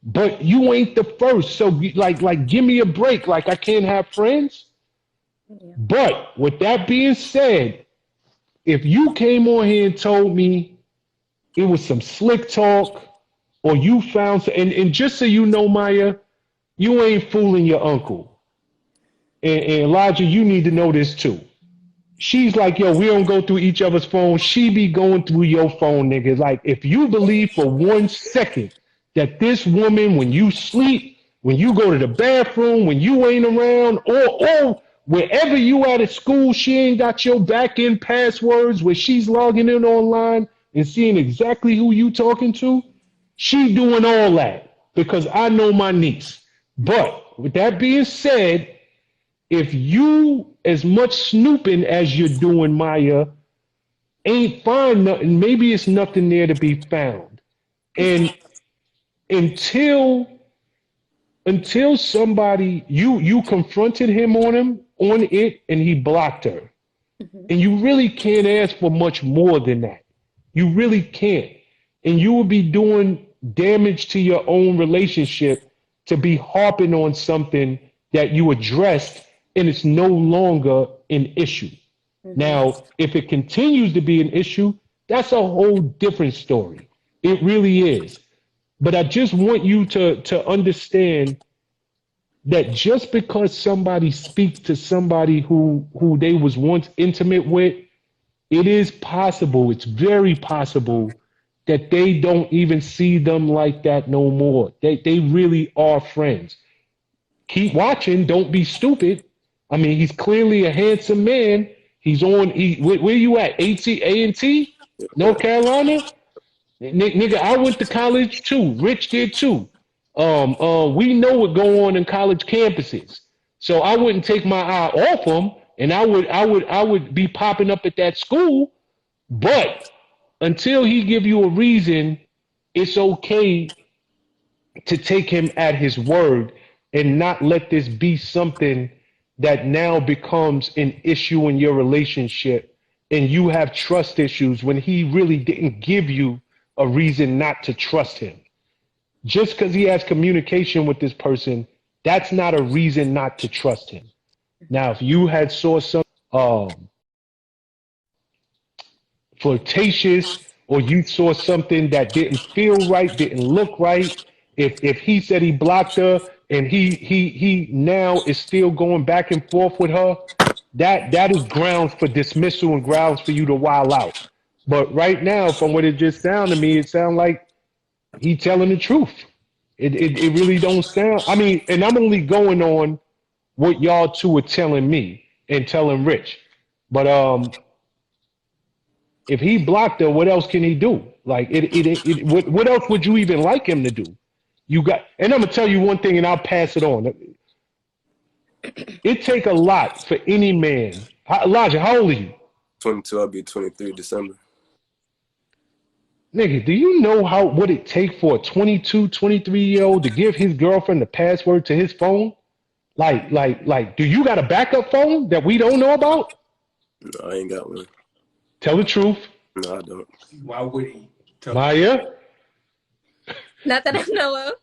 but you ain't the first. So like give me a break. Like, I can't have friends. Yeah. But with that being said, if you came on here and told me it was some slick talk, or you found, and just so you know, Maya, you ain't fooling your uncle. And Elijah, you need to know this too. She's like, yo, we don't go through each other's phones. She be going through your phone, nigga. Like, if you believe for 1 second that this woman, when you sleep, when you go to the bathroom, when you ain't around, or wherever you at school, she ain't got your back end passwords where she's logging in online and seeing exactly who you talking to, she doing all that because I know my niece. But with that being said, if you, as much snooping as you're doing, Maya, ain't find nothing, maybe it's nothing there to be found. And until somebody, you confronted him on it, and he blocked her. Mhm. And you really can't ask for much more than that. You really can't. And you will be doing damage to your own relationship to be harping on something that you addressed and it's no longer an issue. Mhm. Now, if it continues to be an issue, that's a whole different story. It really is. But I just want you to understand that just because somebody speaks to somebody who they was once intimate with, it is possible, it's very possible that they don't even see them like that no more. They really are friends. Keep watching, don't be stupid. I mean, he's clearly a handsome man. He's on where you at? A&T? North Carolina? Nigga, I went to college too. Rich did too. We know what go on in college campuses. So I wouldn't take my eye off him, and I would be popping up at that school. But until he give you a reason, it's okay to take him at his word and not let this be something that now becomes an issue in your relationship and you have trust issues when he really didn't give you a reason not to trust him. Just because he has communication with this person, that's not a reason not to trust him. Now, if you had saw some flirtatious or you saw something that didn't feel right, didn't look right, if he said he blocked her and he now is still going back and forth with her, that is grounds for dismissal and grounds for you to wild out. But right now, from what it just sounded to me, it sounds like he telling the truth. It really don't sound. I mean, and I'm only going on what y'all two are telling me and telling Rich. But if he blocked her, what else can he do? Like what else would you even like him to do? You got, and I'm gonna tell you one thing, and I'll pass it on. It take a lot for any man. Elijah, how old are you? 22. I'll be 23 December. Nigga, do you know what it take for a 22, 23-year-old to give his girlfriend the password to his phone? Like, do you got a backup phone that we don't know about? No, I ain't got one. Tell the truth. No, I don't. Why would he? Maya? Not that I know of.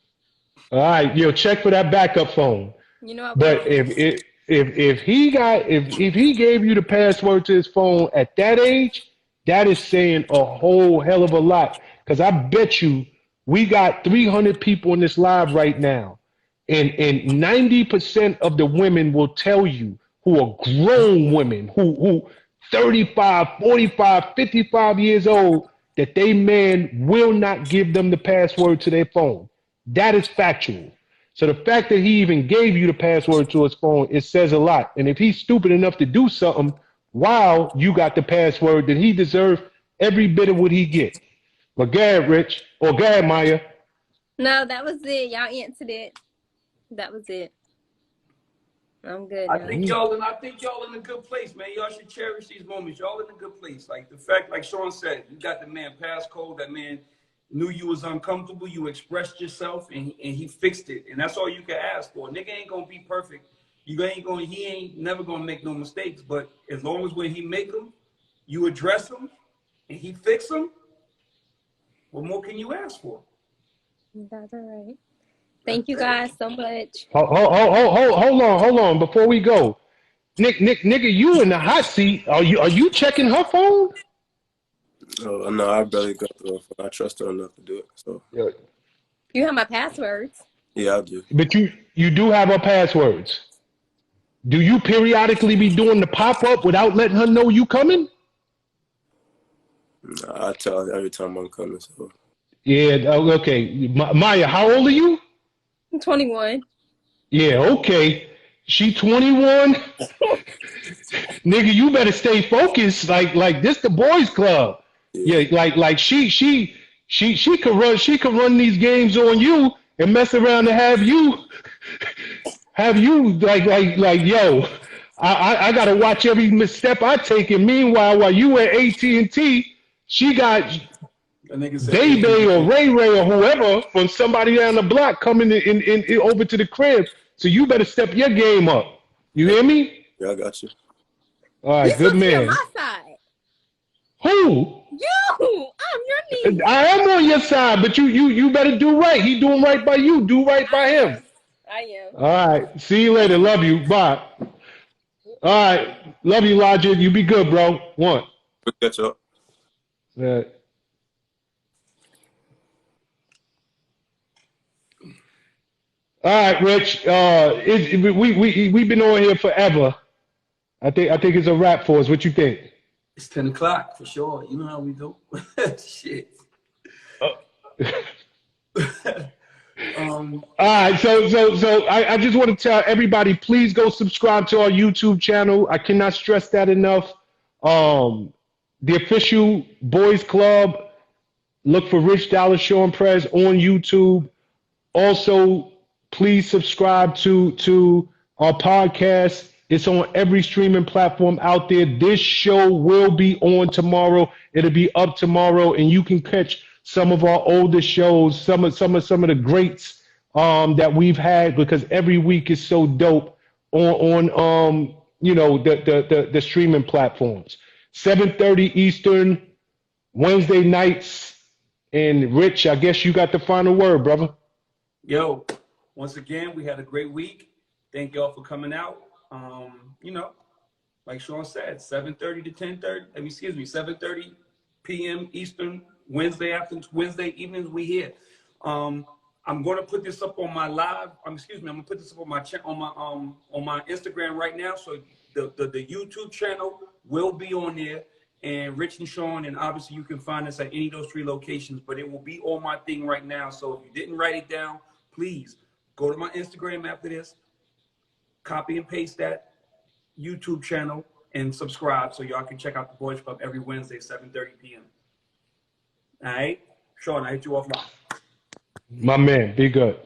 All right, check for that backup phone. You know, But if he gave you the password to his phone at that age, that is saying a whole hell of a lot. Because I bet you we got 300 people in this live right now, and 90% of the women will tell you, who are grown women, who 35, 45, 55 years old, that they man will not give them the password to their phone. That is factual. So the fact that he even gave you the password to his phone, it says a lot. And if he's stupid enough to do something while you got the password, then he deserves every bit of what he get. But go ahead, Rich, or go ahead, Maya. No, that was it. Y'all answered it. That was it. I'm good. I think y'all in a good place, man. Y'all should cherish these moments. Y'all in a good place. Like the fact, like Sean said, you got the man passcode. That man knew you was uncomfortable. You expressed yourself, and he fixed it. And that's all you can ask for. Nigga ain't gonna be perfect. He ain't never gonna make no mistakes. But as long as when he make them, you address them, and he fix them, what more can you ask for? That's all right. Thank you guys so much. Hold on. Before we go, nigga, you in the hot seat. Are you checking her phone? Oh, no, I barely got the phone. I trust her enough to do it. So You have my passwords. yeah, I do. But you do have her passwords. Do you periodically be doing the pop up without letting her know you coming? No, I tell her every time I'm coming. So Yeah. Okay. Maya, how old are you? I'm 21. Yeah. Okay. She 21. Nigga, you better stay focused. Like this, the boys' club. Yeah. Like she could run these games on you and mess around and have you like yo. I gotta watch every misstep I take. And meanwhile, while you at AT&T, she got Day or Ray or whoever from somebody down the block coming in over to the crib. So you better step your game up. You hear me? Yeah, I got you. All right, good man. On my side. Who? You. I'm your niece. I am on your side, but you better do right. He doing right by you. Do right by him. I am. All right. See you later. Love you. Bye. All right. Love you, Logic. You be good, bro. One. Good catch up. All right, Rich. We've been on here forever. I think it's a wrap for us. What you think? It's 10 o'clock for sure. You know how we do. Shit. All right, so I just want to tell everybody, please go subscribe to our YouTube channel. I cannot stress that enough. The official boys club. Look for Rich Dollar Sean Prez on YouTube. Also, please subscribe to our podcast. It's on every streaming platform out there. This show will be on tomorrow. It'll be up tomorrow, and you can catch some of our older shows, some of the greats that we've had, because every week is so dope on the streaming platforms. 7:30 Eastern, Wednesday nights. And Rich, I guess you got the final word, brother. Yo, once again, we had a great week. Thank y'all for coming out. Like Sean said, 7:30 to 10:30. 7:30 p.m. Eastern, Wednesday evenings. We here. I'm going to put this up on my live. I'm going to put this up on my on my Instagram right now. So the YouTube channel will be on there. And Rich and Sean, and obviously you can find us at any of those 3 locations, but it will be on my thing right now. So if you didn't write it down, please go to my Instagram after this, copy and paste that YouTube channel, and subscribe so y'all can check out the Boys Club every Wednesday, 7:30 p.m. All right? Sean, I hit you offline. My man, be good.